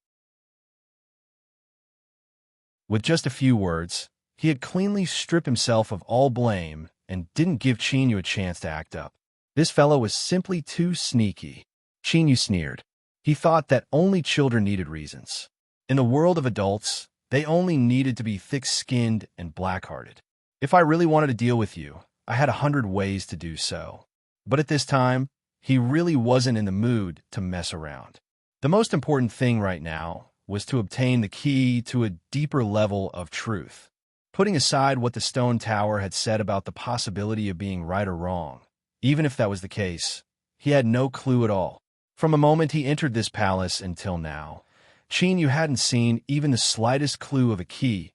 With just a few words, he had cleanly stripped himself of all blame and didn't give Chinyu a chance to act up. This fellow was simply too sneaky. Chinyu sneered. He thought that only children needed reasons. In the world of adults, they only needed to be thick-skinned and black-hearted. If I really wanted to deal with you, I had 100 ways to do so. But at this time, he really wasn't in the mood to mess around. The most important thing right now was to obtain the key to a deeper level of truth. Putting aside what the stone tower had said about the possibility of being right or wrong, even if that was the case, he had no clue at all. From the moment he entered this palace until now, Chinyu hadn't seen even the slightest clue of a key.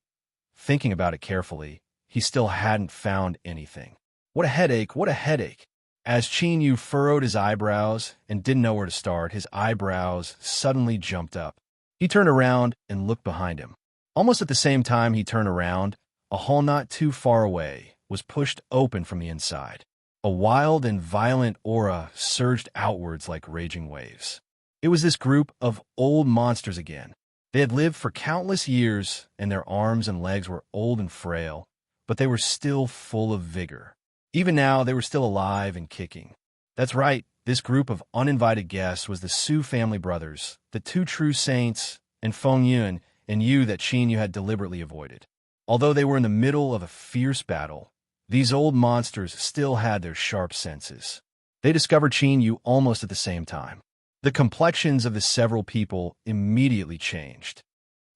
Thinking about it carefully, he still hadn't found anything. What a headache, what a headache! As Chinyu furrowed his eyebrows and didn't know where to start, his eyebrows suddenly jumped up. He turned around and looked behind him. Almost at the same time he turned around, a hall not too far away was pushed open from the inside. A wild and violent aura surged outwards like raging waves. It was this group of old monsters again. They had lived for countless years, and their arms and legs were old and frail, but they were still full of vigor. Even now, they were still alive and kicking. That's right, this group of uninvited guests was the Su family brothers, the two true saints, and Feng Yun and Yu that Chinyu had deliberately avoided. Although they were in the middle of a fierce battle, these old monsters still had their sharp senses. They discovered Chinyu almost at the same time. The complexions of the several people immediately changed.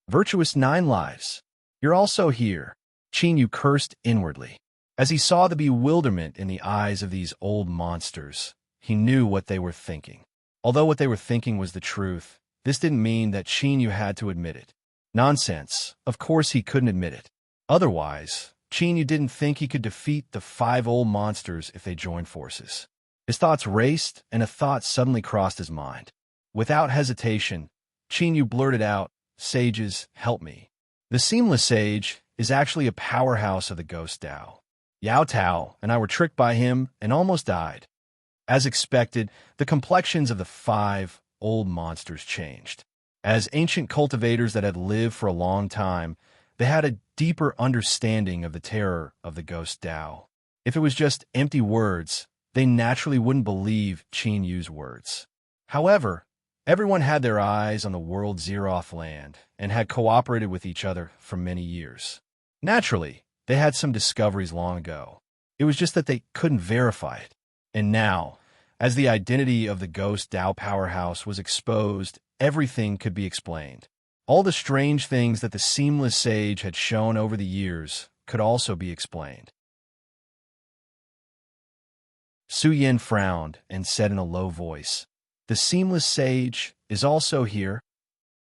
Virtuous 9 lives. You're also here. Chinyu cursed inwardly. As he saw the bewilderment in the eyes of these old monsters, he knew what they were thinking. Although what they were thinking was the truth, this didn't mean that Chinyu had to admit it. Nonsense. Of course he couldn't admit it. Otherwise, Chinyu didn't think he could defeat the 5 old monsters if they joined forces. His thoughts raced, and a thought suddenly crossed his mind. Without hesitation, Chinyu blurted out, "Sages, help me." The Seamless Sage is actually a powerhouse of the Ghost Dao. Yao Tao and I were tricked by him and almost died. As expected, the complexions of the 5 old monsters changed. As ancient cultivators that had lived for a long time, they had a deeper understanding of the terror of the Ghost Dao. If it was just empty words, they naturally wouldn't believe Chinyu's words. However, everyone had their eyes on the world Zeroth land and had cooperated with each other for many years. Naturally, they had some discoveries long ago. It was just that they couldn't verify it. And now, as the identity of the Ghost Dao powerhouse was exposed, everything could be explained. All the strange things that the Seamless Sage had shown over the years could also be explained. Su Yin frowned and said in a low voice, "The Seamless Sage is also here?"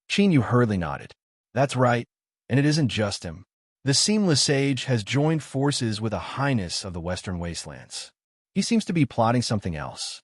Chinyu hurriedly nodded. "That's right, and it isn't just him. The Seamless Sage has joined forces with a highness of the Western Wastelands. He seems to be plotting something else."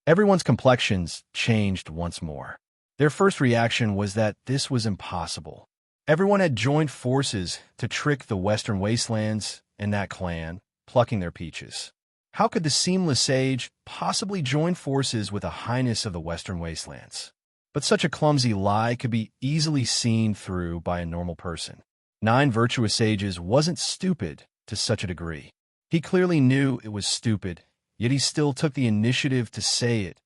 Everyone's complexions changed once more. Their first reaction was that this was impossible. Everyone had joined forces to trick the Western Wastelands and that clan, plucking their peaches. How could the Seamless Sage possibly join forces with a highness of the Western Wastelands? But such a clumsy lie could be easily seen through by a normal person. 9 virtuous sages wasn't stupid to such a degree. He clearly knew it was stupid, yet he still took the initiative to say it.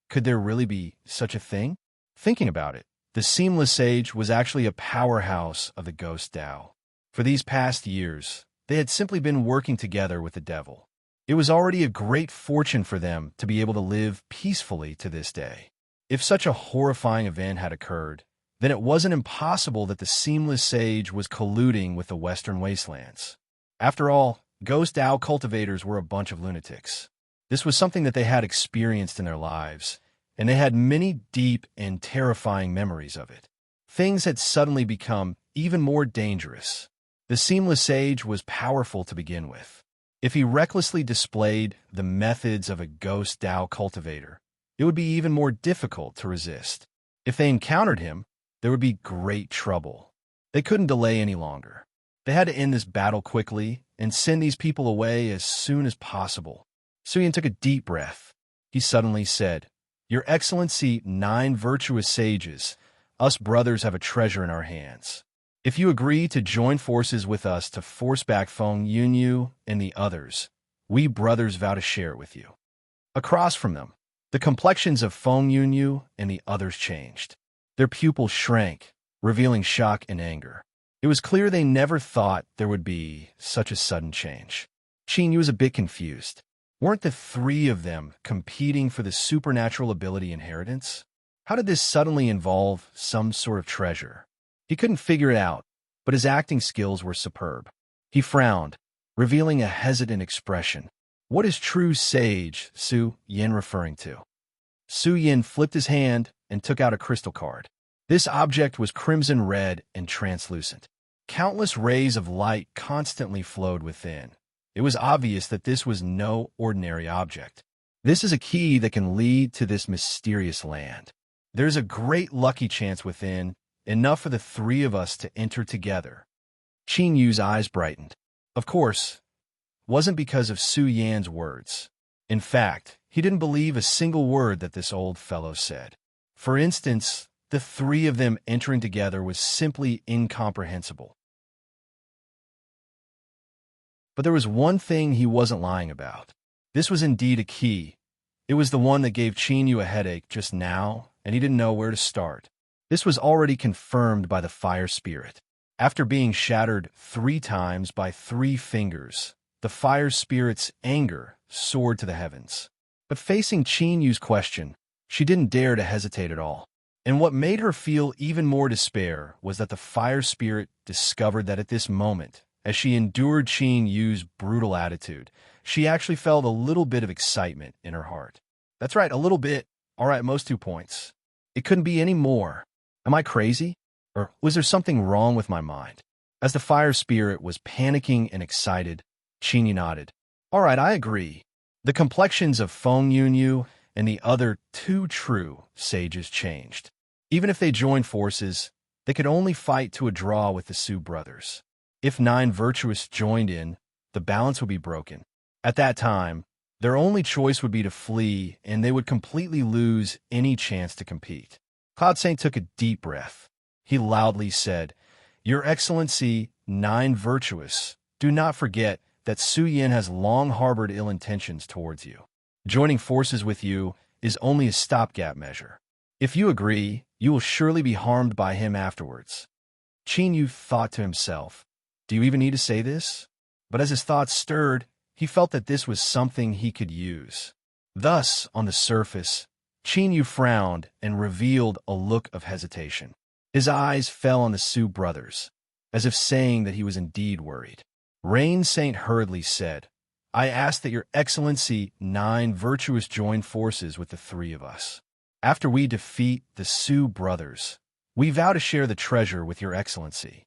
Could there really be such a thing? Thinking about it, the Seamless Sage was actually a powerhouse of the Ghost Dao. For these past years, they had simply been working together with the devil. It was already a great fortune for them to be able to live peacefully to this day. If such a horrifying event had occurred, then it wasn't impossible that the Seamless Sage was colluding with the Western Wastelands. After all, Ghost Dao cultivators were a bunch of lunatics. This was something that they had experienced in their lives, and they had many deep and terrifying memories of it. Things had suddenly become even more dangerous. The Seamless Sage was powerful to begin with. If he recklessly displayed the methods of a Ghost Dao cultivator, it would be even more difficult to resist. If they encountered him, there would be great trouble. They couldn't delay any longer. They had to end this battle quickly and send these people away as soon as possible. Su Yin took a deep breath. He suddenly said, Your Excellency, 9 virtuous sages, us brothers have a treasure in our hands. If you agree to join forces with us to force back Feng Yunyu and the others, we brothers vow to share it with you. Across from them, the complexions of Feng Yunyu and the others changed. Their pupils shrank, revealing shock and anger. It was clear they never thought there would be such a sudden change. Qin Yu was a bit confused. Weren't the 3 of them competing for the supernatural ability inheritance? How did this suddenly involve some sort of treasure? He couldn't figure it out, but his acting skills were superb. He frowned, revealing a hesitant expression. What is true sage Su Yin referring to? Su Yin flipped his hand and took out a crystal card. This object was crimson red and translucent. Countless rays of light constantly flowed within. It was obvious that this was no ordinary object. This is a key that can lead to this mysterious land. There's a great lucky chance within, enough for the 3 of us to enter together. Qin Yu's eyes brightened. Of course, it wasn't because of Su Yan's words. In fact, he didn't believe a single word that this old fellow said. For instance, the 3 of them entering together was simply incomprehensible. But there was one thing he wasn't lying about. This was indeed a key. It was the one that gave Qin Yu a headache just now, and he didn't know where to start. This was already confirmed by the fire spirit. After being shattered 3 times by 3 fingers, the fire spirit's anger soared to the heavens. But facing Qin Yu's question, she didn't dare to hesitate at all. And what made her feel even more despair was that the fire spirit discovered that at this moment, as she endured Qin Yu's brutal attitude, she actually felt a little bit of excitement in her heart. That's right, a little bit. All right, most 2 points. It couldn't be any more. Am I crazy? Or was there something wrong with my mind? As the fire spirit was panicking and excited, Qin Yu nodded. All right, I agree. The complexions of Feng Yunyu and the other 2 true sages changed. Even if they joined forces, they could only fight to a draw with the Su brothers. If 9 virtuous joined in, the balance would be broken. At that time, their only choice would be to flee, and they would completely lose any chance to compete. Cloud Saint took a deep breath. He loudly said, Your Excellency, 9 virtuous, do not forget that Su Yin has long harbored ill intentions towards you. Joining forces with you is only a stopgap measure. If you agree, you will surely be harmed by him afterwards. Qin Yu thought to himself, do you even need to say this? But as his thoughts stirred, he felt that this was something he could use. Thus, on the surface, Qin Yu frowned and revealed a look of hesitation. His eyes fell on the Su brothers, as if saying that he was indeed worried. Rain Saint hurriedly said, I ask that your Excellency 9 virtuous join forces with the 3 of us. After we defeat the Su brothers, we vow to share the treasure with your Excellency.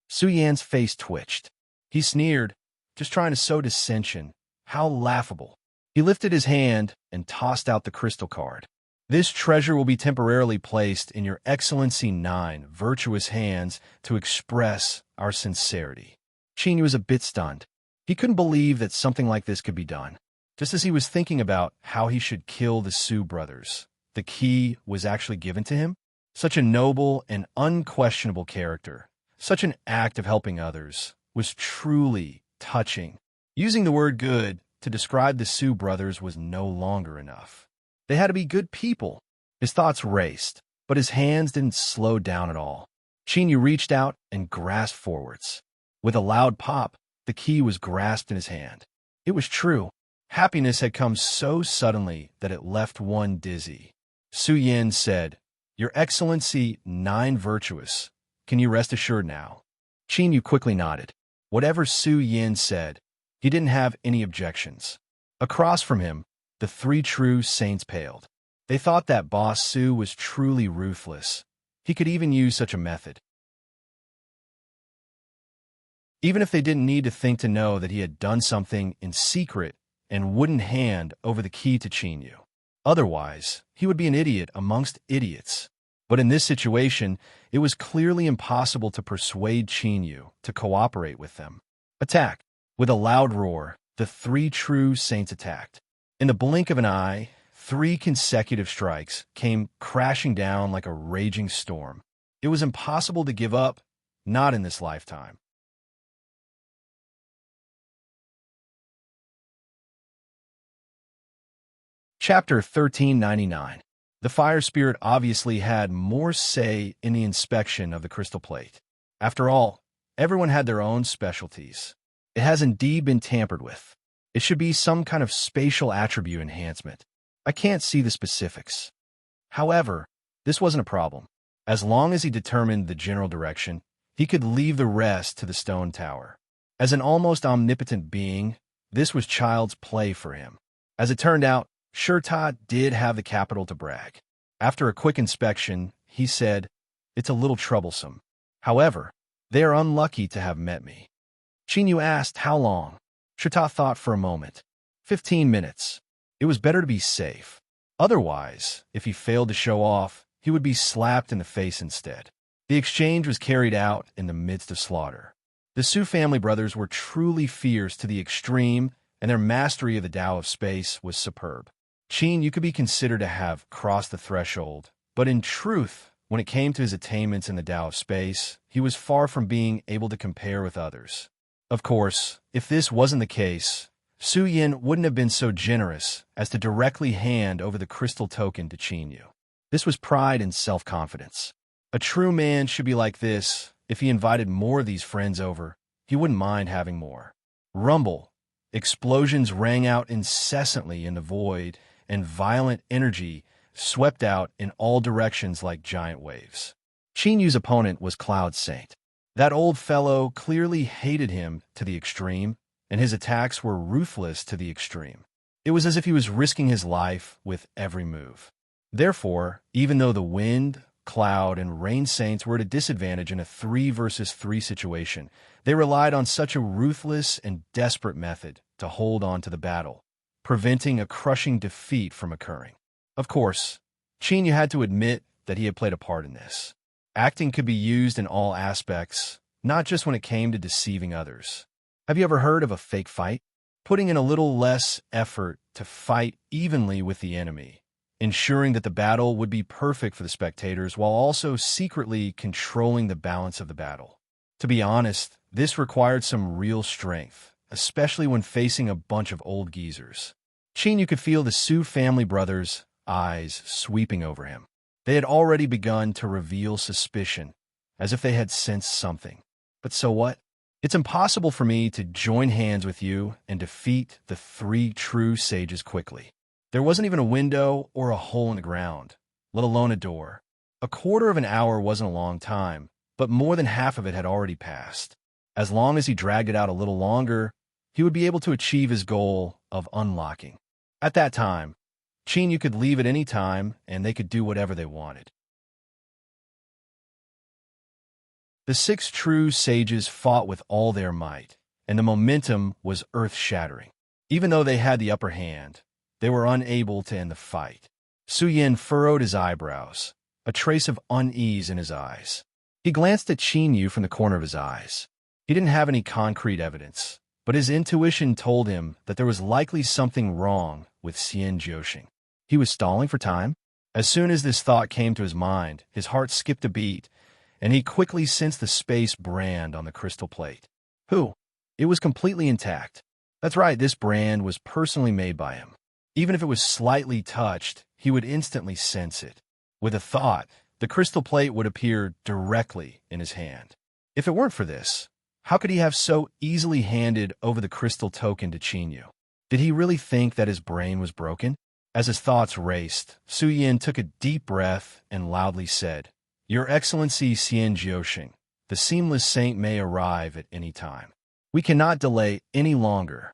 Su Yan's face twitched. He sneered, just trying to sow dissension. How laughable. He lifted his hand and tossed out the crystal card. This treasure will be temporarily placed in your Excellency 9 virtuous hands to express our sincerity. Qin Yu was a bit stunned. He couldn't believe that something like this could be done. Just as he was thinking about how he should kill the Su brothers, the key was actually given to him. Such a noble and unquestionable character, such an act of helping others, was truly touching. Using the word good to describe the Su brothers was no longer enough. They had to be good people. His thoughts raced, but his hands didn't slow down at all. Qin Yu reached out and grasped forwards. With a loud pop, the key was grasped in his hand. It was true. Happiness had come so suddenly that it left one dizzy. Su Yin said, Your Excellency 9 virtuous, can you rest assured now? Qin Yu quickly nodded. Whatever Su Yin said, he didn't have any objections. Across from him, the 3 true saints paled. They thought that Boss Su was truly ruthless. He could even use such a method. Even if they didn't need to think to know that he had done something in secret and wouldn't hand over the key to Qin Yu. Otherwise, he would be an idiot amongst idiots. But in this situation, it was clearly impossible to persuade Qin Yu to cooperate with them. Attack! With a loud roar, the 3 true saints attacked. In the blink of an eye, 3 consecutive strikes came crashing down like a raging storm. It was impossible to give up, not in this lifetime. Chapter 1399. The fire spirit obviously had more say in the inspection of the crystal plate. After all, everyone had their own specialties. It has indeed been tampered with. It should be some kind of spatial attribute enhancement. I can't see the specifics. However, this wasn't a problem. As long as he determined the general direction, he could leave the rest to the stone tower. As an almost omnipotent being, this was child's play for him. As it turned out, Shurta did have the capital to brag. After a quick inspection, he said, "It's a little troublesome. However, they are unlucky to have met me." Chinyu asked how long. Shurta thought for a moment. 15 minutes. It was better to be safe. Otherwise, if he failed to show off, he would be slapped in the face instead. The exchange was carried out in the midst of slaughter. The Su family brothers were truly fierce to the extreme, and their mastery of the Tao of space was superb. Qin, you could be considered to have crossed the threshold, but in truth, when it came to his attainments in the Tao of space, he was far from being able to compare with others. Of course, if this wasn't the case, Su Yin wouldn't have been so generous as to directly hand over the crystal token to Qinyu. This was pride and self-confidence. A true man should be like this. If he invited more of these friends over, he wouldn't mind having more. Rumble. Explosions rang out incessantly in the void, and violent energy swept out in all directions like giant waves. Qinyu's opponent was Cloud Saint. That old fellow clearly hated him to the extreme, and his attacks were ruthless to the extreme. It was as if he was risking his life with every move. Therefore, even though the wind, cloud, and rain saints were at a disadvantage in a 3 versus 3 situation, they relied on such a ruthless and desperate method to hold on to the battle, preventing a crushing defeat from occurring. Of course, Qinyu had to admit that he had played a part in this. Acting could be used in all aspects, not just when it came to deceiving others. Have you ever heard of a fake fight? Putting in a little less effort to fight evenly with the enemy, ensuring that the battle would be perfect for the spectators while also secretly controlling the balance of the battle. To be honest, this required some real strength, especially when facing a bunch of old geezers. Qinyu could feel the Su family brothers' eyes sweeping over him. They had already begun to reveal suspicion, as if they had sensed something. But so what? It's impossible for me to join hands with you and defeat the 3 true sages quickly. There wasn't even a window or a hole in the ground, let alone a door. A quarter of an hour wasn't a long time, but more than half of it had already passed. As long as he dragged it out a little longer, he would be able to achieve his goal of unlocking. At that time, Qinyu could leave at any time, and they could do whatever they wanted. The 6 true sages fought with all their might, and the momentum was earth-shattering. Even though they had the upper hand, they were unable to end the fight. Su Yin furrowed his eyebrows, a trace of unease in his eyes. He glanced at Qinyu from the corner of his eyes. He didn't have any concrete evidence, but his intuition told him that there was likely something wrong with Xian Jiuxing. He was stalling for time. As soon as this thought came to his mind, his heart skipped a beat, and he quickly sensed the space brand on the crystal plate. It was completely intact. That's right, this brand was personally made by him. Even if it was slightly touched, he would instantly sense it. With a thought, the crystal plate would appear directly in his hand. If it weren't for this, how could he have so easily handed over the crystal token to Qinyu? Did he really think that his brain was broken? As his thoughts raced, Su Yin took a deep breath and loudly said, "Your Excellency Xian Jiuxing, the Seamless Saint may arrive at any time. We cannot delay any longer."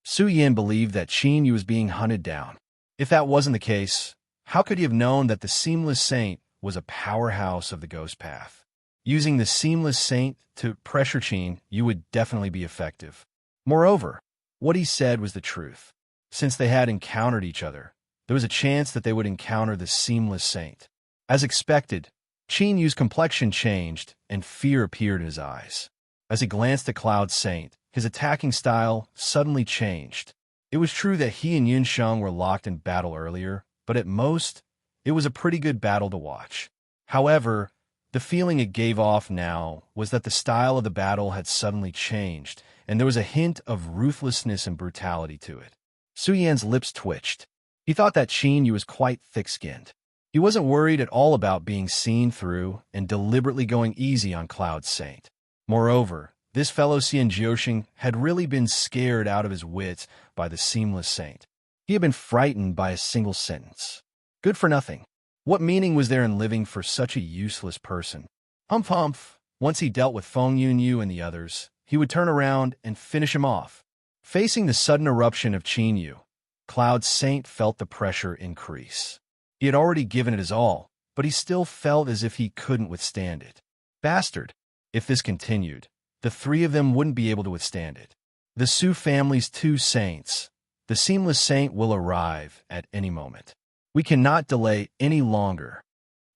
Su Yin believed that Qinyu was being hunted down. If that wasn't the case, how could he have known that the Seamless Saint was a powerhouse of the Ghost Path? Using the Seamless Saint to pressure Qin, you would definitely be effective. Moreover, what he said was the truth. Since they had encountered each other, there was a chance that they would encounter the Seamless Saint. As expected, Qinyu's complexion changed and fear appeared in his eyes. As he glanced at Cloud Saint, his attacking style suddenly changed. It was true that he and Yun Sheng were locked in battle earlier, but at most, it was a pretty good battle to watch. However, the feeling it gave off now was that the style of the battle had suddenly changed, and there was a hint of ruthlessness and brutality to it. Su Yan's lips twitched. He thought that Qin Yu was quite thick-skinned. He wasn't worried at all about being seen through and deliberately going easy on Cloud Saint. Moreover, this fellow Xian Jiuxing had really been scared out of his wits by the Seamless Saint. He had been frightened by a single sentence. Good for nothing. What meaning was there in living for such a useless person? Humph. Once he dealt with Feng Yunyu and the others, he would turn around and finish him off. Facing the sudden eruption of Qin Yu, Cloud Saint felt the pressure increase. He had already given it his all, but he still felt as if he couldn't withstand it. Bastard! If this continued, the three of them wouldn't be able to withstand it. The Su family's two saints. The Seamless Saint will arrive at any moment. We cannot delay any longer.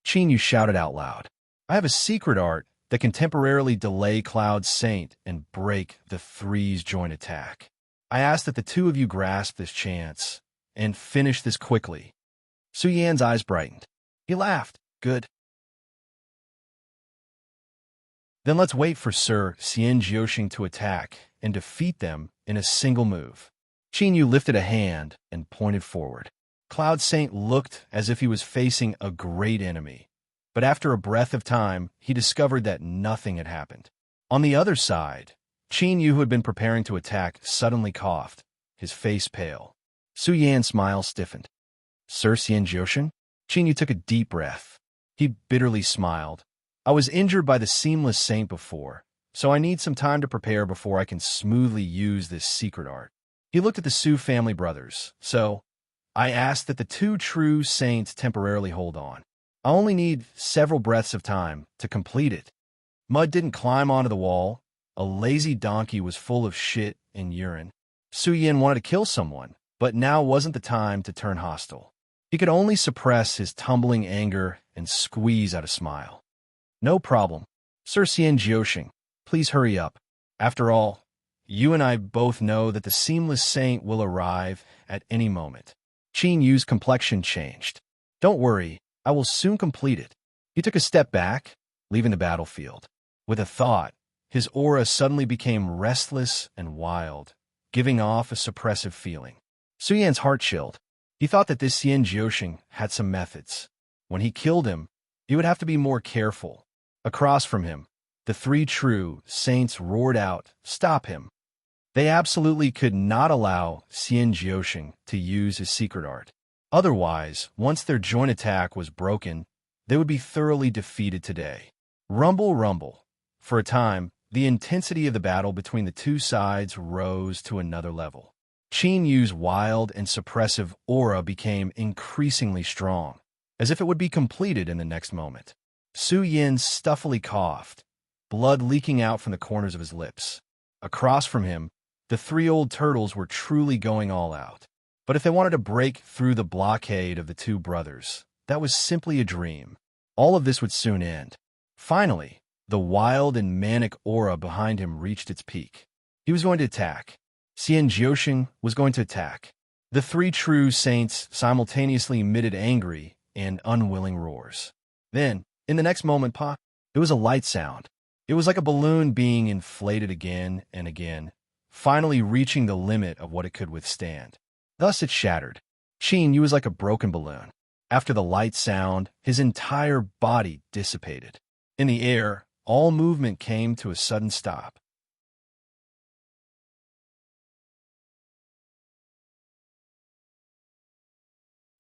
Qin Yu shouted out loud. I have a secret art that can temporarily delay Cloud Saint and break the three's joint attack. I ask that the two of you grasp this chance and finish this quickly. Su Yan's eyes brightened. He laughed. Good. Then let's wait for Sir Xian Jiuxing to attack and defeat them in a single move. Qin Yu lifted a hand and pointed forward. Cloud Saint looked as if he was facing a great enemy, but after a breath of time, he discovered that nothing had happened. On the other side, Qin Yu, who had been preparing to attack, suddenly coughed, his face pale. Su Yan's smile stiffened. Sir Xian Jiuxing? Qin Yu took a deep breath. He bitterly smiled. I was injured by the Seamless Saint before, so I need some time to prepare before I can smoothly use this secret art. He looked at the Su family brothers, so I asked that the two true saints temporarily hold on. I only need several breaths of time to complete it. Mud didn't climb onto the wall. A lazy donkey was full of shit and urine. Su Yan wanted to kill someone, but now wasn't the time to turn hostile. He could only suppress his tumbling anger and squeeze out a smile. No problem. Sir Xian Jiuxing, please hurry up. After all, you and I both know that the Seamless Saint will arrive at any moment. Qin Yu's complexion changed. Don't worry, I will soon complete it. He took a step back, leaving the battlefield. With a thought, his aura suddenly became restless and wild, giving off a suppressive feeling. Su Yan's heart chilled. He thought that this Xian Jiuxing had some methods. When he killed him, he would have to be more careful. Across from him, the three true saints roared out, "Stop him!" They absolutely could not allow Xian Jiuxing to use his secret art. Otherwise, once their joint attack was broken, they would be thoroughly defeated today. Rumble, rumble. For a time, the intensity of the battle between the two sides rose to another level. Qin Yu's wild and suppressive aura became increasingly strong, as if it would be completed in the next moment. Su Yan stuffily coughed, blood leaking out from the corners of his lips. Across from him, the three old turtles were truly going all out. But if they wanted to break through the blockade of the two brothers, that was simply a dream. All of this would soon end. Finally, the wild and manic aura behind him reached its peak. He was going to attack. Xian Jiuxing was going to attack. The three true saints simultaneously emitted angry and unwilling roars. Then, in the next moment, it was a light sound. It was like a balloon being inflated again and again, finally reaching the limit of what it could withstand. Thus it shattered. Qin Yu was like a broken balloon. After the light sound, his entire body dissipated. In the air, all movement came to a sudden stop.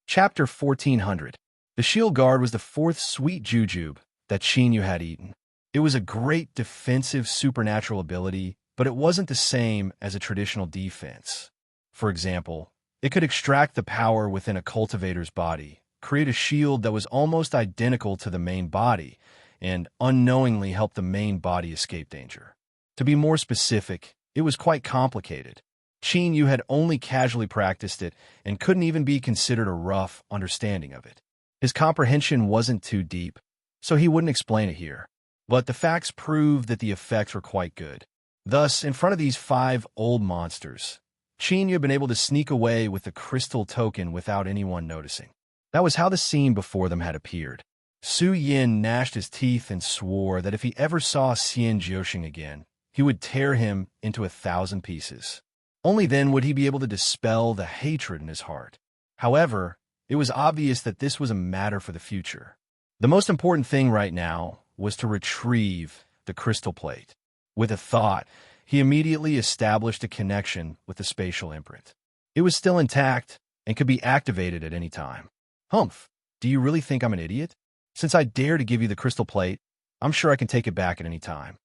Chapter 1400. The shield guard was the fourth sweet jujube that Qin Yu had eaten. It was a great defensive supernatural ability, but it wasn't the same as a traditional defense. For example, it could extract the power within a cultivator's body, create a shield that was almost identical to the main body, and unknowingly help the main body escape danger. To be more specific, it was quite complicated. Qin Yu had only casually practiced it and couldn't even be considered a rough understanding of it. His comprehension wasn't too deep, so he wouldn't explain it here. But the facts proved that the effects were quite good. Thus, in front of these 5 old monsters, Qin Yu had been able to sneak away with the crystal token without anyone noticing. That was how the scene before them had appeared. Su Yin gnashed his teeth and swore that if he ever saw Xian Jiuxing again, he would tear him into 1,000 pieces. Only then would he be able to dispel the hatred in his heart. However, it was obvious that this was a matter for the future. The most important thing right now was to retrieve the crystal plate. With a thought, he immediately established a connection with the spatial imprint. It was still intact and could be activated at any time. Humph, do you really think I'm an idiot? Since I dare to give you the crystal plate, I'm sure I can take it back at any time.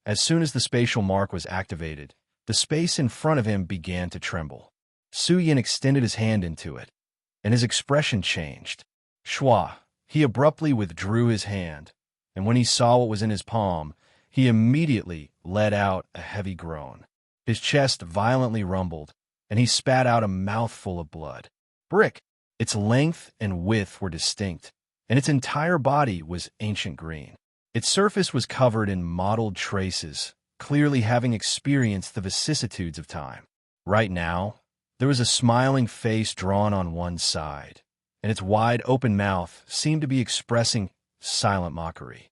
As soon as the spatial mark was activated, the space in front of him began to tremble. Su Yin extended his hand into it, and his expression changed. Shua, he abruptly withdrew his hand, and when he saw what was in his palm, he immediately let out a heavy groan. His chest violently rumbled, and he spat out a mouthful of blood. Brick! Its length and width were distinct, and its entire body was ancient green. Its surface was covered in mottled traces, clearly having experienced the vicissitudes of time. Right now, there was a smiling face drawn on one side, and its wide open mouth seemed to be expressing silent mockery.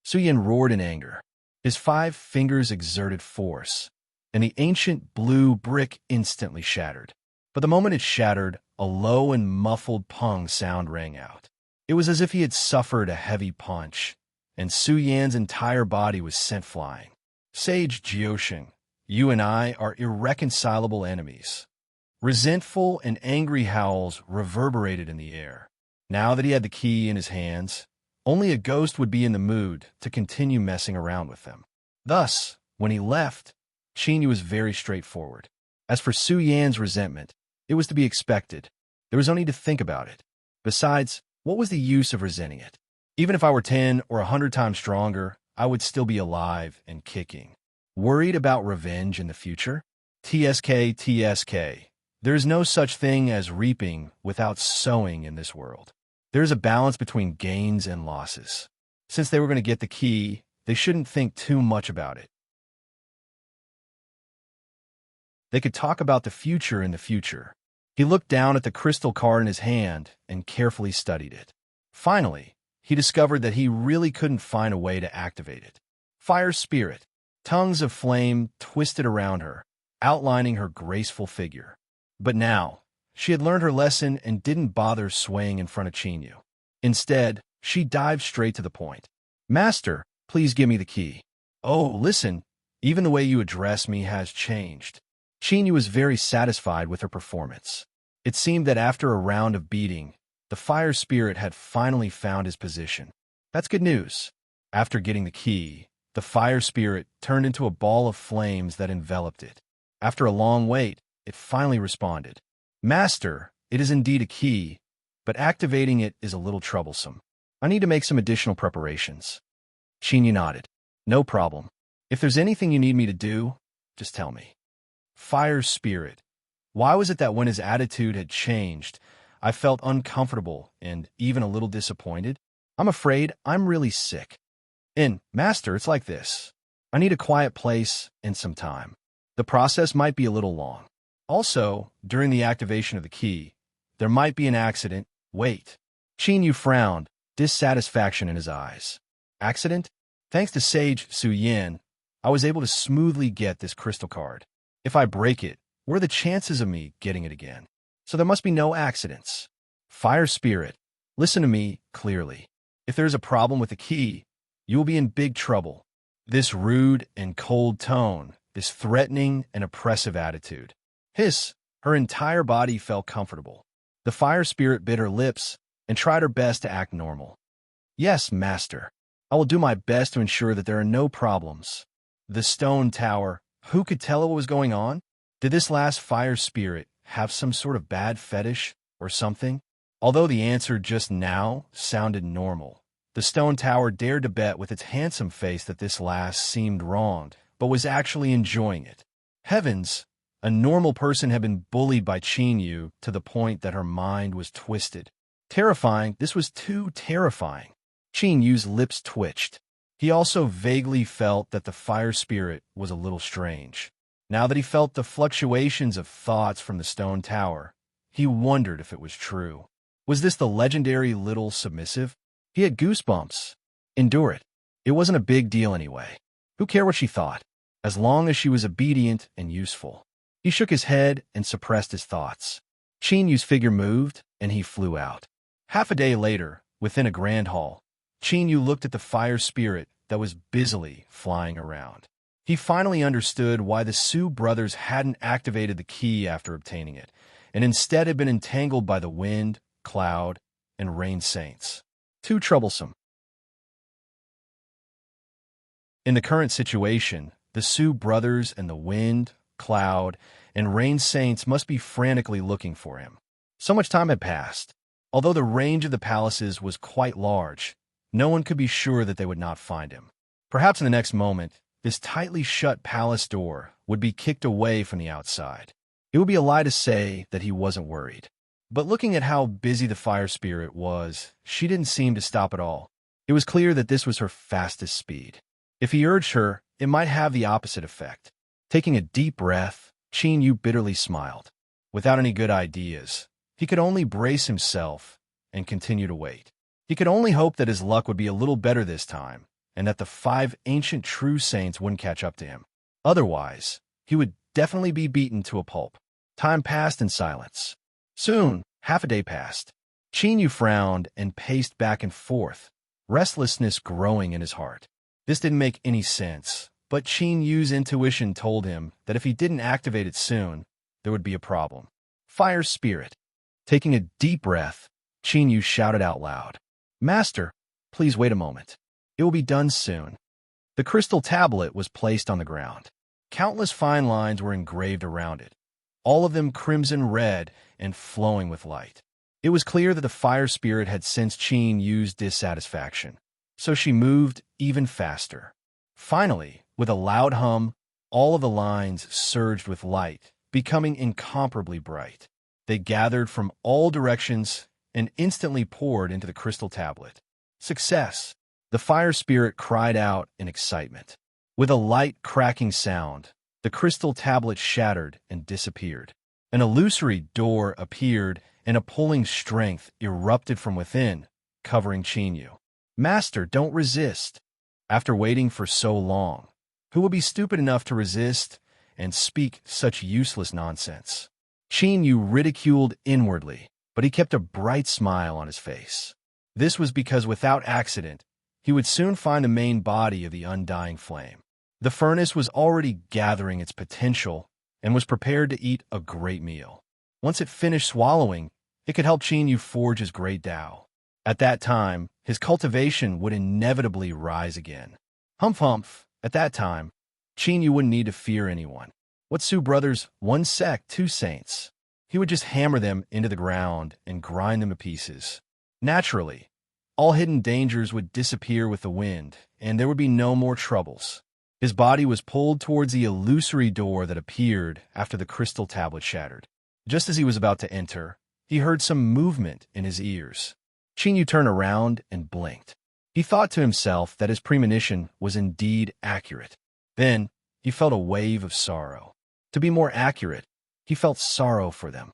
Su Yin roared in anger. His 5 fingers exerted force, and the ancient blue brick instantly shattered. But the moment it shattered, a low and muffled pung sound rang out. It was as if he had suffered a heavy punch, and Su Yan's entire body was sent flying. Sage Jiuxing, you and I are irreconcilable enemies. Resentful and angry howls reverberated in the air. Now that he had the key in his hands, only a ghost would be in the mood to continue messing around with them. Thus, when he left, Qin Yu was very straightforward. As for Su Yan's resentment, it was to be expected. There was no need to think about it. Besides, what was the use of resenting it? Even if I were 10 or 100 times stronger, I would still be alive and kicking. Worried about revenge in the future? TSK. There is no such thing as reaping without sowing in this world. There is a balance between gains and losses. Since they were going to get the key, they shouldn't think too much about it. They could talk about the future in the future. He looked down at the crystal card in his hand and carefully studied it. Finally, he discovered that he really couldn't find a way to activate it. Fire spirit. Tongues of flame twisted around her, outlining her graceful figure. But now, she had learned her lesson and didn't bother swaying in front of Qin Yu. Instead, she dived straight to the point. Master, please give me the key. Oh, listen, even the way you address me has changed. Qin Yu was very satisfied with her performance. It seemed that after a round of beating, the fire spirit had finally found his position. That's good news. After getting the key, the fire spirit turned into a ball of flames that enveloped it. After a long wait, it finally responded. Master, it is indeed a key, but activating it is a little troublesome. I need to make some additional preparations. Qin Yu nodded. No problem. If there's anything you need me to do, just tell me. Fire spirit. Why was it that when his attitude had changed, I felt uncomfortable and even a little disappointed? I'm afraid I'm really sick. Master, it's like this. I need a quiet place and some time. The process might be a little long. Also, during the activation of the key, there might be an accident. Wait. Qin Yu frowned, dissatisfaction in his eyes. Accident? Thanks to Sage Su Yin, I was able to smoothly get this crystal card. If I break it, what are the chances of me getting it again? So there must be no accidents. Fire spirit, listen to me clearly. If there is a problem with the key, you will be in big trouble. This rude and cold tone, this threatening and oppressive attitude. Her entire body felt comfortable. The fire spirit bit her lips and tried her best to act normal. Yes, master. I will do my best to ensure that there are no problems. The stone tower, who could tell what was going on? Did this last fire spirit have some sort of bad fetish or something? Although the answer just now sounded normal, the stone tower dared to bet with its handsome face that this last seemed wrong, but was actually enjoying it. Heavens! A normal person had been bullied by Qin Yu to the point that her mind was twisted. Terrifying, this was too terrifying. Qin Yu's lips twitched. He also vaguely felt that the fire spirit was a little strange. Now that he felt the fluctuations of thoughts from the stone tower, he wondered if it was true. Was this the legendary little submissive? He had goosebumps. Endure it. It wasn't a big deal anyway. Who cared what she thought, as long as she was obedient and useful? He shook his head and suppressed his thoughts. Qin Yu's figure moved, and he flew out. Half a day later, within a grand hall, Qin Yu looked at the fire spirit that was busily flying around. He finally understood why the Su brothers hadn't activated the key after obtaining it, and instead had been entangled by the wind, cloud, and rain saints. Too troublesome. In the current situation, the Su brothers and the wind, cloud, and rain saints must be frantically looking for him. So much time had passed. Although the range of the palaces was quite large, no one could be sure that they would not find him. Perhaps in the next moment, this tightly shut palace door would be kicked away from the outside. It would be a lie to say that he wasn't worried. But looking at how busy the fire spirit was, she didn't seem to stop at all. It was clear that this was her fastest speed. If he urged her, it might have the opposite effect. Taking a deep breath, Qin Yu bitterly smiled. Without any good ideas, he could only brace himself and continue to wait. He could only hope that his luck would be a little better this time, and that the 5 ancient true saints wouldn't catch up to him. Otherwise, he would definitely be beaten to a pulp. Time passed in silence. Soon, half a day passed. Qin Yu frowned and paced back and forth, restlessness growing in his heart. This didn't make any sense, but Qin Yu's intuition told him that if he didn't activate it soon, there would be a problem. Fire spirit. Taking a deep breath, Qin Yu shouted out loud, "Master, please wait a moment. It will be done soon." The crystal tablet was placed on the ground. Countless fine lines were engraved around it, all of them crimson red and flowing with light. It was clear that the fire spirit had sensed Qin Yu's dissatisfaction, so she moved even faster. Finally, with a loud hum, all of the lines surged with light, becoming incomparably bright. They gathered from all directions and instantly poured into the crystal tablet. Success! The fire spirit cried out in excitement. With a light cracking sound, the crystal tablet shattered and disappeared. An illusory door appeared, and a pulling strength erupted from within, covering Qin Yu. "Master, don't resist." After waiting for so long, who would be stupid enough to resist and speak such useless nonsense? Qin Yu ridiculed inwardly, but he kept a bright smile on his face. This was because without accident, he would soon find the main body of the undying flame. The furnace was already gathering its potential and was prepared to eat a great meal. Once it finished swallowing, it could help Qin Yu forge his great Tao. At that time, his cultivation would inevitably rise again. Humph humph, at that time, Qin Yu wouldn't need to fear anyone. What Su brothers, 1 sect, 2 saints? He would just hammer them into the ground and grind them to pieces. Naturally, all hidden dangers would disappear with the wind, and there would be no more troubles. His body was pulled towards the illusory door that appeared after the crystal tablet shattered. Just as he was about to enter, he heard some movement in his ears. Qin Yu turned around and blinked. He thought to himself that his premonition was indeed accurate. Then, he felt a wave of sorrow. To be more accurate, he felt sorrow for them.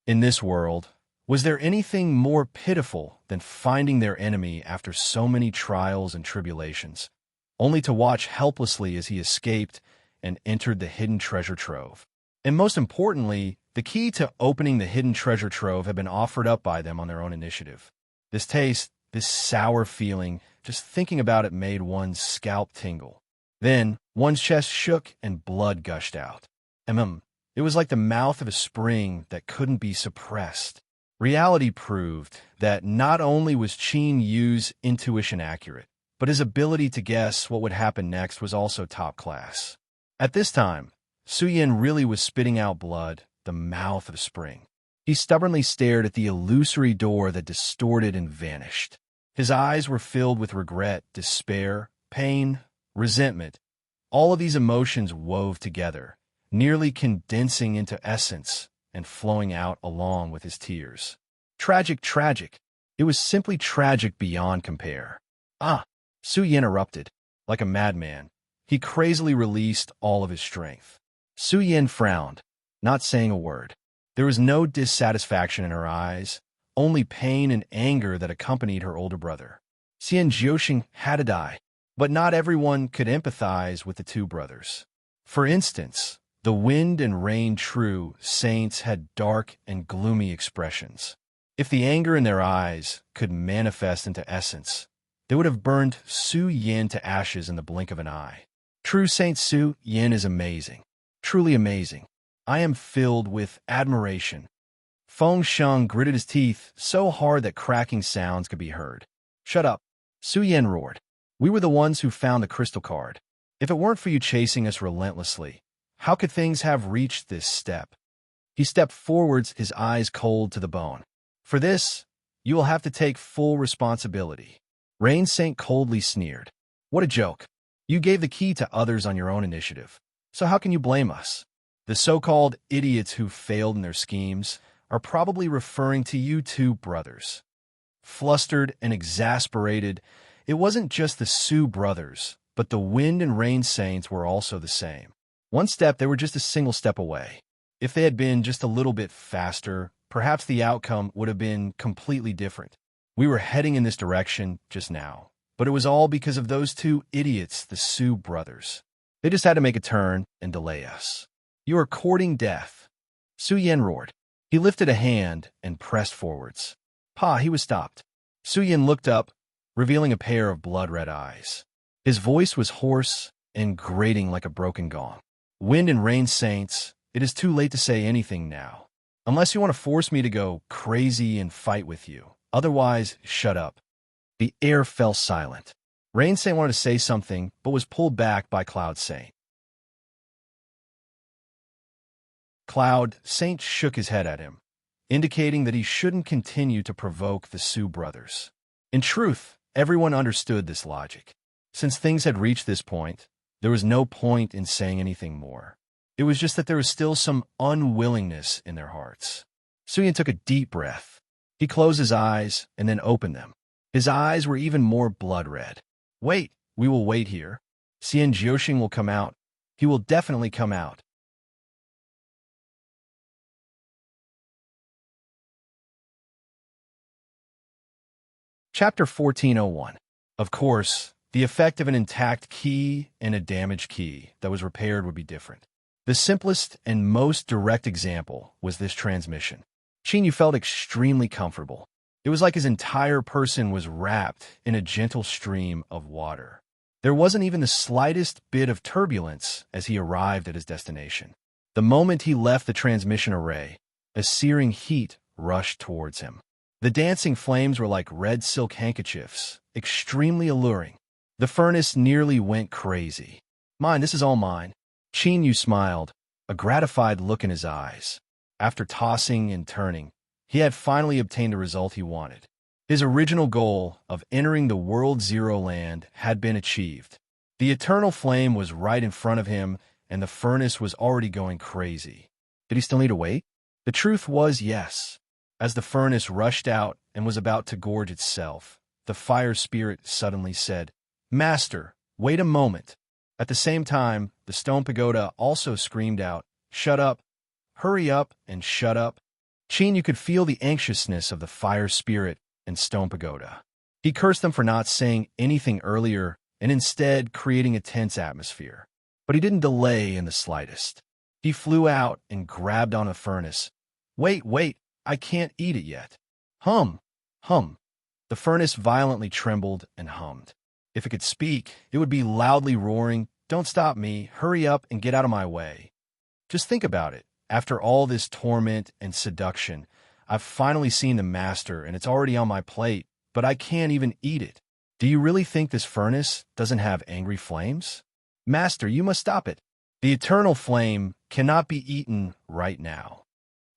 In this world, was there anything more pitiful than finding their enemy after so many trials and tribulations, only to watch helplessly as he escaped and entered the hidden treasure trove? And most importantly, the key to opening the hidden treasure trove had been offered up by them on their own initiative. This taste, this sour feeling, just thinking about it made one's scalp tingle. Then, one's chest shook and blood gushed out. It was like the mouth of a spring that couldn't be suppressed. Reality proved that not only was Qin Yu's intuition accurate, but his ability to guess what would happen next was also top class. At this time, Su Yin really was spitting out blood, the mouth of a spring. He stubbornly stared at the illusory door that distorted and vanished. His eyes were filled with regret, despair, pain, resentment. All of these emotions wove together, nearly condensing into essence and flowing out along with his tears. Tragic, tragic. It was simply tragic beyond compare. Su Yin erupted. Like a madman, He crazily released all of his strength. Su Yin frowned, not saying a word. There was no dissatisfaction in her eyes, only pain and anger that accompanied her older brother. Xian Jiuxing had to die, but not everyone could empathize with the two brothers. For instance, the wind and rain true saints had dark and gloomy expressions. If the anger in their eyes could manifest into essence, they would have burned Su Yin to ashes in the blink of an eye. True Saint Su Yin is amazing, truly amazing. I am filled with admiration. Feng Sheng gritted his teeth so hard that cracking sounds could be heard. Shut up, Su Yin roared. We were the ones who found the crystal card. If it weren't for you chasing us relentlessly, how could things have reached this step? He stepped forwards, his eyes cold to the bone. For this, you will have to take full responsibility. Rain Saint coldly sneered. What a joke. You gave the key to others on your own initiative. So how can you blame us? The so-called idiots who failed in their schemes are probably referring to you two brothers. Flustered and exasperated, it wasn't just the Su brothers, but the Wind and Rain Saints were also the same. One step, they were just a single step away. If they had been just a little bit faster, perhaps the outcome would have been completely different. We were heading in this direction just now, but it was all because of those two idiots, the Su brothers. They just had to make a turn and delay us. You are courting death. Su Yin roared. He lifted a hand and pressed forwards. Pa, he was stopped. Su Yin looked up, revealing a pair of blood-red eyes. His voice was hoarse and grating like a broken gong. Wind and Rain Saints, it is too late to say anything now. Unless you want to force me to go crazy and fight with you. Otherwise, shut up. The air fell silent. Rain Saint wanted to say something, but was pulled back by Cloud Saint. Cloud Saint shook his head at him, indicating that he shouldn't continue to provoke the Su brothers. In truth, everyone understood this logic. Since things had reached this point, there was no point in saying anything more. It was just that there was still some unwillingness in their hearts. Su Yin took a deep breath. He closed his eyes and then opened them. His eyes were even more blood-red. Wait, we will wait here. Xian Jiuxing will come out. He will definitely come out. Chapter 1401. Of course, the effect of an intact key and a damaged key that was repaired would be different. The simplest and most direct example was this transmission. Qin Yu felt extremely comfortable. It was like his entire person was wrapped in a gentle stream of water. There wasn't even the slightest bit of turbulence as he arrived at his destination. The moment he left the transmission array, a searing heat rushed towards him. The dancing flames were like red silk handkerchiefs, extremely alluring. The furnace nearly went crazy. Mine, this is all mine. Qin Yu smiled, a gratified look in his eyes. After tossing and turning, he had finally obtained the result he wanted. His original goal of entering the World Zero land had been achieved. The eternal flame was right in front of him, and the furnace was already going crazy. Did he still need to wait? The truth was yes. As the furnace rushed out and was about to gorge itself, the fire spirit suddenly said, "Master, wait a moment." At the same time, the stone pagoda also screamed out, "Shut up! Hurry up and shut up!" Qin Yu could feel the anxiousness of the fire spirit and stone pagoda. He cursed them for not saying anything earlier and instead creating a tense atmosphere. But he didn't delay in the slightest. He flew out and grabbed on a furnace. Wait, I can't eat it yet. Hum, hum. The furnace violently trembled and hummed. If it could speak, it would be loudly roaring, "Don't stop me, hurry up and get out of my way." Just think about it. After all this torment and seduction, I've finally seen the master and it's already on my plate, but I can't even eat it. Do you really think this furnace doesn't have angry flames? Master, you must stop it. The eternal flame cannot be eaten right now.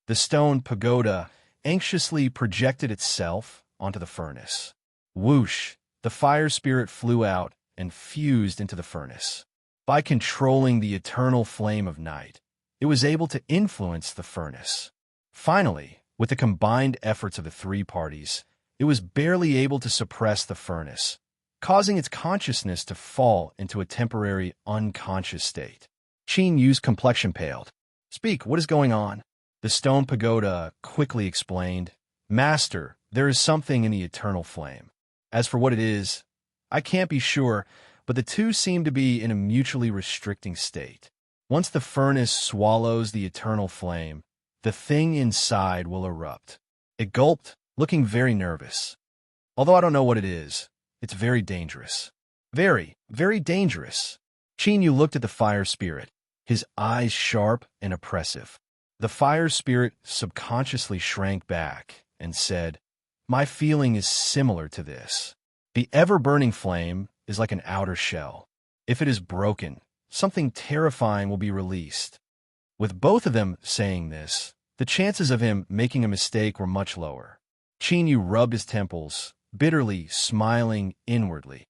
The stone pagoda anxiously projected itself onto the furnace. Whoosh! The fire spirit flew out and fused into the furnace. By controlling the eternal flame of night, it was able to influence the furnace. Finally, with the combined efforts of the three parties, it was barely able to suppress the furnace, causing its consciousness to fall into a temporary unconscious state. Qin Yu's complexion paled. "Speak, what is going on?" The stone pagoda quickly explained, "Master, there is something in the eternal flame. As for what it is, I can't be sure, but the two seem to be in a mutually restricting state. Once the furnace swallows the eternal flame, the thing inside will erupt." It gulped, looking very nervous. "Although I don't know what it is, it's very dangerous. Very, very dangerous." Qin Yu looked at the fire spirit, his eyes sharp and oppressive. The fire spirit subconsciously shrank back and said, "My feeling is similar to this. The ever-burning flame is like an outer shell. If it is broken, something terrifying will be released." With both of them saying this, the chances of him making a mistake were much lower. Qin Yu rubbed his temples, bitterly smiling inwardly.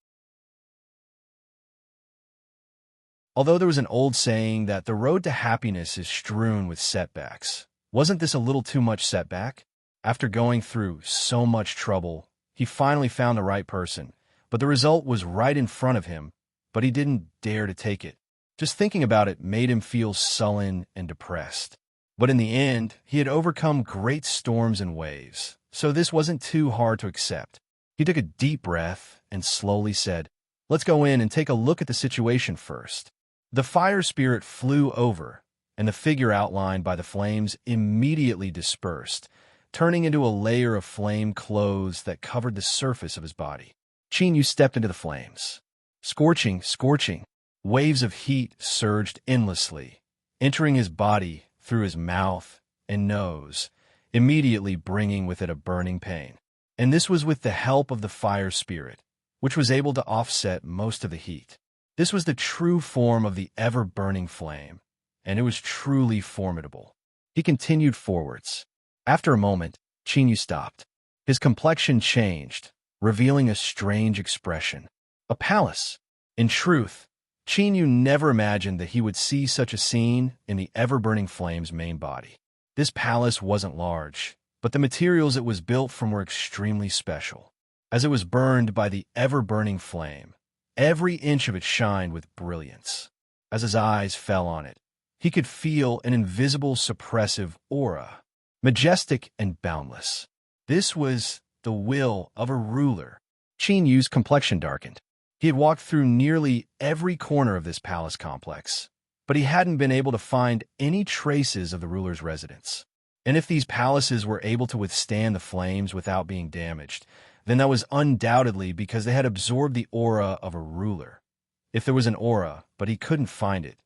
Although there was an old saying that the road to happiness is strewn with setbacks, wasn't this a little too much setback? After going through so much trouble, he finally found the right person, but the result was right in front of him, but he didn't dare to take it. Just thinking about it made him feel sullen and depressed. But in the end, he had overcome great storms and waves, so this wasn't too hard to accept. He took a deep breath and slowly said, "Let's go in and take a look at the situation first." The fire spirit flew over, and the figure outlined by the flames immediately dispersed, turning into a layer of flame clothes that covered the surface of his body. Qin Yu stepped into the flames. Scorching, scorching. Waves of heat surged endlessly, entering his body through his mouth and nose, immediately bringing with it a burning pain. And this was with the help of the fire spirit, which was able to offset most of the heat. This was the true form of the ever-burning flame, and it was truly formidable. He continued forwards. After a moment, Qin Yu stopped. His complexion changed, revealing a strange expression. A palace. In truth, Qin Yu never imagined that he would see such a scene in the ever-burning flame's main body. This palace wasn't large, but the materials it was built from were extremely special. As it was burned by the ever-burning flame, every inch of it shined with brilliance. As his eyes fell on it, he could feel an invisible suppressive aura, majestic and boundless. This was the will of a ruler. Qin Yu's complexion darkened. He had walked through nearly every corner of this palace complex, but he hadn't been able to find any traces of the ruler's residence. And if these palaces were able to withstand the flames without being damaged, then that was undoubtedly because they had absorbed the aura of a ruler. If there was an aura, but he couldn't find it,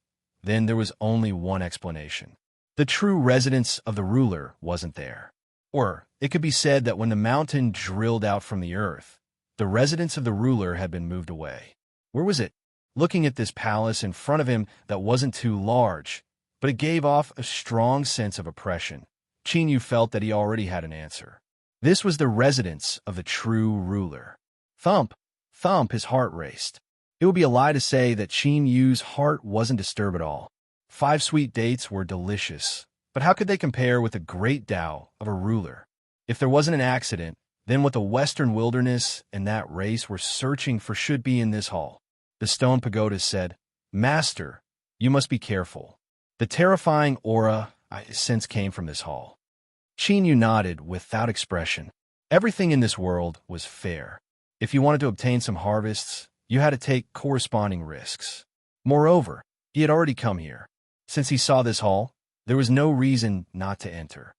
then there was only one explanation. The true residence of the ruler wasn't there. Or it could be said that when the mountain drilled out from the earth, the residence of the ruler had been moved away. Where was it? Looking at this palace in front of him that wasn't too large, but it gave off a strong sense of oppression, Qin Yu felt that he already had an answer. This was the residence of the true ruler. Thump, thump, his heart raced. It would be a lie to say that Qin Yu's heart wasn't disturbed at all. 5 sweet dates were delicious, but how could they compare with the great Tao of a ruler? If there wasn't an accident, then what the western wilderness and that race were searching for should be in this hall. The stone pagoda said, "Master, you must be careful. The terrifying aura I sense came from this hall." Qin Yu nodded without expression. Everything in this world was fair. If you wanted to obtain some harvests, you had to take corresponding risks. Moreover, he had already come here. Since he saw this hall, there was no reason not to enter.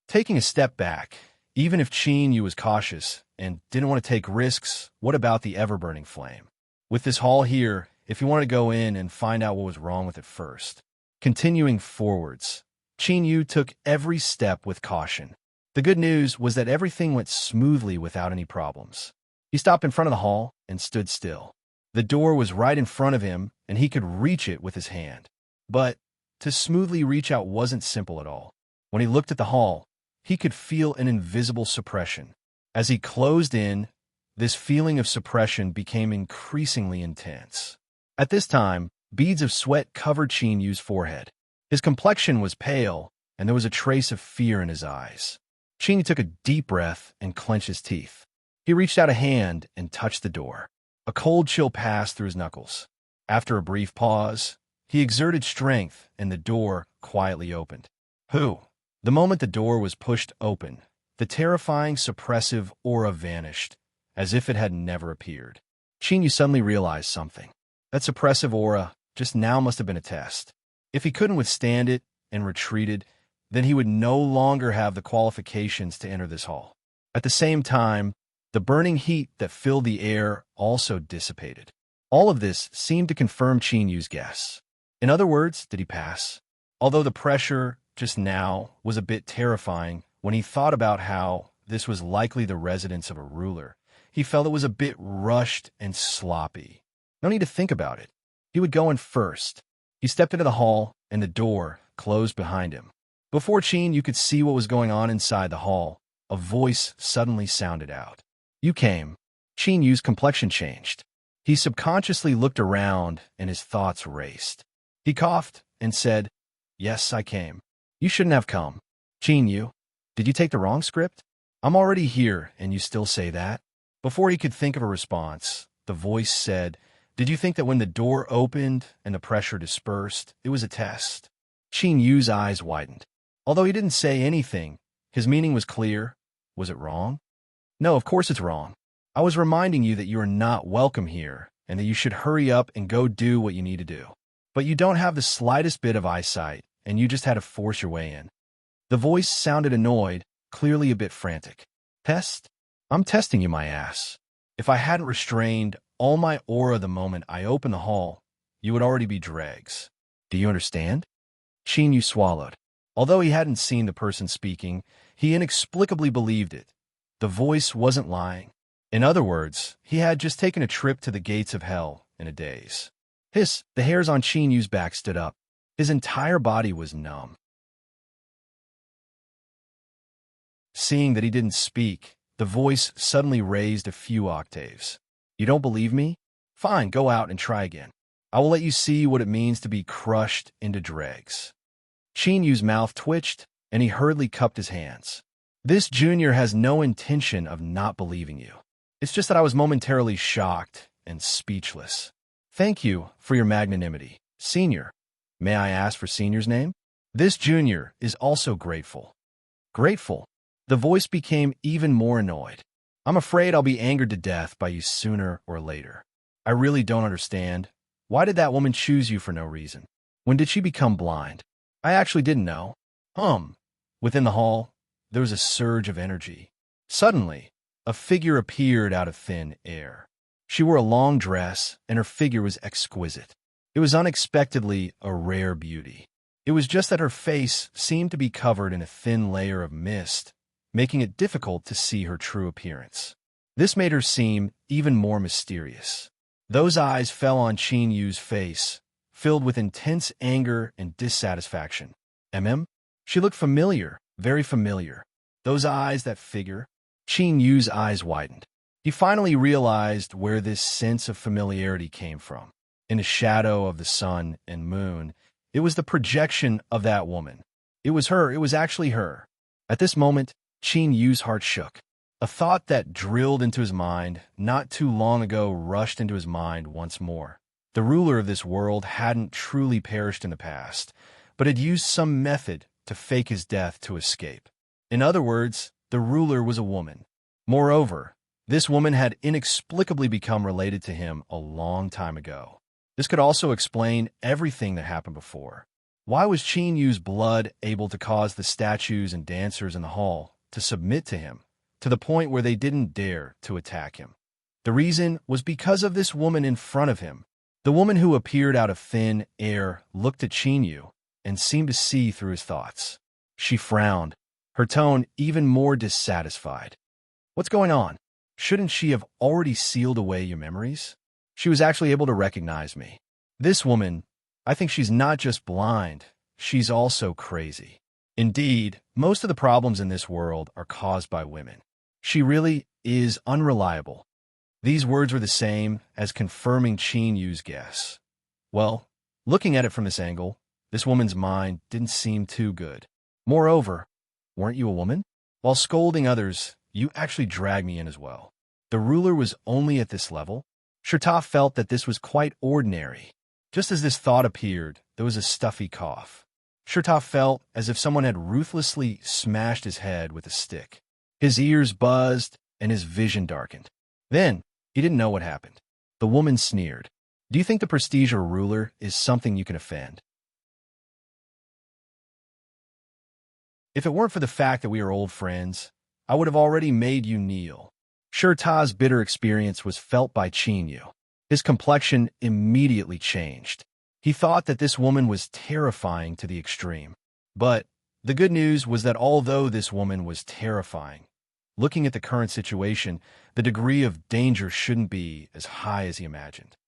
Taking a step back, even if Qin Yu was cautious and didn't want to take risks, what about the ever-burning flame? With this hall here, if you wanted to go in and find out what was wrong with it first. Continuing forwards, Qin Yu took every step with caution. The good news was that everything went smoothly without any problems. He stopped in front of the hall and stood still. The door was right in front of him, and he could reach it with his hand. But to smoothly reach out wasn't simple at all. When he looked at the hall, he could feel an invisible suppression. As he closed in, this feeling of suppression became increasingly intense. At this time, beads of sweat covered Qin Yu's forehead. His complexion was pale, and there was a trace of fear in his eyes. Qin Yu took a deep breath and clenched his teeth. He reached out a hand and touched the door. A cold chill passed through his knuckles. After a brief pause, he exerted strength and the door quietly opened. Who? The moment the door was pushed open, the terrifying suppressive aura vanished, as if it had never appeared. Chinyu suddenly realized something. That suppressive aura just now must have been a test. If he couldn't withstand it and retreated, then he would no longer have the qualifications to enter this hall. At the same time, the burning heat that filled the air also dissipated. All of this seemed to confirm Chinyu's guess. In other words, did he pass? Although the pressure just now was a bit terrifying when he thought about how this was likely the residence of a ruler, he felt it was a bit rushed and sloppy. No need to think about it. He would go in first. He stepped into the hall, and the door closed behind him. Before Chin could see what was going on inside the hall, a voice suddenly sounded out. You came. Chinyu's complexion changed. He subconsciously looked around, and his thoughts raced. He coughed and said, Yes, I came. You shouldn't have come. Chinyu, did you take the wrong script? I'm already here, and you still say that? Before he could think of a response, the voice said, Did you think that when the door opened and the pressure dispersed, it was a test? Chinyu's eyes widened. Although he didn't say anything, his meaning was clear. Was it wrong? No, of course it's wrong. I was reminding you that you are not welcome here, and that you should hurry up and go do what you need to do. But you don't have the slightest bit of eyesight, and you just had to force your way in. The voice sounded annoyed, clearly a bit frantic. Test? I'm testing you, my ass. If I hadn't restrained all my aura the moment I opened the hall, you would already be dregs. Do you understand? Chinyu swallowed. Although he hadn't seen the person speaking, he inexplicably believed it. The voice wasn't lying. In other words, he had just taken a trip to the gates of hell in a daze. The hairs on Chinyu's back stood up. His entire body was numb. Seeing that he didn't speak, the voice suddenly raised a few octaves. You don't believe me? Fine, go out and try again. I will let you see what it means to be crushed into dregs. Chinyu's mouth twitched, and he hurriedly cupped his hands. This junior has no intention of not believing you. It's just that I was momentarily shocked and speechless. Thank you for your magnanimity, Senior. May I ask for Senior's name? This junior is also grateful. Grateful? The voice became even more annoyed. I'm afraid I'll be angered to death by you sooner or later. I really don't understand. Why did that woman choose you for no reason? When did she become blind? I actually didn't know. Within the hall, there was a surge of energy. Suddenly, a figure appeared out of thin air. She wore a long dress, and her figure was exquisite. It was unexpectedly a rare beauty. It was just that her face seemed to be covered in a thin layer of mist, making it difficult to see her true appearance. This made her seem even more mysterious. Those eyes fell on Chinyu's face, filled with intense anger and dissatisfaction. She looked familiar, very familiar. Those eyes, that figure. Chinyu's eyes widened. He finally realized where this sense of familiarity came from. In the shadow of the sun and moon, it was the projection of that woman. It was her, it was actually her. At this moment, Chinyu's heart shook. A thought that drilled into his mind not too long ago rushed into his mind once more. The ruler of this world hadn't truly perished in the past, but had used some method to fake his death to escape. In other words, the ruler was a woman. Moreover, this woman had inexplicably become related to him a long time ago. This could also explain everything that happened before. Why was Chinyu's blood able to cause the statues and dancers in the hall to submit to him, to the point where they didn't dare to attack him? The reason was because of this woman in front of him. The woman who appeared out of thin air looked at Chinyu and seemed to see through his thoughts. She frowned, her tone even more dissatisfied. What's going on? Shouldn't she have already sealed away your memories? She was actually able to recognize me. This woman, I think she's not just blind, she's also crazy. Indeed, most of the problems in this world are caused by women. She really is unreliable. These words were the same as confirming Chinyu's guess. Well, looking at it from this angle, this woman's mind didn't seem too good. Moreover, weren't you a woman? While scolding others, you actually dragged me in as well. The ruler was only at this level? Chertoff felt that this was quite ordinary. Just as this thought appeared, there was a stuffy cough. Chertoff felt as if someone had ruthlessly smashed his head with a stick. His ears buzzed and his vision darkened. Then, he didn't know what happened. The woman sneered. Do you think the prestige of a ruler is something you can offend? If it weren't for the fact that we are old friends, I would have already made you kneel. Chertoff's bitter experience was felt by Chinyu. His complexion immediately changed. He thought that this woman was terrifying to the extreme. But the good news was that although this woman was terrifying, looking at the current situation, the degree of danger shouldn't be as high as he imagined.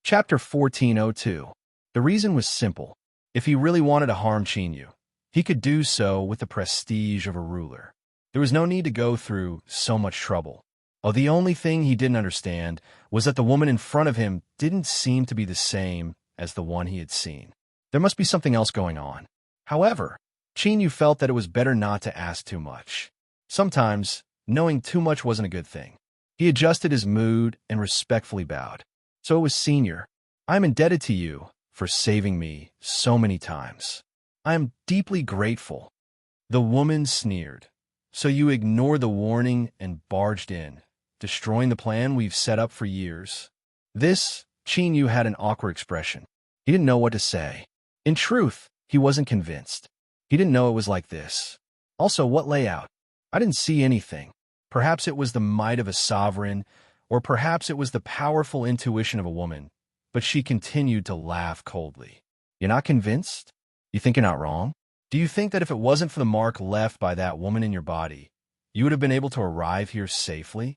Chapter 1402. The reason was simple. If he really wanted to harm Chinyu, he could do so with the prestige of a ruler. There was no need to go through so much trouble. Oh, the only thing he didn't understand was that the woman in front of him didn't seem to be the same as the one he had seen. There must be something else going on. However, Chinyu felt that it was better not to ask too much. Sometimes, knowing too much wasn't a good thing. He adjusted his mood and respectfully bowed. So it was Senior. I am indebted to you for saving me so many times. I am deeply grateful. The woman sneered. So you ignored the warning and barged in, destroying the plan we've set up for years. This, Chinyu had an awkward expression. He didn't know what to say. In truth, he wasn't convinced. He didn't know it was like this. Also, what layout? I didn't see anything. Perhaps it was the might of a sovereign, or perhaps it was the powerful intuition of a woman, but she continued to laugh coldly. You're not convinced? You think you're not wrong? Do you think that if it wasn't for the mark left by that woman in your body, you would have been able to arrive here safely?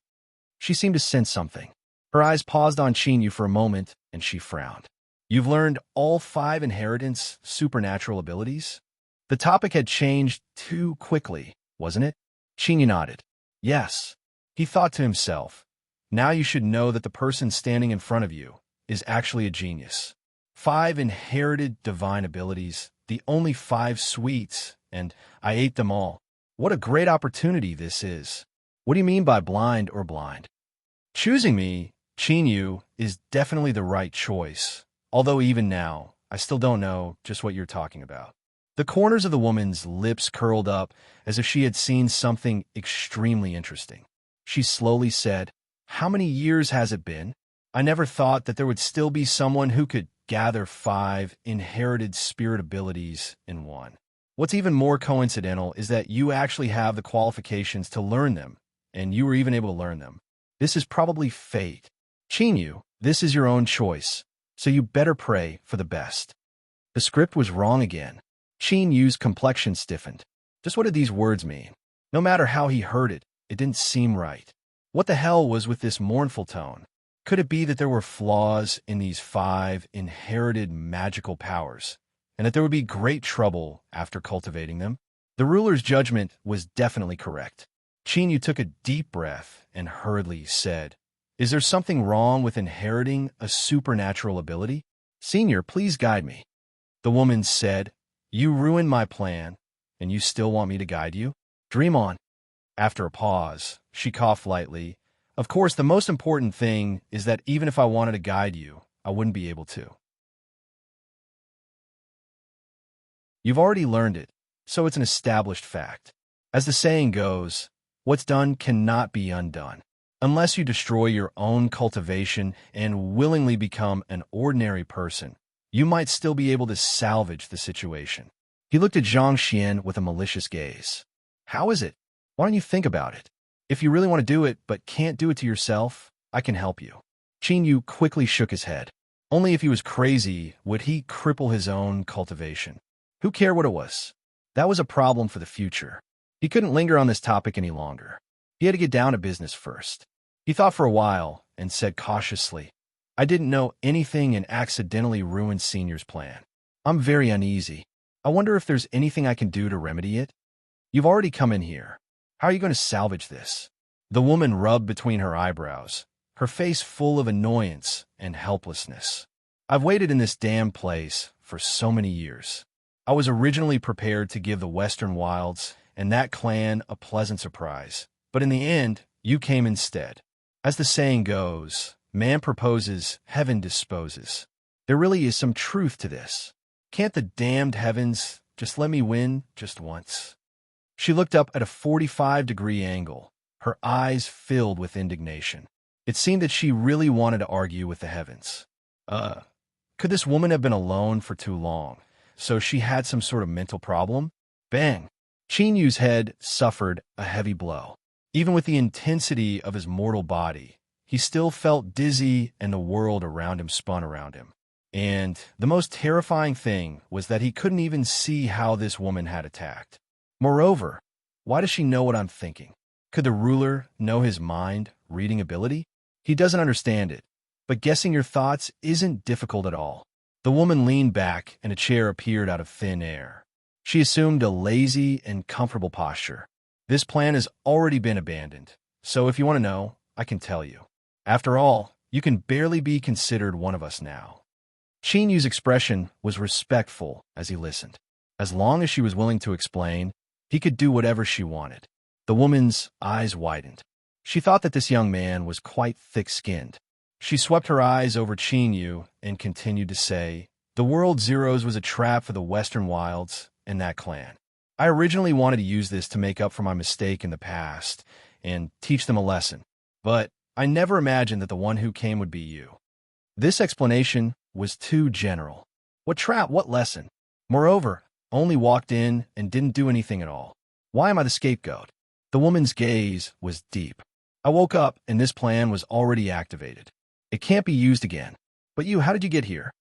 She seemed to sense something. Her eyes paused on Chinyu for a moment, and she frowned. You've learned all 5 inheritance supernatural abilities? The topic had changed too quickly, wasn't it? Chinyu nodded. Yes. He thought to himself. Now you should know that the person standing in front of you is actually a genius. 5 inherited divine abilities, the only 5 sweets, and I ate them all. What a great opportunity this is. What do you mean by blind or blind? Choosing me, Chinyu, is definitely the right choice, although even now, I still don't know just what you're talking about. The corners of the woman's lips curled up as if she had seen something extremely interesting. She slowly said, How many years has it been? I never thought that there would still be someone who could gather 5 inherited spirit abilities in one. What's even more coincidental is that you actually have the qualifications to learn them, and you were even able to learn them. This is probably fate. Chinyu, this is your own choice, so you better pray for the best. The script was wrong again. Chinyu's complexion stiffened. Just what did these words mean? No matter how he heard it, it didn't seem right. What the hell was with this mournful tone? Could it be that there were flaws in these 5 inherited magical powers, and that there would be great trouble after cultivating them? The ruler's judgment was definitely correct. Chinyu took a deep breath and hurriedly said, Is there something wrong with inheriting a supernatural ability? Senior, please guide me. The woman said, You ruined my plan, and you still want me to guide you? Dream on. After a pause, she coughed lightly. Of course, the most important thing is that even if I wanted to guide you, I wouldn't be able to. You've already learned it, so it's an established fact. As the saying goes, what's done cannot be undone. Unless you destroy your own cultivation and willingly become an ordinary person, you might still be able to salvage the situation. He looked at Zhang Xian with a malicious gaze. How is it? Why don't you think about it? If you really want to do it but can't do it to yourself, I can help you. Chinyu quickly shook his head. Only if he was crazy would he cripple his own cultivation. Who cared what it was? That was a problem for the future. He couldn't linger on this topic any longer. He had to get down to business first. He thought for a while and said cautiously, I didn't know anything and accidentally ruined Senior's plan. I'm very uneasy. I wonder if there's anything I can do to remedy it? You've already come in here. How are you going to salvage this? The woman rubbed between her eyebrows, her face full of annoyance and helplessness. I've waited in this damn place for so many years. I was originally prepared to give the Western Wilds and that clan a pleasant surprise, but in the end, you came instead. As the saying goes, man proposes, heaven disposes. There really is some truth to this. Can't the damned heavens just let me win just once? She looked up at a 45-degree angle, her eyes filled with indignation. It seemed that she really wanted to argue with the heavens. Could this woman have been alone for too long, so she had some sort of mental problem? Bang! Qin Yu's head suffered a heavy blow. Even with the intensity of his mortal body, he still felt dizzy and the world around him spun around him. And the most terrifying thing was that he couldn't even see how this woman had attacked. Moreover, why does she know what I'm thinking? Could the ruler know his mind-reading ability? He doesn't understand it, but guessing your thoughts isn't difficult at all. The woman leaned back and a chair appeared out of thin air. She assumed a lazy and comfortable posture. This plan has already been abandoned, so if you want to know, I can tell you. After all, you can barely be considered one of us now. Qin Yu's expression was respectful as he listened. As long as she was willing to explain, he could do whatever she wanted. The woman's eyes widened. She thought that this young man was quite thick-skinned. She swept her eyes over Qin Yu and continued to say, "The World Zeroes was a trap for the Western Wilds and that clan. I originally wanted to use this to make up for my mistake in the past and teach them a lesson, but I never imagined that the one who came would be you." This explanation was too general. What trap? What lesson? Moreover, only walked in and didn't do anything at all. Why am I the scapegoat? The woman's gaze was deep. I woke up and this plan was already activated. It can't be used again. But you, how did you get here?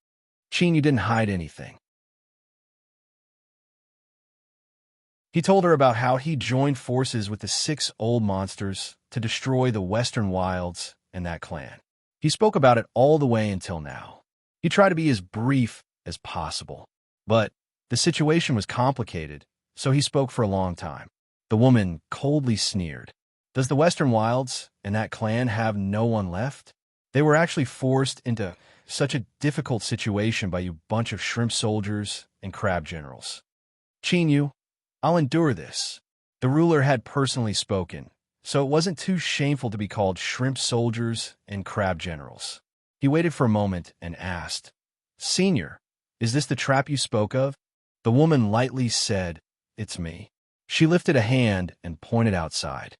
Qin, you didn't hide anything. He told her about how he joined forces with the 6 old monsters to destroy the Western Wilds and that clan. He spoke about it all the way until now. He tried to be as brief as possible, but the situation was complicated, so he spoke for a long time. The woman coldly sneered. Does the Western Wilds and that clan have no one left? They were actually forced into such a difficult situation by you bunch of shrimp soldiers and crab generals. Qin Yu, I'll endure this. The ruler had personally spoken, so it wasn't too shameful to be called shrimp soldiers and crab generals. He waited for a moment and asked, "Senior, is this the trap you spoke of?" The woman lightly said, "It's me." She lifted a hand and pointed outside.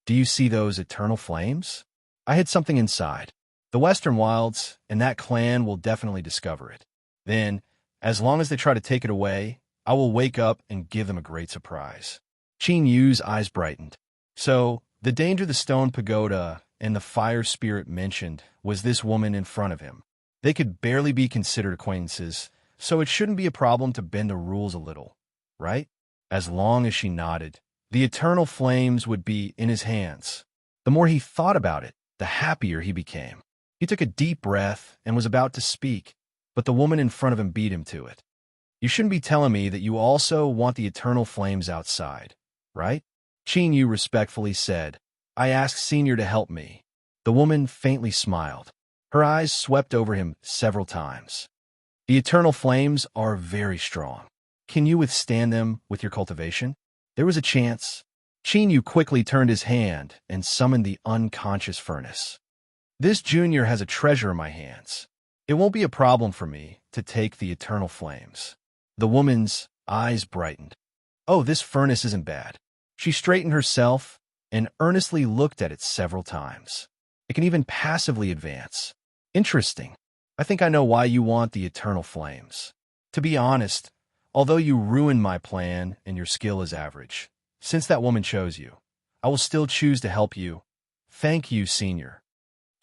"Do you see those eternal flames? I hid something inside. The Western Wilds and that clan will definitely discover it. Then, as long as they try to take it away, I will wake up and give them a great surprise." Qin Yu's eyes brightened. So, the danger the stone pagoda and the fire spirit mentioned was this woman in front of him. They could barely be considered acquaintances, so it shouldn't be a problem to bend the rules a little, right? As long as she nodded, the eternal flames would be in his hands. The more he thought about it, the happier he became. He took a deep breath and was about to speak, but the woman in front of him beat him to it. "You shouldn't be telling me that you also want the eternal flames outside, right?" Qin Yu respectfully said, "I asked Senior to help me." The woman faintly smiled. Her eyes swept over him several times. "The eternal flames are very strong. Can you withstand them with your cultivation?" There was a chance. Qin Yu quickly turned his hand and summoned the unconscious furnace. "This junior has a treasure in my hands. It won't be a problem for me to take the eternal flames." The woman's eyes brightened. "Oh, this furnace isn't bad." She straightened herself and earnestly looked at it several times. "It can even passively advance. Interesting. I think I know why you want the eternal flames. To be honest, although you ruined my plan and your skill is average, since that woman chose you, I will still choose to help you. Thank you, Senior."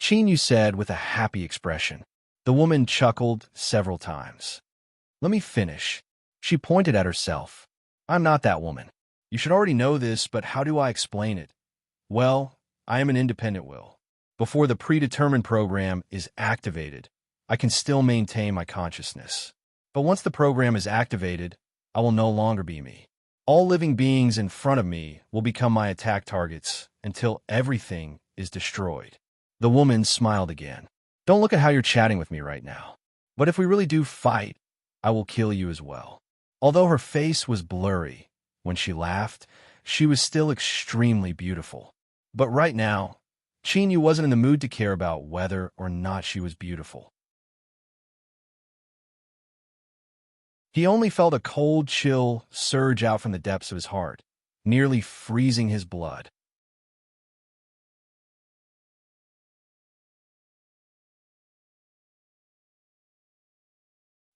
Qin Yu said with a happy expression. The woman chuckled several times. "Let me finish." She pointed at herself. "I'm not that woman. You should already know this, but how do I explain it? Well, I am an independent will. Before the predetermined program is activated, I can still maintain my consciousness. But once the program is activated, I will no longer be me. All living beings in front of me will become my attack targets until everything is destroyed." The woman smiled again. "Don't look at how you're chatting with me right now. But if we really do fight, I will kill you as well." Although her face was blurry when she laughed, she was still extremely beautiful. But right now, Chinyu wasn't in the mood to care about whether or not she was beautiful. He only felt a cold chill surge out from the depths of his heart, nearly freezing his blood.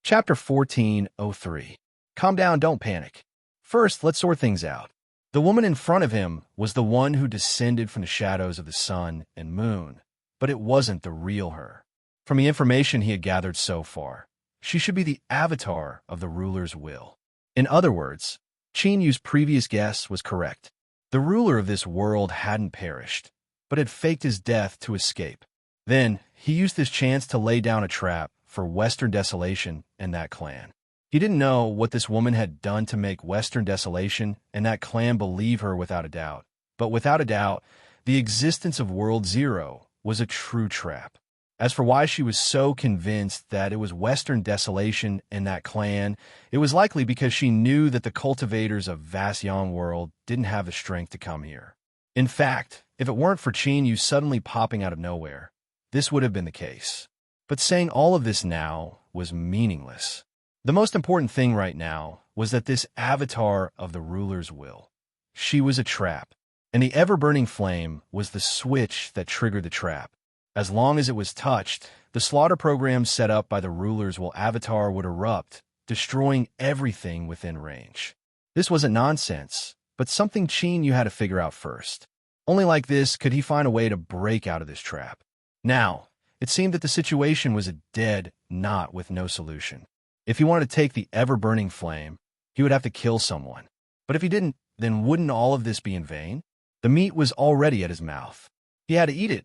Chapter 14:03. Calm down, don't panic. First, let's sort things out. The woman in front of him was the one who descended from the shadows of the sun and moon, but it wasn't the real her. From the information he had gathered so far, she should be the avatar of the ruler's will. In other words, Chinyu's previous guess was correct. The ruler of this world hadn't perished, but had faked his death to escape. Then, he used this chance to lay down a trap for Western Desolation and that clan. He didn't know what this woman had done to make Western Desolation and that clan believe her without a doubt. But without a doubt, the existence of World Zero was a true trap. As for why she was so convinced that it was Western Desolation and that clan, it was likely because she knew that the cultivators of Vast Yon World didn't have the strength to come here. In fact, if it weren't for Chinyu suddenly popping out of nowhere, this would have been the case. But saying all of this now was meaningless. The most important thing right now was that this avatar of the ruler's will. She was a trap, and the ever-burning flame was the switch that triggered the trap. As long as it was touched, the slaughter program set up by the ruler's will avatar would erupt, destroying everything within range. This wasn't nonsense, but something Chinyu had to figure out first. Only like this could he find a way to break out of this trap. Now, it seemed that the situation was a dead knot with no solution. If he wanted to take the ever-burning flame, he would have to kill someone. But if he didn't, then wouldn't all of this be in vain? The meat was already at his mouth. He had to eat it.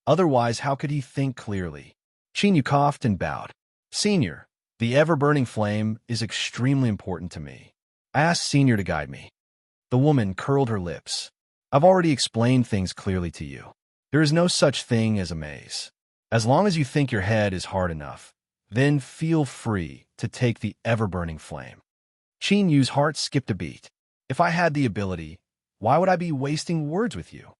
Otherwise, how could he think clearly? Chinyu coughed and bowed. Senior, the ever-burning flame is extremely important to me. I asked Senior to guide me. The woman curled her lips. I've already explained things clearly to you. There is no such thing as a maze. As long as you think your head is hard enough, then feel free to take the ever-burning flame. Chinyu's heart skipped a beat. If I had the ability, why would I be wasting words with you?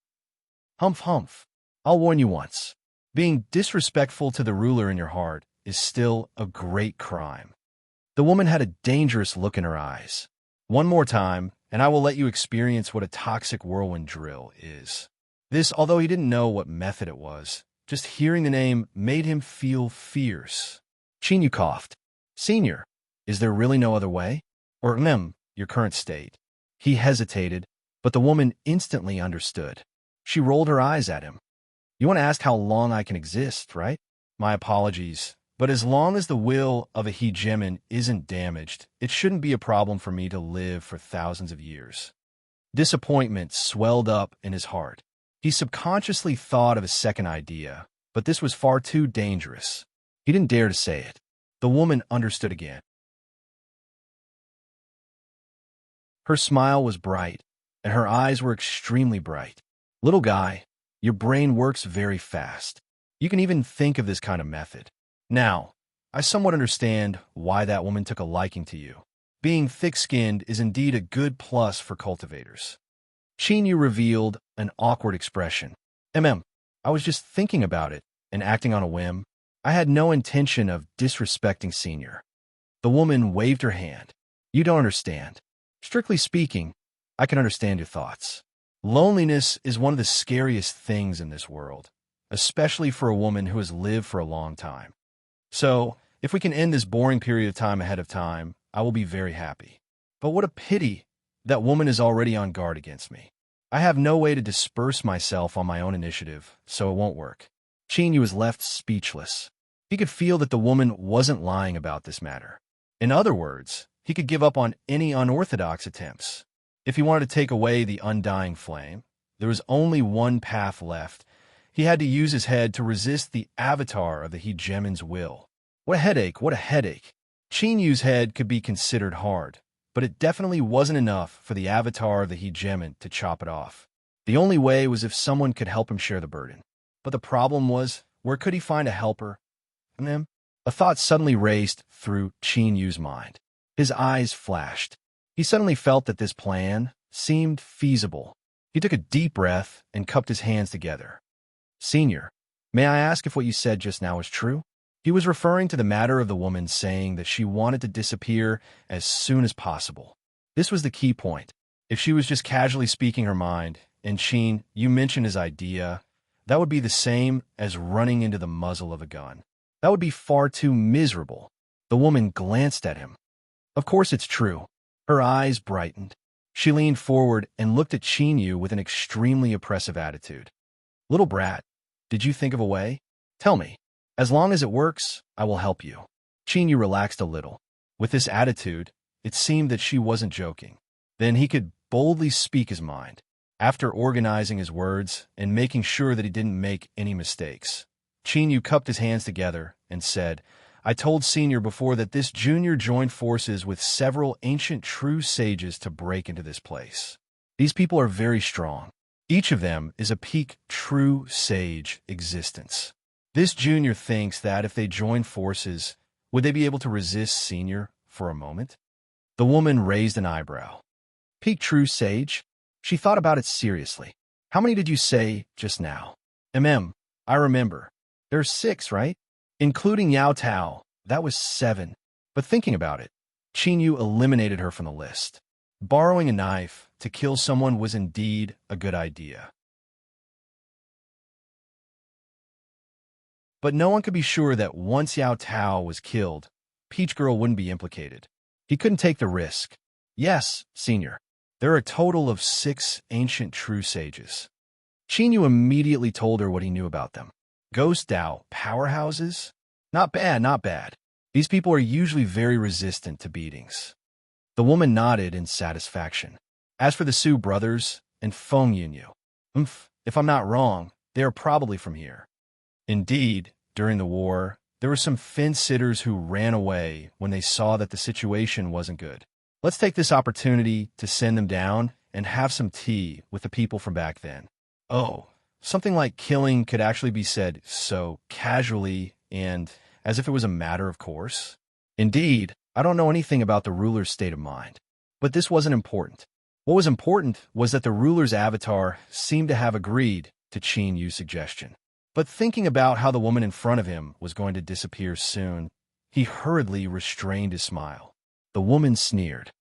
Humph humph. I'll warn you once. Being disrespectful to the ruler in your heart is still a great crime. The woman had a dangerous look in her eyes. One more time, and I will let you experience what a toxic whirlwind drill is. This, although he didn't know what method it was, just hearing the name made him feel fierce. Chinyu coughed. Senior, is there really no other way? Or, your current state? He hesitated, but the woman instantly understood. She rolled her eyes at him. You want to ask how long I can exist, right? My apologies, but as long as the will of a hegemon isn't damaged, it shouldn't be a problem for me to live for thousands of years. Disappointment swelled up in his heart. He subconsciously thought of a second idea, but this was far too dangerous. He didn't dare to say it. The woman understood again. Her smile was bright, and her eyes were extremely bright. Little guy, your brain works very fast. You can even think of this kind of method. Now, I somewhat understand why that woman took a liking to you. Being thick-skinned is indeed a good plus for cultivators. Chinyu revealed an awkward expression. I was just thinking about it and acting on a whim. I had no intention of disrespecting Senior. The woman waved her hand. You don't understand. Strictly speaking, I can understand your thoughts. Loneliness is one of the scariest things in this world, especially for a woman who has lived for a long time. So, if we can end this boring period of time ahead of time, I will be very happy. But what a pity that woman is already on guard against me. I have no way to disperse myself on my own initiative, so it won't work. Chinyu was left speechless. He could feel that the woman wasn't lying about this matter. In other words, he could give up on any unorthodox attempts. If he wanted to take away the undying flame, there was only one path left. He had to use his head to resist the avatar of the hegemon's will. What a headache, what a headache. Chinyu's head could be considered hard, but it definitely wasn't enough for the avatar of the hegemon to chop it off. The only way was if someone could help him share the burden. But the problem was, where could he find a helper? A thought suddenly raced through Chinyu's mind. His eyes flashed. He suddenly felt that this plan seemed feasible. He took a deep breath and cupped his hands together. Senior, may I ask if what you said just now is true? He was referring to the matter of the woman saying that she wanted to disappear as soon as possible. This was the key point. If she was just casually speaking her mind, and Sheen, you mentioned his idea, that would be the same as running into the muzzle of a gun. That would be far too miserable. The woman glanced at him. Of course it's true. Her eyes brightened. She leaned forward and looked at Chinyu with an extremely oppressive attitude. Little brat, did you think of a way? Tell me. As long as it works, I will help you. Chinyu relaxed a little. With this attitude, it seemed that she wasn't joking. Then he could boldly speak his mind. After organizing his words and making sure that he didn't make any mistakes, Chinyu cupped his hands together and said, I told Senior before that this junior joined forces with several ancient true sages to break into this place. These people are very strong. Each of them is a peak true sage existence. This junior thinks that if they join forces, would they be able to resist Senior for a moment? The woman raised an eyebrow. Peak true sage? She thought about it seriously. How many did you say just now? I remember. There's 6, right? Including Yao Tao, that was 7. But thinking about it, Chinyu eliminated her from the list. Borrowing a knife to kill someone was indeed a good idea. But no one could be sure that once Yao Tao was killed, Peach Girl wouldn't be implicated. He couldn't take the risk. Yes, Senior, there are a total of 6 ancient true sages. Chinyu immediately told her what he knew about them. Ghost Dao powerhouses? Not bad, not bad. These people are usually very resistant to beatings. The woman nodded in satisfaction. As for the Su brothers and Feng Yunyu, if I'm not wrong, they are probably from here. Indeed, during the war, there were some fence-sitters who ran away when they saw that the situation wasn't good. Let's take this opportunity to send them down and have some tea with the people from back then. Oh, something like killing could actually be said so casually and as if it was a matter of course. Indeed, I don't know anything about the ruler's state of mind. But this wasn't important. What was important was that the ruler's avatar seemed to have agreed to Qin Yu's suggestion. But thinking about how the woman in front of him was going to disappear soon, he hurriedly restrained his smile. The woman sneered.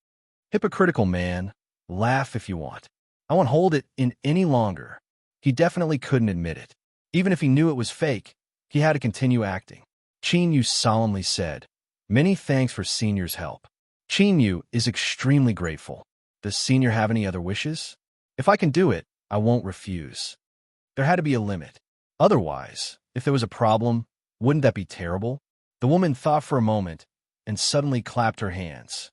Hypocritical man, laugh if you want. I won't hold it in any longer. He definitely couldn't admit it. Even if he knew it was fake, he had to continue acting. Qin Yu solemnly said, Many thanks for Senior's help. Qin Yu is extremely grateful. Does Senior have any other wishes? If I can do it, I won't refuse. There had to be a limit. Otherwise, if there was a problem, wouldn't that be terrible? The woman thought for a moment and suddenly clapped her hands.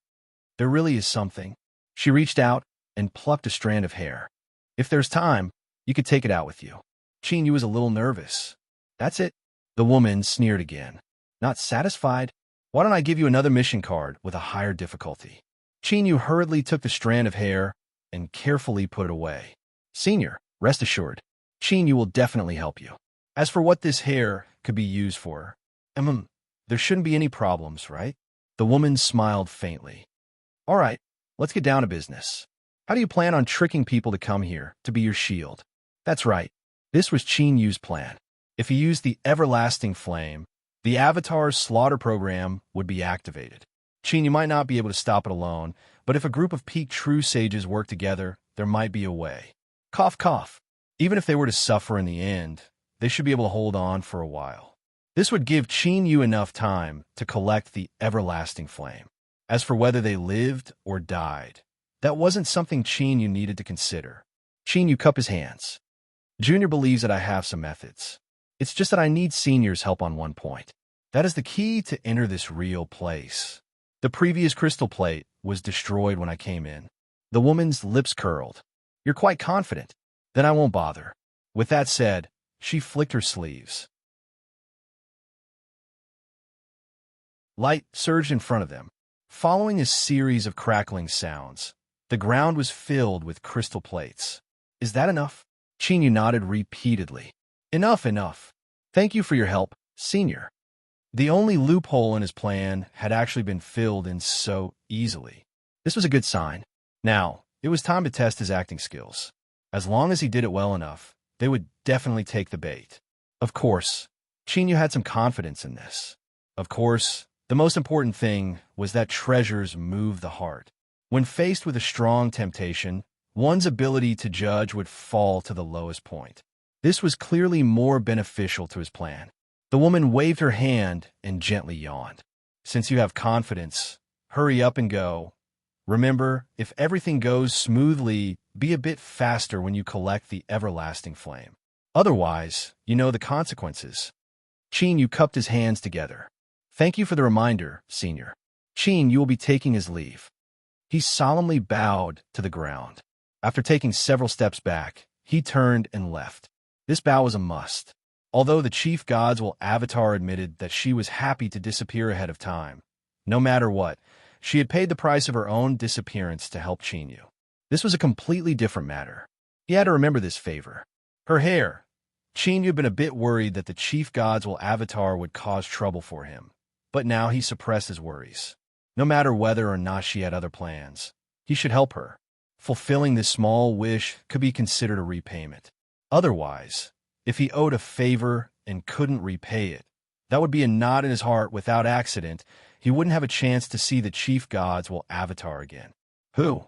There really is something. She reached out and plucked a strand of hair. If there's time, you could take it out with you. Qin Yu was a little nervous. That's it. The woman sneered again. Not satisfied? Why don't I give you another mission card with a higher difficulty? Qin Yu hurriedly took the strand of hair and carefully put it away. Senior, rest assured, Qin Yu will definitely help you. As for what this hair could be used for, there shouldn't be any problems, right? The woman smiled faintly. All right, let's get down to business. How do you plan on tricking people to come here to be your shield? That's right. This was Qin Yu's plan. If he used the everlasting flame, the Avatar's slaughter program would be activated. Qin Yu might not be able to stop it alone, but if a group of peak true sages work together, there might be a way. Cough, cough. Even if they were to suffer in the end, they should be able to hold on for a while. This would give Qin Yu enough time to collect the everlasting flame. As for whether they lived or died, that wasn't something Qin Yu needed to consider. Qin Yu cupped his hands. Junior believes that I have some methods. It's just that I need Senior's help on one point. That is the key to enter this real place. The previous crystal plate was destroyed when I came in. The woman's lips curled. You're quite confident. Then I won't bother. With that said, she flicked her sleeves. Light surged in front of them. Following a series of crackling sounds, the ground was filled with crystal plates. Is that enough? Qin Yu nodded repeatedly. Enough, enough. Thank you for your help, Senior. The only loophole in his plan had actually been filled in so easily. This was a good sign. Now, it was time to test his acting skills. As long as he did it well enough, they would definitely take the bait. Of course, Chinyu had some confidence in this. Of course, the most important thing was that treasures move the heart. When faced with a strong temptation, one's ability to judge would fall to the lowest point. This was clearly more beneficial to his plan. The woman waved her hand and gently yawned. Since you have confidence, hurry up and go. Remember, if everything goes smoothly, be a bit faster when you collect the everlasting flame. Otherwise, you know the consequences. Chinyu cupped his hands together. Thank you for the reminder, Senior. You will be taking his leave. He solemnly bowed to the ground. After taking several steps back, he turned and left. This bow was a must. Although the chief gods will Avatar admitted that she was happy to disappear ahead of time. No matter what, she had paid the price of her own disappearance to help Chinyu. This was a completely different matter. He had to remember this favor. Her hair. Chinyu had been a bit worried that the chief gods will Avatar would cause trouble for him, but now he suppressed his worries. No matter whether or not she had other plans, he should help her. Fulfilling this small wish could be considered a repayment. Otherwise, if he owed a favor and couldn't repay it, that would be a knot in his heart without accident. He wouldn't have a chance to see the chief gods will Avatar again. Who?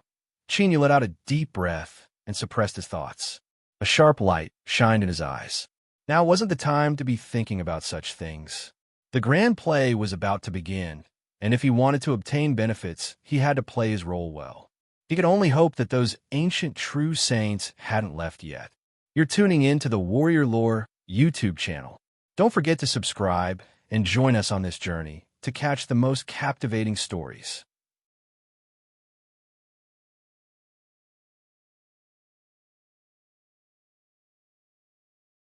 Chinyu let out a deep breath and suppressed his thoughts. A sharp light shined in his eyes. Now wasn't the time to be thinking about such things. The grand play was about to begin, and if he wanted to obtain benefits, he had to play his role well. He could only hope that those ancient true saints hadn't left yet. You're tuning in to the Warrior Lore YouTube channel. Don't forget to subscribe and join us on this journey to catch the most captivating stories.